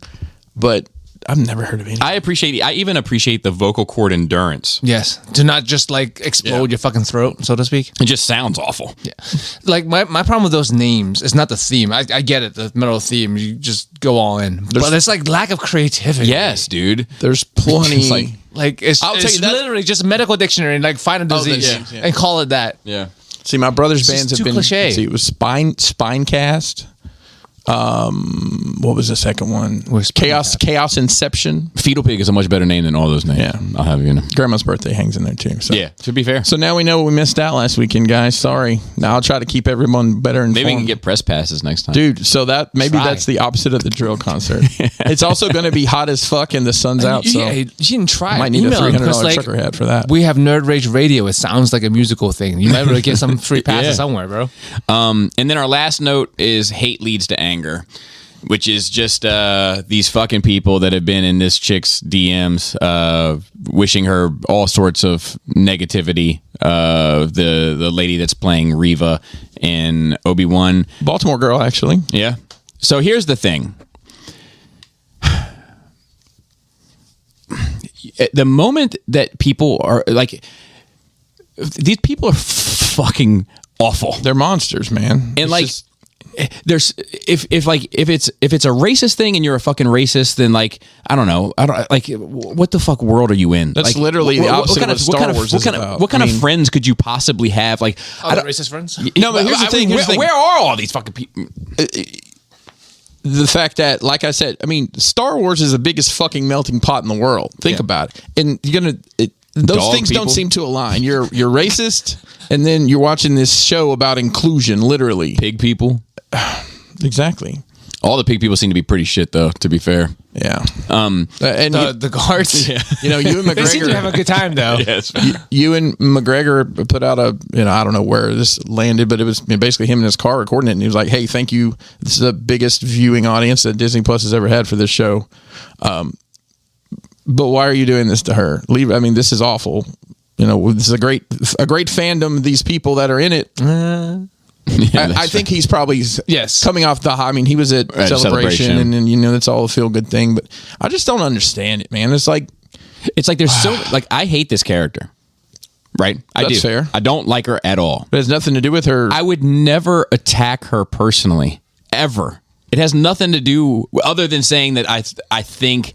But I've never heard of any. I even appreciate the vocal cord endurance. yes, to not just explode your fucking throat, so to speak. It just sounds awful. Yeah, my problem with those names is not the theme. I get it, the metal theme. You just go all in, but it's lack of creativity. Yes, dude. There's plenty. It's like- it's I'll tell it's you that- literally just a medical dictionary and find a disease and call it that. Yeah. See, my brother's It's bands just have too been. cliche. See, it was Spinecast, What was the second one? Where's Chaos Inception. Fetal Pig is a much better name than all those names. Yeah. I'll have you know. Grandma's birthday hangs in there too. So. Yeah, to be fair. So now we know what we missed out last weekend, guys. Sorry. Now I'll try to keep everyone better informed. Maybe we can get press passes next time. Dude, so that maybe Try. that's the opposite of the drill concert. It's also going to be hot as fuck and the sun's out. So Yeah, you didn't try. might need a Email them, $300 because, trucker hat for that. We have Nerd Rage Radio. It sounds like a musical thing. You might be able to get some free passes Yeah. somewhere, bro. And then our last note is hate leads to anger, which is just these fucking people that have been in this chick's DMs, wishing her all sorts of negativity. The lady that's playing Reva in Obi-Wan. Baltimore girl, actually. Yeah. So here's the thing. The moment that people are like, these people are fucking awful. They're monsters, man. And It's like, just- there's if it's a racist thing and you're a fucking racist, then like I don't know, what the fuck world are you in? That's Like, literally the opposite of what Star kind Wars what is kind about. of what kind I of mean- friends could you possibly have? Like, I Other don't- racist friends? No, but here's the thing. Here's the thing. Where are all these fucking people? The fact that, like I said, I mean, Star Wars is the biggest fucking melting pot in the world. Think Yeah. about it. And you're going to... Those Dog things don't people? seem to align. You're racist, and then you're watching this show about inclusion, literally. Pig people. Exactly. All the pig people seem to be pretty shit, though. To be fair. Yeah. Um, And The guards? Yeah. you know, you and They seem to have McGregor... a good time, though. yes. You and McGregor put out a, I don't know where this landed, but it was basically him in his car recording it, and he was like, "Hey, thank you. This is the biggest viewing audience that Disney Plus has ever had for this show. But why are you doing this to her? Leave. I mean, this is awful. You know, this is a great fandom. These people that are in it. I think he's probably Yes. coming off the high. I mean, he was at Right, Celebration, Celebration. and you know that's all a feel good thing. But I just don't understand it, man. It's like there's so like I hate this character. Right, I That's do. fair. I don't like her at all. it has nothing to do with her. I would never attack her personally, ever. It has nothing to do other than saying that I think,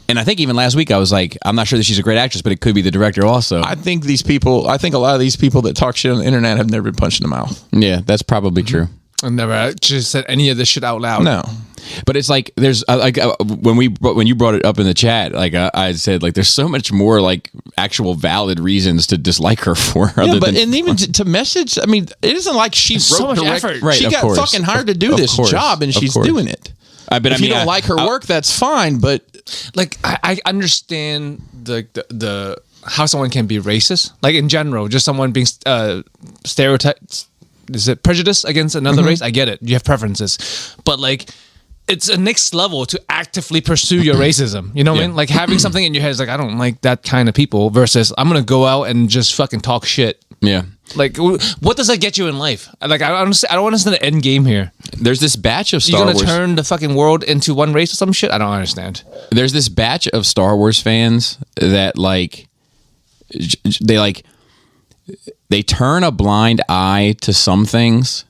and I think even last week I was like, I'm not sure that she's a great actress, but it could be the director also. I think a lot of these people that talk shit on the internet have never been punched in the mouth. Yeah, that's probably true. I never just said any of this shit out loud. No. But it's like there's when you brought it up in the chat, like I said, like there's so much more like actual valid reasons to dislike her for. Yeah, but and even to message, I mean, it isn't like she so wrote much direct. effort. Right, she of got course. fucking hired to do Of this course. job, and Of she's course. doing it. But If you don't like her work, that's fine. But Like, I understand the how someone can be racist. Like, in general, just someone being stereotyped. Is it prejudice against another race? I get it. You have preferences. But, like, it's a next level to actively pursue your racism. You know what I Yeah. mean? Like, having something in your head is like, I don't like that kind of people, versus I'm going to go out and just fucking talk shit. yeah, Like, what does that get you in life? Like, I don't understand the end game here. there's this batch of You're Star going Wars. to turn the fucking world into one race or some shit? I don't understand. There's this batch of Star Wars fans that they turn a blind eye to some things,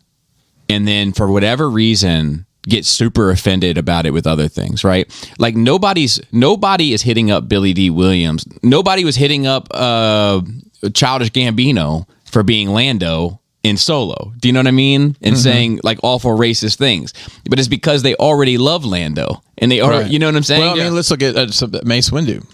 and then for whatever reason get super offended about it with other things, right? Like nobody is hitting up Billy D. Williams. Nobody was hitting up Childish Gambino for being Lando in Solo. Do you know what I mean? And saying like awful racist things. But it's because they already love Lando. And they are, Right. you know what I'm saying? well, I mean, let's look at Mace Windu.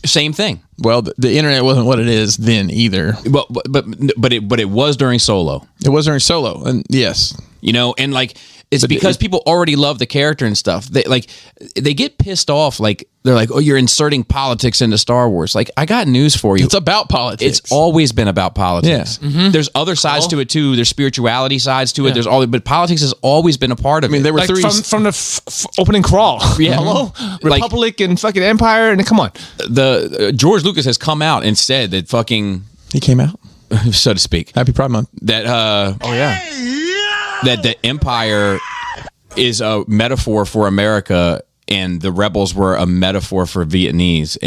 Same thing. Well, the internet wasn't what it is then either. But it was during Solo. It was during Solo, and yes, You know, and like it's because people already love the character and stuff. They get pissed off. Like they're like, "Oh, you're inserting politics into Star Wars." Like, I got news for you. it's about politics. It's always been about politics. Yeah. There's other sides to it too. There's spirituality sides to it. There's but politics has always been a part of it. I mean, there were Like, three. from the opening crawl. Yeah. Hello? Like- Republic and fucking Empire, and come on. the George Lucas has come out and said that fucking, he came out. so to speak, Happy Pride Month. that Oh yeah. that the Empire is a metaphor for America, and the rebels were a metaphor for Vietnamese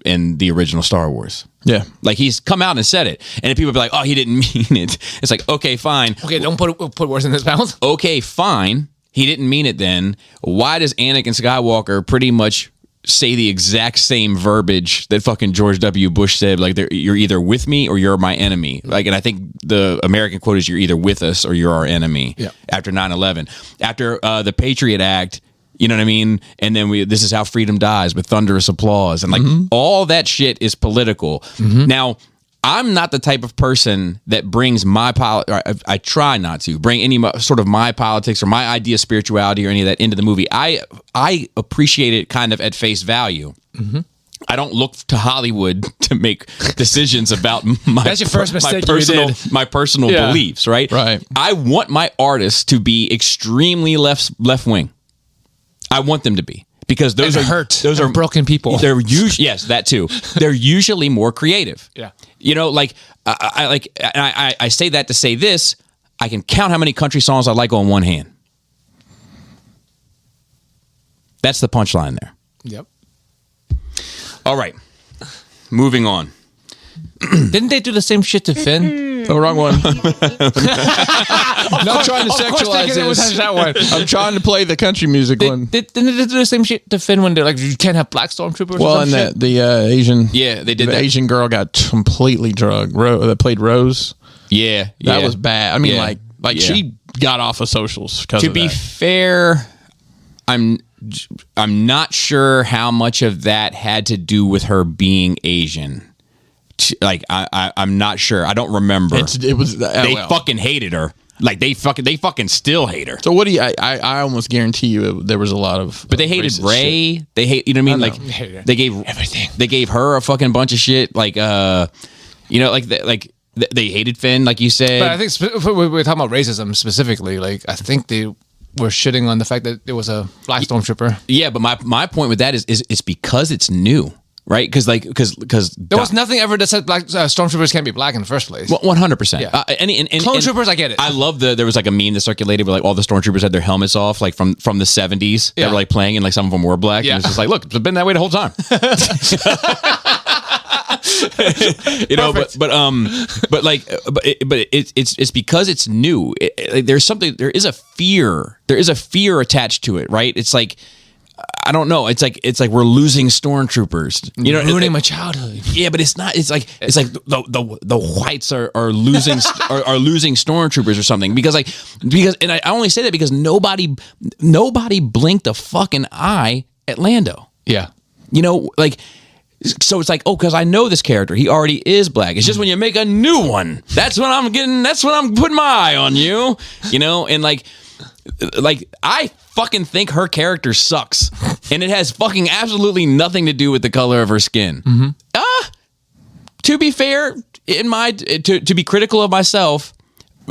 in the original Star Wars. Yeah, Like he's come out and said it, and people be like, "Oh, he didn't mean it." It's like, okay, fine, Okay, don't put words in his mouth. okay, fine. He didn't mean it. Then why does Anakin Skywalker pretty much say the exact same verbiage that fucking George W. Bush said, like you're either with me or you're my enemy. Like, and I think the American quote is, you're either with us or you're our enemy. Yeah. After 9/11, after the Patriot Act, you know what I mean? And then this is how freedom dies, with thunderous applause, and like all that shit is political. Now, I'm not the type of person that brings I try not to bring any sort of my politics or my idea of spirituality or any of that into the movie. I appreciate it kind of at face value. I don't look to Hollywood to make decisions about That's your first mistake my personal beliefs, right? Right. I want my artists to be extremely left wing. I want them to be. Because those are broken people. They're usually, yes, that too. They're usually more creative. Yeah. You know, like I say that to say this. I can count how many country songs I like on one hand. That's the punchline there. Yep. All right. Moving on. Didn't they do the same shit to Finn? Oh, wrong one. I'm not trying to sexualize this. That one. I'm trying to play the country music one. Didn't they do the same shit to Finn when they're like, you can't have black stormtroopers? Well, or some and shit? the Asian, Yeah, they did the that. Asian girl got completely drugged. That played Rose. Yeah. That was bad. I mean, Yeah. like she got off of socials because To of be that. fair, I'm not sure how much of that had to do with her being Asian. Like I'm not sure. I don't remember. It was They fucking hated her. Like they fucking still hate her. So what do you? I almost guarantee you there was a lot of. But they hated racist Ray. shit. They hate. You know what I mean? I know. Like they gave everything. They gave her a fucking bunch of shit. Like you know, they hated Finn, like you said. But I think we're talking about racism specifically. Like, I think they were shitting on the fact that it was a black stormtrooper. Yeah, but my point with that is it's because it's new. Right, because There was nothing ever that said black stormtroopers can't be black in the first place. 100%. Yeah. And Clone troopers, I get it. I love there was like a meme that circulated where like all the stormtroopers had their helmets off, like from the 70s. They Yeah. were like playing, and like some of them were black. Yeah. And it's just like, look, it's been that way the whole time. You know, but it's because it's new. There is a fear attached to it, right? It's like, I don't know. It's like we're losing stormtroopers. You know, ruining my childhood. Yeah, but it's not. It's like the whites are losing are losing stormtroopers or something because and I only say that because nobody blinked a fucking eye at Lando. Yeah. You know, like. So it's like, oh, because I know this character. He already is black. It's just when you make a new one, that's when I'm putting my eye on you. You know, and like I fucking think her character sucks, and it has fucking absolutely nothing to do with the color of her skin. To be fair, to be critical of myself,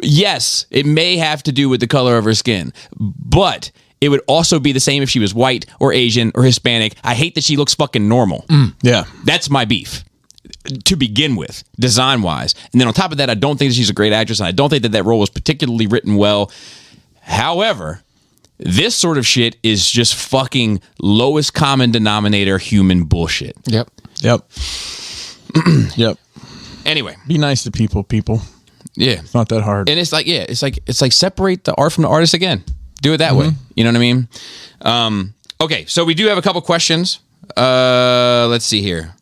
yes, it may have to do with the color of her skin, but it would also be the same if she was white or Asian or Hispanic. I hate that she looks fucking normal. Yeah. That's my beef to begin with, design-wise. And then on top of that, I don't think that she's a great actress, and I don't think that role was particularly written well. However, this sort of shit is just fucking lowest common denominator human bullshit. Yep. Yep. Anyway. Be nice to people. Yeah. It's not that hard. And it's like separate the art from the artist again. Do it that way. You know what I mean? Okay, so we do have a couple questions. Let's see here.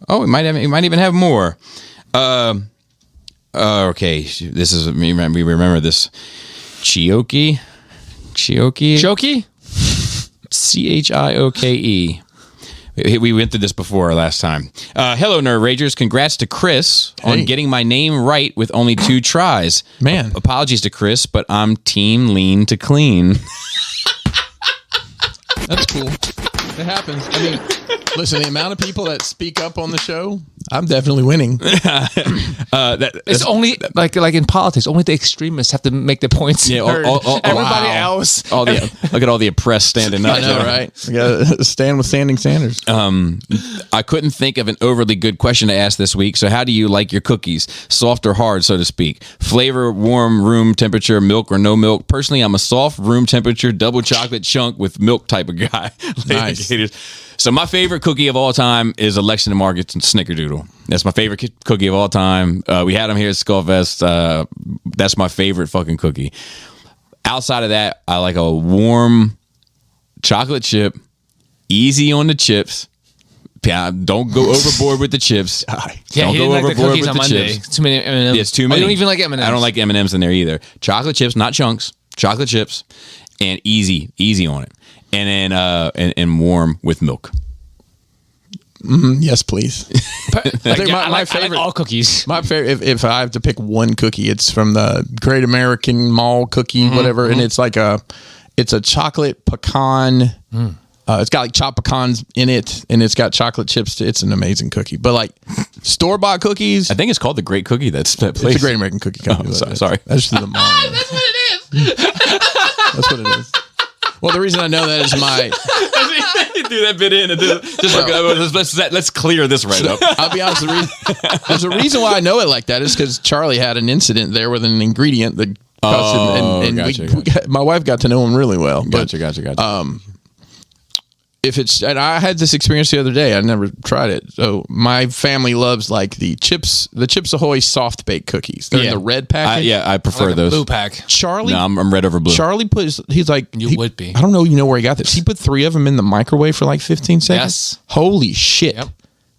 Oh, we might even have more. Okay, this is we remember this. Chioke? Choki? Chioke. We went through this before last time. Hello, Nerd Ragers. Congrats to Chris on getting my name right with only 2 tries. Man. Apologies to Chris, but I'm team lean to clean. That's cool. It happens. I mean, listen, the amount of people that speak up on the show, I'm definitely winning. It's only like in politics, only the extremists have to make the points. Yeah, heard. Everybody else. Look at all the oppressed standing up. I know, right? We gotta stand with Standing Sanders. I couldn't think of an overly good question to ask this week. So how do you like your cookies? Soft or hard, so to speak? Flavor, warm, room temperature, milk or no milk? Personally, I'm a soft, room temperature, double chocolate chunk with milk type of guy. Nice. So my favorite cookie of all time is Election and Margaret's Snickerdoodle. That's my favorite cookie of all time. We had them here at Skullfest. That's my favorite fucking cookie. Outside of that, I like a warm chocolate chip Easy on the chips. Yeah, don't go overboard with the chips. Yeah, Don't he go didn't like the overboard cookies with on the Monday. chips. Too many M&Ms. It's too Oh, many. you don't even like M&Ms. I don't like M&Ms in there either. Chocolate chips, not chunks. Chocolate chips, and easy on it, and then and warm with milk. Yes, please. Like, think yeah, my I like favorite- all cookies. My favorite, if I have to pick one cookie, it's from the Great American Mall cookie, whatever, and it's like it's a chocolate pecan. It's got like chopped pecans in it, and it's got chocolate chips. It's an amazing cookie. But like store bought cookies, I think it's called the Great Cookie. That place. it's a Great American Cookie Company. Sorry. That's just the mall. That's what it is. That's what it is. Well, the reason I know that is my. do that bit in and let's clear this right up. I'll be honest. There's a reason why I know it like that is because Charlie had an incident there with an ingredient that. Gotcha. My wife got to know him really well. But Gotcha. if it's, and I had this experience the other day, I never tried it. So my family loves like the Chips Ahoy soft baked cookies. They're in the red package. I prefer Like a those. blue pack. Charlie, No, I'm red over blue. Charlie he's like, You would be. I don't know, where he got this. He put 3 of them in the microwave for like 15 seconds. Yes. Holy shit. Yep.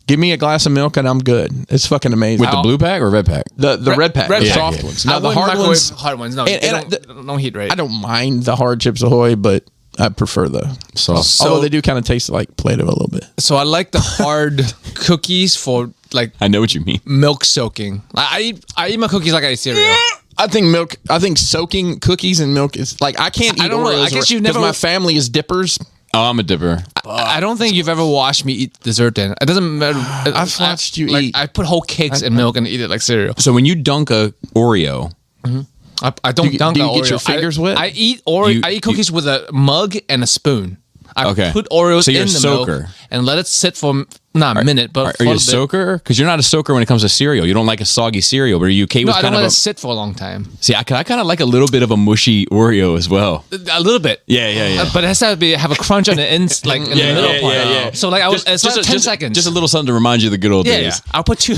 Give me a glass of milk and I'm good. It's fucking amazing. With the blue pack or red pack? the red pack, red the pack. soft ones. Now I the wouldn't hard microwave ones, hard ones. No, and they don't heat right. I don't mind the hard Chips Ahoy, but I prefer the Soft. So- although they do kind of taste like Play-Doh a little bit. So I like the hard cookies for like I know what you mean. milk soaking. I eat my cookies like I eat cereal. I think soaking cookies in milk is like I can't eat I don't know. Oreos I guess you've because never- my family is dippers. Oh, I'm a dipper. I don't think you've ever watched me eat dessert. Then it doesn't matter. I've watched you eat. I put whole cakes in milk and eat it like cereal. So when you dunk a Oreo, I don't dunk do you the get Oreo. your fingers wet? I eat You- I eat cookies with a mug and a spoon. I Okay. put Oreos So you're in a the soaker. milk and let it sit for not a minute, but are for you a bit. soaker? Because you're not a soaker when it comes to cereal. You don't like a soggy cereal, but are you okay No, with I don't kind let of it sit for a long time. See, I kind of like a little bit of a mushy Oreo as well. A little bit. Yeah. But it has to have a crunch on the ends, like in the middle part. So like it's like 10 seconds. Just a little something to remind you of the good old yeah. days. I'll put two.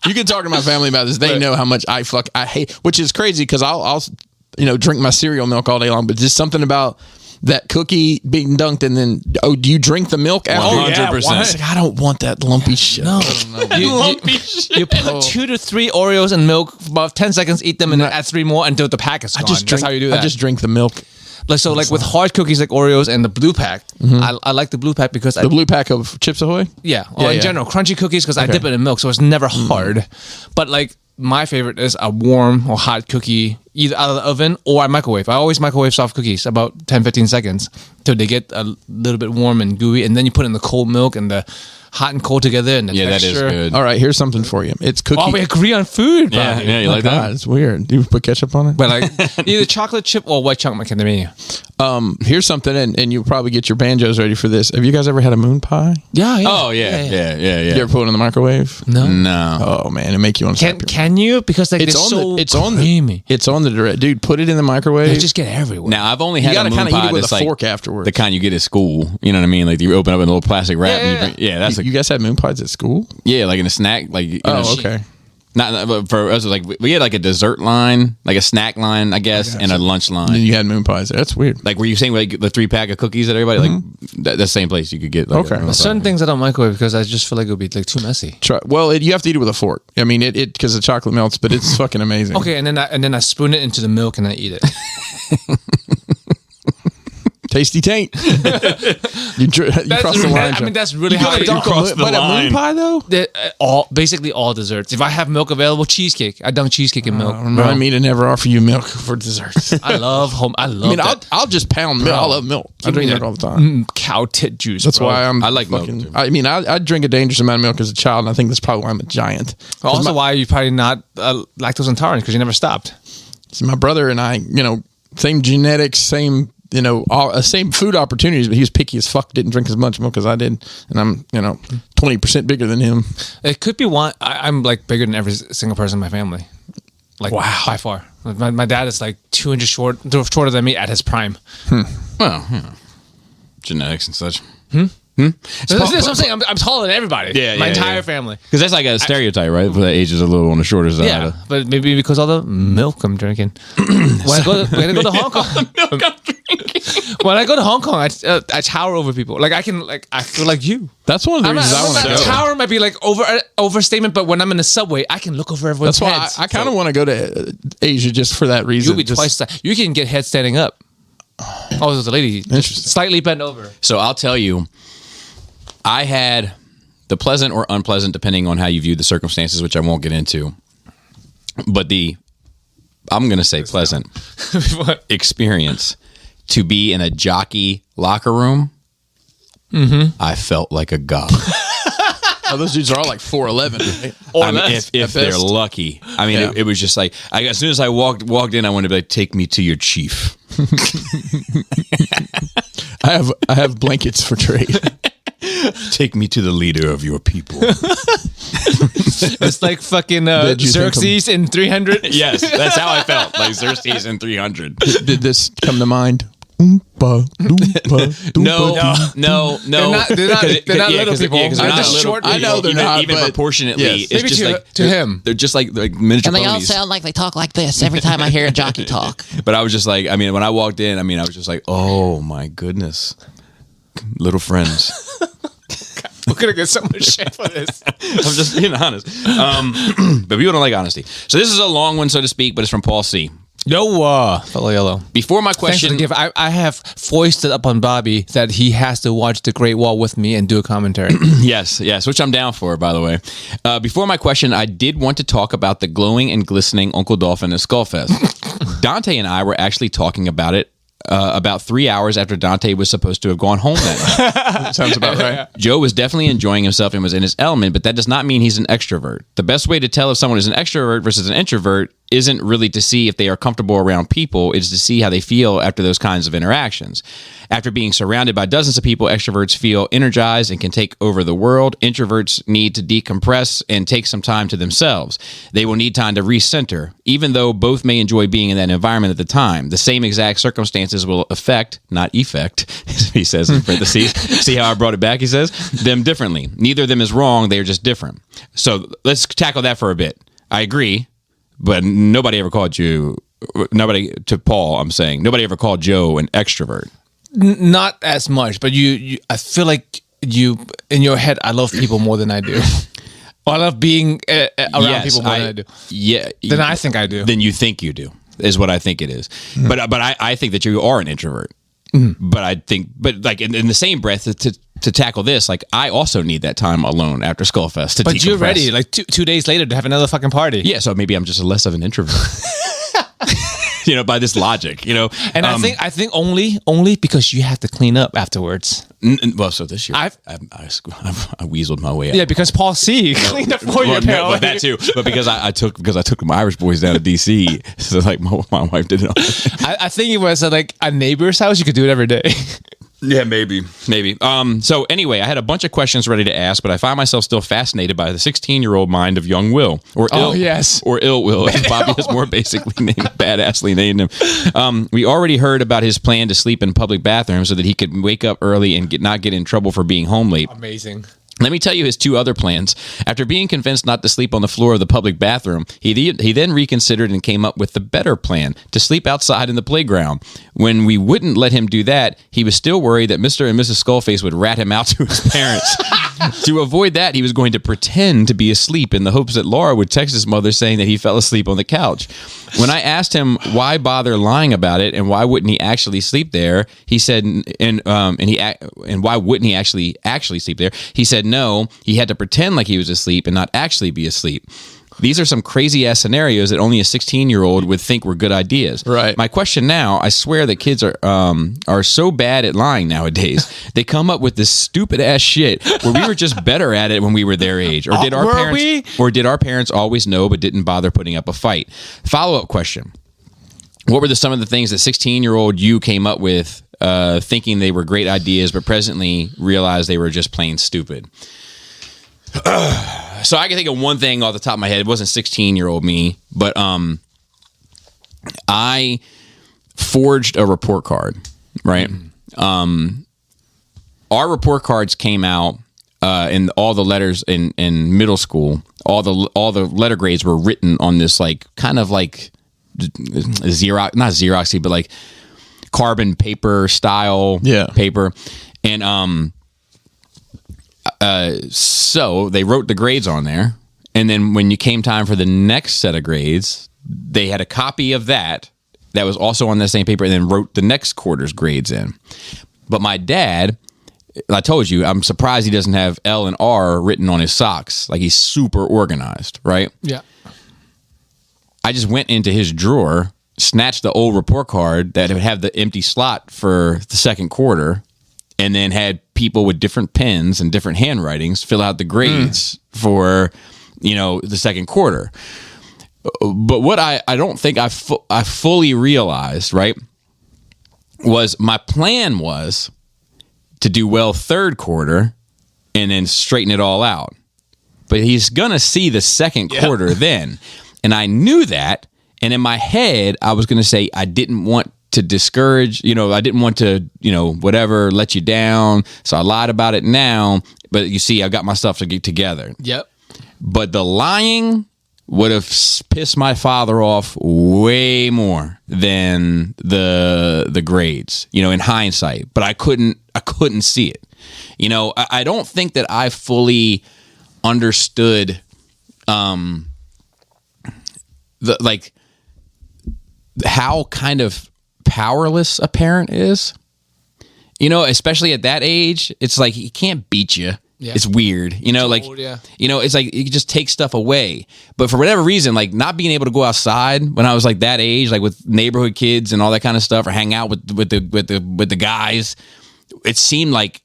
You can talk to my family about this. They know how much I hate, which is crazy because I'll drink my cereal milk all day long, but just something about that cookie being dunked and then do you drink the milk after? 100%. It's like, I don't want that lumpy shit. No. You put 2 to 3 Oreos in milk for about 10 seconds, eat them, and then add 3 more until the pack is gone. That's how you do that. I just drink the milk. Like with hard cookies like Oreos and the blue pack, I like the blue pack because The blue pack of Chips Ahoy? or in general crunchy cookies because I dip it in milk, so it's never hard. But like my favorite is a warm or hot cookie either out of the oven or I microwave. I always microwave soft cookies about 10-15 seconds till they get a little bit warm and gooey, and then you put in the cold milk and the hot and cold together and the Yeah, that texture. is good. All right, here's something for you. It's cookie. Oh, we agree on food. Yeah, buddy. you like God, that? it's weird. Do you put ketchup on it? But like either chocolate chip or white chocolate macadamia. Here's something, and you'll probably get your banjos ready for this. Have you guys ever had a moon pie? Yeah. Oh, yeah. You ever put it in the microwave? No. No. Oh man, it make you want to. Can you? Because like It's they're on so the. It's on creamy. the. It's on the direct. Dude, put it in the microwave. They just get everywhere. Now, I've only you had got a to moon kind of eat pie it with that's a like fork afterwards. the kind you get at school. You know what I mean? Like you open up in a little plastic wrap. And that's you guys had moon pies at school? like in a snack. Like Okay. Not but for us, like we had like a dessert line, like a snack line, I guess, and a lunch Then line. you had moon pies there. That's weird. Like, were you saying like the 3-pack of cookies that everybody like? That's the same place you could get. Like, Okay. a moon pie. Certain things I don't microwave because I just feel like it would be like too messy. You have to eat it with a fork. I mean, it because the chocolate melts, but it's fucking amazing. Okay, and then I spoon it into the milk and I eat it. Tasty taint. you crossed the line. I mean, that's really you how gotta I dunk cross a moon, but a moon pie though. basically all desserts. If I have milk available, cheesecake. I dunk cheesecake in milk. Remind me to never offer you milk for desserts. I love home. I love. I mean, that. I'll just pound milk. I love milk. I Give me drink that milk all the time. Cow tit juice. That's bro. why I like milk, fucking. too. I mean, I drink a dangerous amount of milk as a child, and I think that's probably why I'm a giant. Also, why you're probably not lactose intolerant because you never stopped. So my brother and I, same genetics, same. Same food opportunities, but he was picky as fuck. Didn't drink as much milk as I did, and I'm 20% bigger than him. It could be one. I'm like bigger than every single person in my family. Like by far. My dad is like 2 inches shorter than me at his prime. Well, genetics and such. That's what I'm saying. I'm taller than everybody. My entire family. Because that's like a stereotype, right? For that age is a little on the shorter side. Yeah, but maybe because all the milk I'm drinking. We're gonna go to Hong Kong. Milk I'm drinking. When I go to Hong Kong, I tower over people. Like I feel like you. That's one of the reasons I want to go. Tower might be like overstatement, but when I'm in the subway, I can look over everyone's That's why heads. I kind of want to go to Asia just for that reason. You'll be twice that. You can get head standing up. Oh, there's a lady. Interesting. Slightly bent over. So I'll tell you, I had the pleasant or unpleasant, depending on how you view the circumstances, which I won't get into. But I'm going to say pleasant experience to be in a jockey locker room. I felt like a god. Oh, those dudes are all like 4'11", right? I mean, if they're lucky. I mean, it was just like, as soon as I walked in, I wanted to be like, take me to your chief. I have blankets for trade. Take me to the leader of your people. It's like fucking Xerxes in 300. Yes, that's how I felt. Like Xerxes in 300. Did this come to mind? No. They're not little people. They're not just little short people. I know they're not, even but- proportionately. yes. It's Maybe just to- like to him. They're just like miniature And they all ponies. sound like they talk like this every time I hear a jockey talk. But I was just like, I mean, when I walked in, I was just like, oh my goodness, little friends. We're gonna get so much shit for this. I'm just being honest. But people don't like honesty. So this is a long one, so to speak, but it's from Paul C. Fellow yellow. Before my Thanks for question, the gift. I have foisted up on Bobby that he has to watch The Great Wall with me and do a commentary. yes, which I'm down for, by the way. Before my question, I did want to talk about the glowing and glistening Uncle Dolphin at Skullfest. Dante and I were actually talking about it about 3 hours after Dante was supposed to have gone home then. Sounds about right. Joe was definitely enjoying himself and was in his element, but that does not mean he's an extrovert. The best way to tell if someone is an extrovert versus an introvert isn't really to see if they are comfortable around people, it's to see how they feel after those kinds of interactions. After being surrounded by dozens of people, extroverts feel energized and can take over the world. Introverts need to decompress and take some time to themselves. They will need time to recenter, even though both may enjoy being in that environment at the time. The same exact circumstances will affect, not effect, he says in parentheses. See how I brought it back, he says? Them differently. Neither of them is wrong, they are just different. So let's tackle that for a bit. I agree. But nobody ever called you, to Paul, I'm saying, nobody ever called Joe an extrovert. Not as much, but you I feel like you, in your head, I love people more than I do. I love being around people more than I do. Yeah. Than I think I do. Than you think you do, is what I think it is. But I think that you are an introvert. But I think, like in the same breath, to tackle this, like I also need that time alone after Skullfest to decompress. But you're ready, like 2 days later, to have another fucking party. Yeah, so maybe I'm just less of an introvert. By this logic, And I think only because you have to clean up afterwards. Well, so this year I weaseled my way out. Yeah, because Paul C cleaned up for you, pal. But that too. But because I took my Irish boys down to DC, so like my wife did it all. I think it was at like a neighbor's house. You could do it every day. Yeah, maybe. So anyway, I had a bunch of questions ready to ask, but I find myself still fascinated by the 16-year-old mind of young Will, or ill Will, as Bobby has more basically badassly named him. We already heard about his plan to sleep in public bathrooms so that he could wake up early and not get in trouble for being home late. Amazing. Let me tell you his 2 other plans. After being convinced not to sleep on the floor of the public bathroom, he then reconsidered and came up with the better plan, to sleep outside in the playground. When we wouldn't let him do that, he was still worried that Mr. and Mrs. Skullface would rat him out to his parents. To avoid that, he was going to pretend to be asleep in the hopes that Laura would text his mother saying that he fell asleep on the couch. When I asked him why bother lying about it and why wouldn't he actually sleep there, he said, and why wouldn't he actually sleep there? He said no, he had to pretend like he was asleep and not actually be asleep. These are some crazy ass scenarios that only a 16-year-old would think were good ideas. Right. My question now, I swear that kids are so bad at lying nowadays. They come up with this stupid ass shit where we were just better at it when we were their age. Or did our parents always know but didn't bother putting up a fight? Follow-up question. What were some of the things that 16-year-old you came up with thinking they were great ideas but presently realized they were just plain stupid? So I can think of one thing off the top of my head. It wasn't 16-year-old me, but I forged a report card, right? Our report cards came out in all the letters in middle school. All the letter grades were written on this like kind of like Xerox, not Xeroxy, but like carbon paper style paper. And so they wrote the grades on there. And then when you came time for the next set of grades, they had a copy of that was also on that same paper and then wrote the next quarter's grades in. But my dad, I told you, I'm surprised he doesn't have L and R written on his socks. Like, he's super organized, right? Yeah. I just went into his drawer, snatched the old report card that would have the empty slot for the second quarter, and then had people with different pens and different handwritings fill out the grades for, the second quarter. But what I don't think I fully realized, right, was my plan was to do well third quarter and then straighten it all out. But he's going to see the second quarter then. And I knew that. And in my head, I was going to say I didn't want to discourage, I didn't want to, whatever, let you down. So I lied about it now. But you see, I got my stuff to get together. Yep. But the lying would have pissed my father off way more than the grades, in hindsight. But I couldn't see it. I don't think that I fully understood how kind of powerless a parent is. Especially at that age, it's like he can't beat you. Yeah. It's weird, it's like you can just take stuff away. But for whatever reason, like not being able to go outside when I was like that age, like with neighborhood kids and all that kind of stuff, or hang out with the guys, it seemed like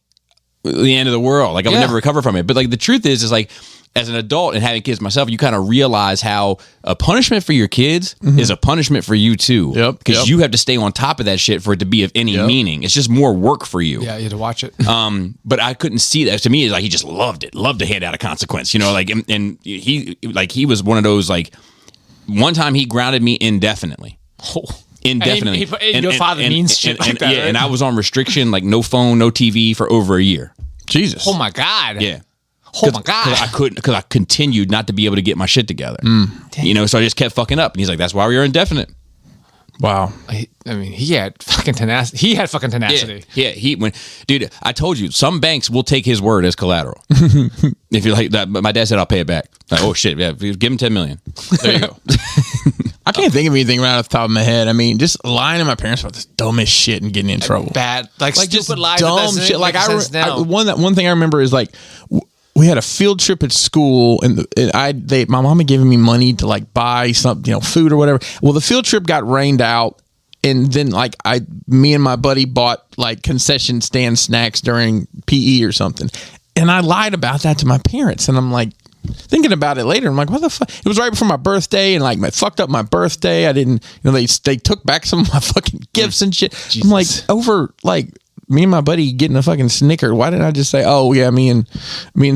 the end of the world. Like I would never recover from it. But like the truth is like as an adult and having kids myself, you kind of realize how a punishment for your kids is a punishment for you too. Yep. Because you have to stay on top of that shit for it to be of any meaning. It's just more work for you. Yeah, you had to watch it. But I couldn't see that. To me, it's like he just loved to hand out a consequence. And he was one of those, like, one time he grounded me indefinitely. Indefinitely. And your father means shit like that. Yeah, right? and I was on restriction, like no phone, no TV for over a year. Jesus. Oh my God. Yeah. Oh my God. Because I continued not to be able to get my shit together. So I just kept fucking up. And he's like, that's why we were indefinite. Wow. I mean, he had fucking tenacity. Yeah. Dude, I told you, some banks will take his word as collateral. If you're like that, but my dad said, I'll pay it back. Like, oh shit. Yeah. Give him $10 million. There you go. I can't think of anything right off the top of my head. I mean, just lying to my parents about this dumbest shit and getting in trouble. Bad, like stupid just lies. Dumb shit. Like one thing I remember is like we had a field trip at school, and my mom had given me money to like buy something, food or whatever. Well, the field trip got rained out, and then like me and my buddy bought like concession stand snacks during PE or something, and I lied about that to my parents, and I'm like. Thinking about it later, I'm like, what the fuck? It was right before my birthday, and like, I fucked up my birthday. I didn't, they took back some of my fucking gifts and shit. Jesus. I'm like, over like me and my buddy getting a fucking Snicker. Why didn't I just say, oh yeah, me and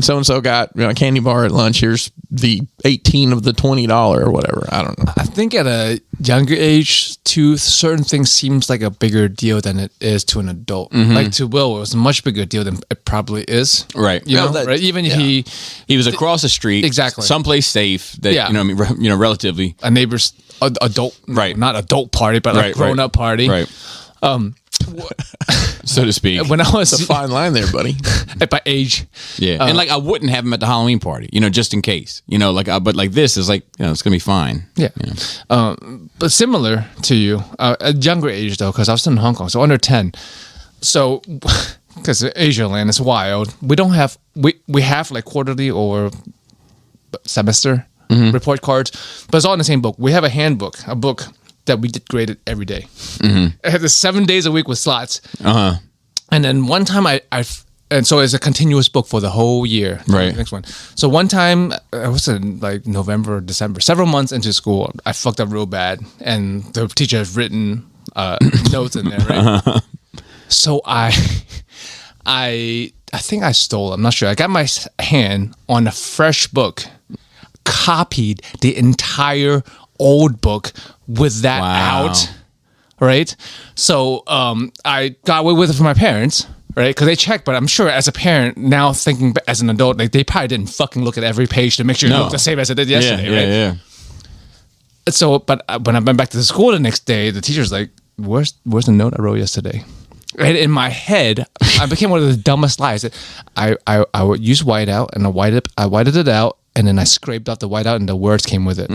so and so got a candy bar at lunch. Here's the 18 of the $20 or whatever. I don't know. I think at a younger age, too, certain things seems like a bigger deal than it is to an adult. Like to Will, it was a much bigger deal than it probably is. Right. Right. Even if he was across the street, exactly, someplace safe. That relatively a neighbor's adult, right? Not adult party, but like grown up party, right? So to speak. When I was a fine line there, buddy. By age, yeah, and like I wouldn't have him at the Halloween party, just in case, but like this is like, it's gonna be fine. Yeah, but similar to you, at younger age though, because I was in Hong Kong, so under 10. So, because Asia land is wild, we don't have we have like quarterly or semester report cards, but it's all in the same book. We have a handbook, a book that we did graded every day. It had the 7 days a week with slots. And then one time and so it's a continuous book for the whole year. Right. Next one. So one time, I was in like November or December, several months into school, I fucked up real bad, and the teacher has written notes in there, right? So I think I stole, I'm not sure. I got my hand on a fresh book, copied the entire old book with that out, right? So I got away with it for my parents, right? Because they checked, but I'm sure as a parent, now thinking as an adult, like they probably didn't fucking look at every page to make sure it looked the same as it did yesterday, right? Yeah. So, but when I went back to the school the next day, the teacher's like, where's the note I wrote yesterday? And in my head, I became one of the dumbest lies. I would use whiteout, and I whited it out, and then I scraped out the whiteout, and the words came with it.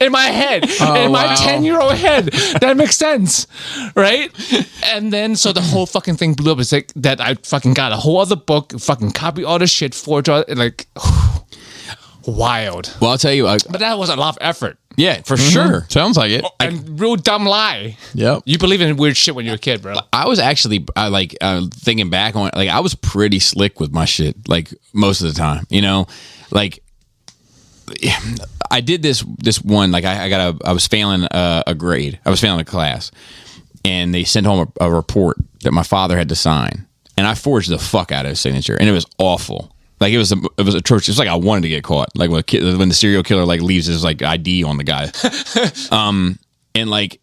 In my head, in my 10-year-old head, that makes sense, right? And then so the whole fucking thing blew up. It's like that I fucking got a whole other book, fucking copy all the shit, forge all, like wild. Well, I'll tell you, But that was a lot of effort. yeah, for sure. Sounds like it. And real dumb lie. Yep. You believe in weird shit when you're a kid, bro. I was actually thinking back on it, like I was pretty slick with my shit, like most of the time, you know, like I did this one, like I was failing a grade, I was failing a class, and they sent home a report that my father had to sign, and I forged the fuck out of his signature, and it was awful. Like it was atrocious. It's like I wanted to get caught. Like when the serial killer like leaves his like ID on the guy. And like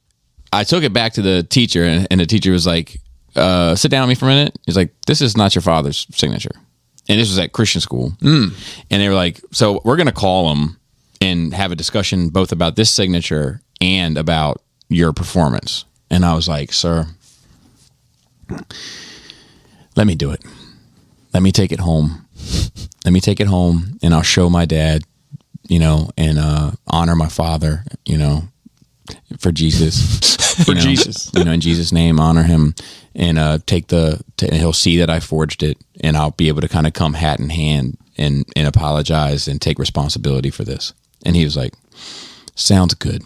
I took it back to the teacher, and the teacher was like, "Sit down with me for a minute." He's like, "This is not your father's signature," and this was at Christian school. And they were like, "So we're gonna call him and have a discussion both about this signature and about your performance." And I was like, "Sir, let me do it. Let me take it home." Let me take it home, and I'll show my dad, you know, and honor my father, you know, for Jesus, Jesus, you know, in Jesus' name, honor him, and and he'll see that I forged it, and I'll be able to kind of come hat in hand and apologize and take responsibility for this. And he was like, "Sounds good."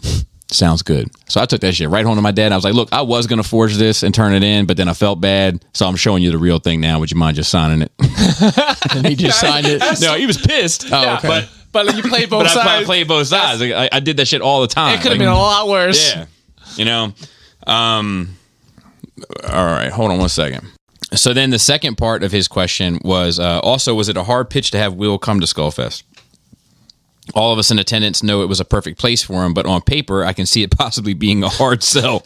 Sounds good. So I took that shit right home to my dad. And I was like, "Look, I was going to forge this and turn it in, but then I felt bad. So I'm showing you the real thing now. Would you mind just signing it?" And he just signed it. No, he was pissed. Oh, okay. But like you played both sides. I played both sides. Like, I did that shit all the time. It could have been a lot worse. Yeah. You know? All right. Hold on one second. So then the second part of his question was, also, was it a hard pitch to have Will come to Skullfest? All of us in attendance know it was a perfect place for him, but on paper, I can see it possibly being a hard sell.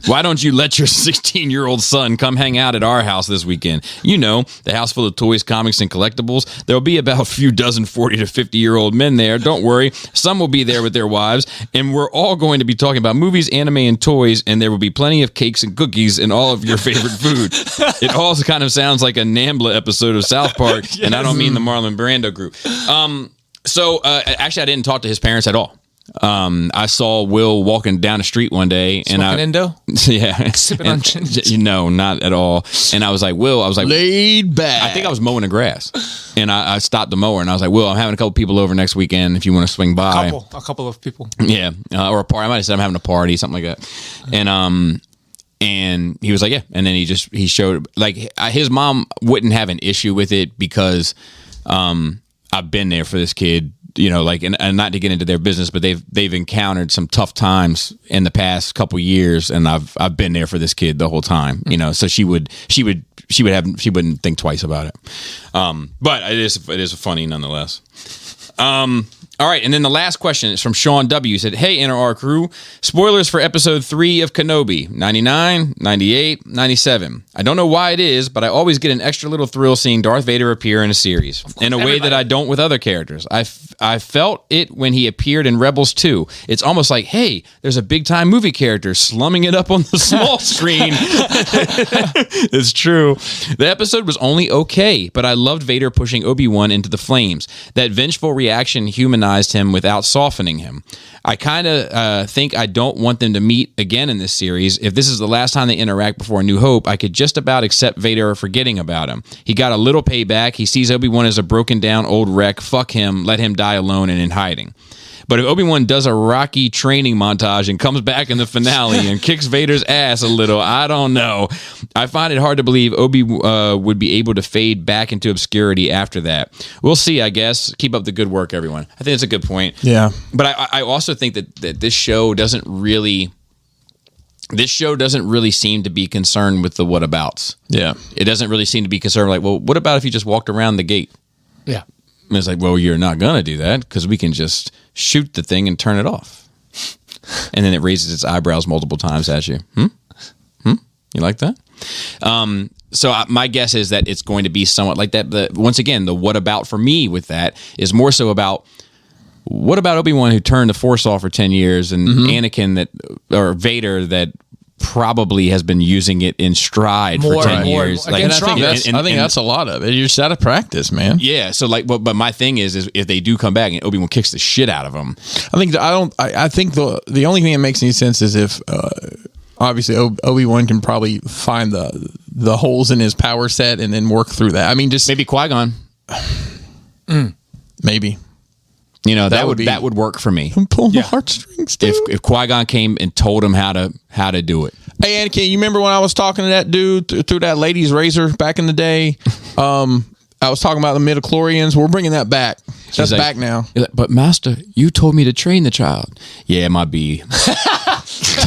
Why don't you let your 16-year-old son come hang out at our house this weekend? You know, the house full of toys, comics, and collectibles. There'll be about a few dozen 40 to 50-year-old men there. Don't worry. Some will be there with their wives, and we're all going to be talking about movies, anime, and toys, and there will be plenty of cakes and cookies and all of your favorite food. It all kind of sounds like a NAMBLA episode of South Park, yes. And I don't mean the Marlon Brando group. So actually, I didn't talk to his parents at all. I saw Will walking down the street one day, Smoking Indo? Yeah, sipping on gins. No, not at all. And I was like, Will, laid back. I think I was mowing the grass, and I stopped the mower, and I was like, Will, I'm having a couple people over next weekend. If you want to swing by, a couple of people. Yeah, or a party. I might have said I'm having a party, something like that. And he was like, yeah. And then he showed, like, his mom wouldn't have an issue with it because I've been there for this kid, you know, like, and not to get into their business, but they've encountered some tough times in the past couple years, and I've been there for this kid the whole time, you know. So she wouldn't think twice about it. But it is funny nonetheless. All right, and then the last question is from Sean W. He said, "Hey, NRR crew, spoilers for episode 3 of Kenobi, 99, 98, 97. I don't know why it is, but I always get an extra little thrill seeing Darth Vader appear in a series, in a way that I don't with other characters. I felt it when he appeared in Rebels 2. It's almost like, hey, there's a big-time movie character slumming it up on the small screen." It's true. The episode was only okay, but I loved Vader pushing Obi-Wan into the flames. That vengeful reaction humanized him without softening him. I kind of think I don't want them to meet again in this series. If this is the last time they interact before A New Hope, I could just about accept Vader forgetting about him. He got a little payback. He sees Obi-Wan as a broken down old wreck. Fuck him. Let him die alone and in hiding. But if Obi-Wan does a Rocky training montage and comes back in the finale and kicks Vader's ass a little, I don't know. I find it hard to believe Obi would be able to fade back into obscurity after that. We'll see, I guess. Keep up the good work, everyone. I think it's a good point. Yeah. But I also think that this show doesn't really seem to be concerned with the whatabouts. Yeah. It doesn't really seem to be concerned like, well, what about if you just walked around the gate? Yeah. And it's like, well, you're not going to do that because we can just shoot the thing and turn it off. And then it raises its eyebrows multiple times at you. You like that? So my guess is that it's going to be somewhat like that. But once again, the what about for me with that is more so about what about Obi-Wan who turned the Force off for 10 years and Anakin or Vader that probably has been using it in stride for 10 years. Like, And I think that's a lot of it. You're just out of practice, man. Yeah. So like, but my thing is if they do come back and Obi-Wan kicks the shit out of them, I think the only thing that makes any sense is if obviously Obi-Wan can probably find the holes in his power set and then work through that. I mean, just maybe Qui-Gon. Maybe. You know, that would work for me. Pull the heartstrings, dude. If Qui-Gon came and told him how to do it. Hey, Anakin, you remember when I was talking to that dude through that lady's razor back in the day? I was talking about the midichlorians. We're bringing that back. That's like, back now. But Master, you told me to train the child. Yeah, my B.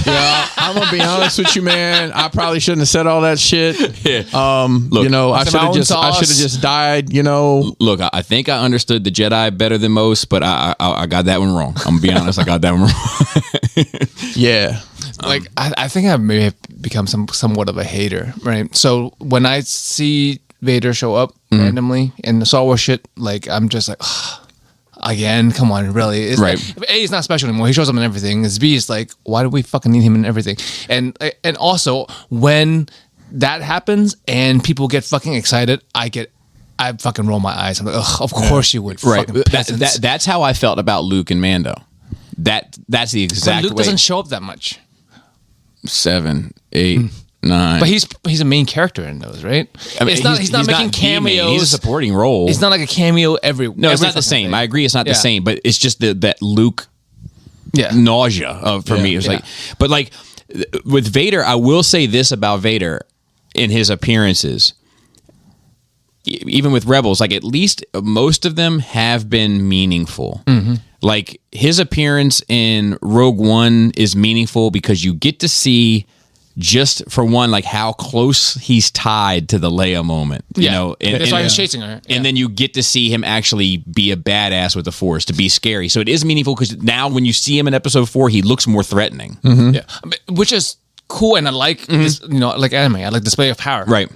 Yeah, I'm gonna be honest with you, man. I probably shouldn't have said all that shit. Yeah. Look, you know, I should have just died. You know. Look, I think I understood the Jedi better than most, but I got that one wrong. I'm gonna be honest. I got that one wrong. Yeah. Like I think I may have become somewhat of a hater, right? So when I see Vader show up randomly in the Star Wars shit, like I'm just like, again, come on, really? It's right. Like, A, he's not special anymore. He shows up in everything. It's B, it's like, why do we fucking need him in everything? And also when that happens and people get fucking excited, I fucking roll my eyes. I'm like, ugh, of course you would. Right. Fucking That's how I felt about Luke and Mando. That's the exact Luke way. doesn't show up that much. 7, 8, 9. But he's a main character in those, right? I mean, he's not making cameos. He's a supporting role. It's not like a cameo every. No, it's not the same. I agree, it's not the same. But it's just that Luke nausea for me. It was like, but like with Vader, I will say this about Vader in his appearances. Even with Rebels, like at least most of them have been meaningful. Like his appearance in Rogue One is meaningful because you get to see, just for one, like how close he's tied to the Leia moment. You know, that's why he's chasing her. And then you get to see him actually be a badass with the Force, to be scary. So it is meaningful because now when you see him in Episode 4, he looks more threatening. Yeah, which is cool, and I like this, you know, like anime. I like display of power. Right.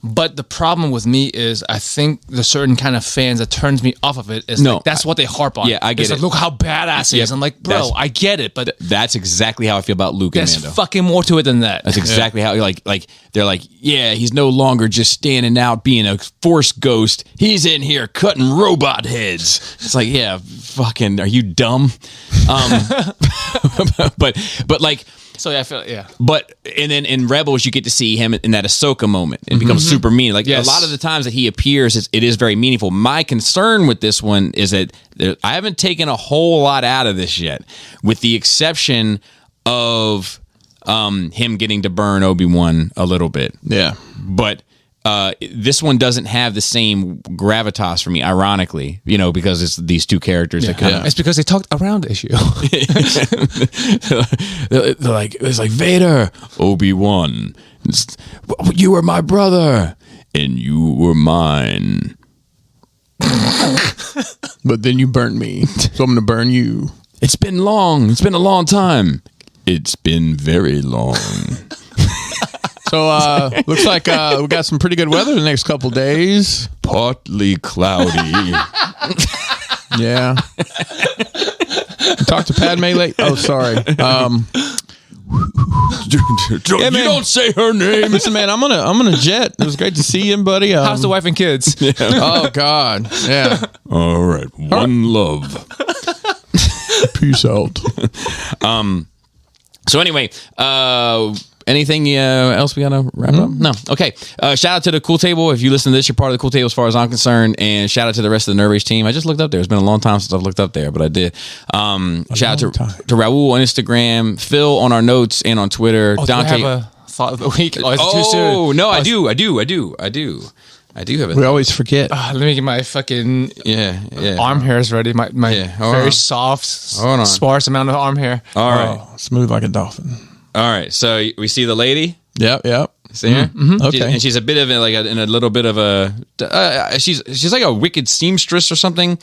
But the problem with me is I think the certain kind of fans that turns me off of it is like, that's what they harp on. Yeah, I get it's it. Like, look how badass he is. I'm like, bro, I get it, but that's exactly how I feel about Luke and Mando. There's fucking more to it than that. That's exactly how like they're like, yeah, he's no longer just standing out being a Force ghost. He's in here cutting robot heads. It's like, yeah, fucking, are you dumb? But like. So yeah, I feel But and then in Rebels you get to see him in that Ahsoka moment and becomes super mean. Like a lot of the times that he appears, it is very meaningful. My concern with this one is that I haven't taken a whole lot out of this yet, with the exception of him getting to burn Obi-Wan a little bit. Yeah, but. This one doesn't have the same gravitas for me, ironically, you know, because it's these two characters that kind of. It's because they talked around the issue. They're like, it's like Vader, Obi-Wan, you were my brother, and you were mine. But then you burnt me, so I'm going to burn you. It's been long. It's been a long time. It's been very long. So looks like we got some pretty good weather the next couple days. Partly cloudy. Yeah. Talk to Padme late. Oh, sorry. You don't say her name. Listen, man, I'm gonna jet. It was great to see you, buddy. How's the wife and kids? Yeah. Oh God. Yeah. All right. One love. Peace out. So anyway, anything else we gotta wrap up? No. Okay. Shout out to the Cool Table. If you listen to this, you're part of the Cool Table as far as I'm concerned. And shout out to the rest of the Nerd Rage team. I just looked up there. It's been a long time since I've looked up there, but I did. Shout out to Raul on Instagram, Phil on our notes and on Twitter. Oh, Dante. do I have a thought of the week? Oh, is it too soon? No, I do have it. We always forget. Let me get my fucking arm hairs ready. My very soft, sparse amount of arm hair. All right. Smooth like a dolphin. All right. So we see the lady. Yep. See her? Okay. And she's a bit of a little bit of a. She's like a wicked seamstress or something.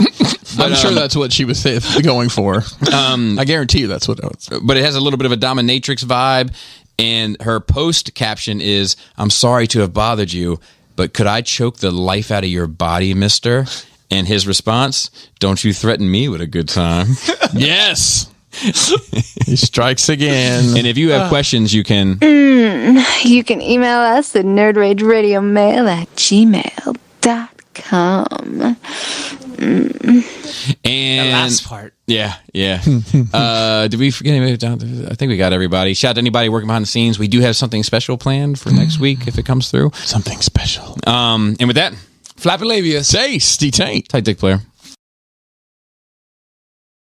I'm sure that's what she was going for. I guarantee you that's what it was. But it has a little bit of a dominatrix vibe, and her post caption is, "I'm sorry to have bothered you, but could I choke the life out of your body, mister?" And his response, don't you threaten me with a good time. Yes. He strikes again. And if you have questions, you can... You can email us at nerdrageradiomail@gmail.com. And The last part. Yeah. Did we forget anybody down there? I think we got everybody. Shout out to anybody working behind the scenes. We do have something special planned for next week if it comes through. Something special. And with that, Flappy labius. Tasty taint. tight dick player.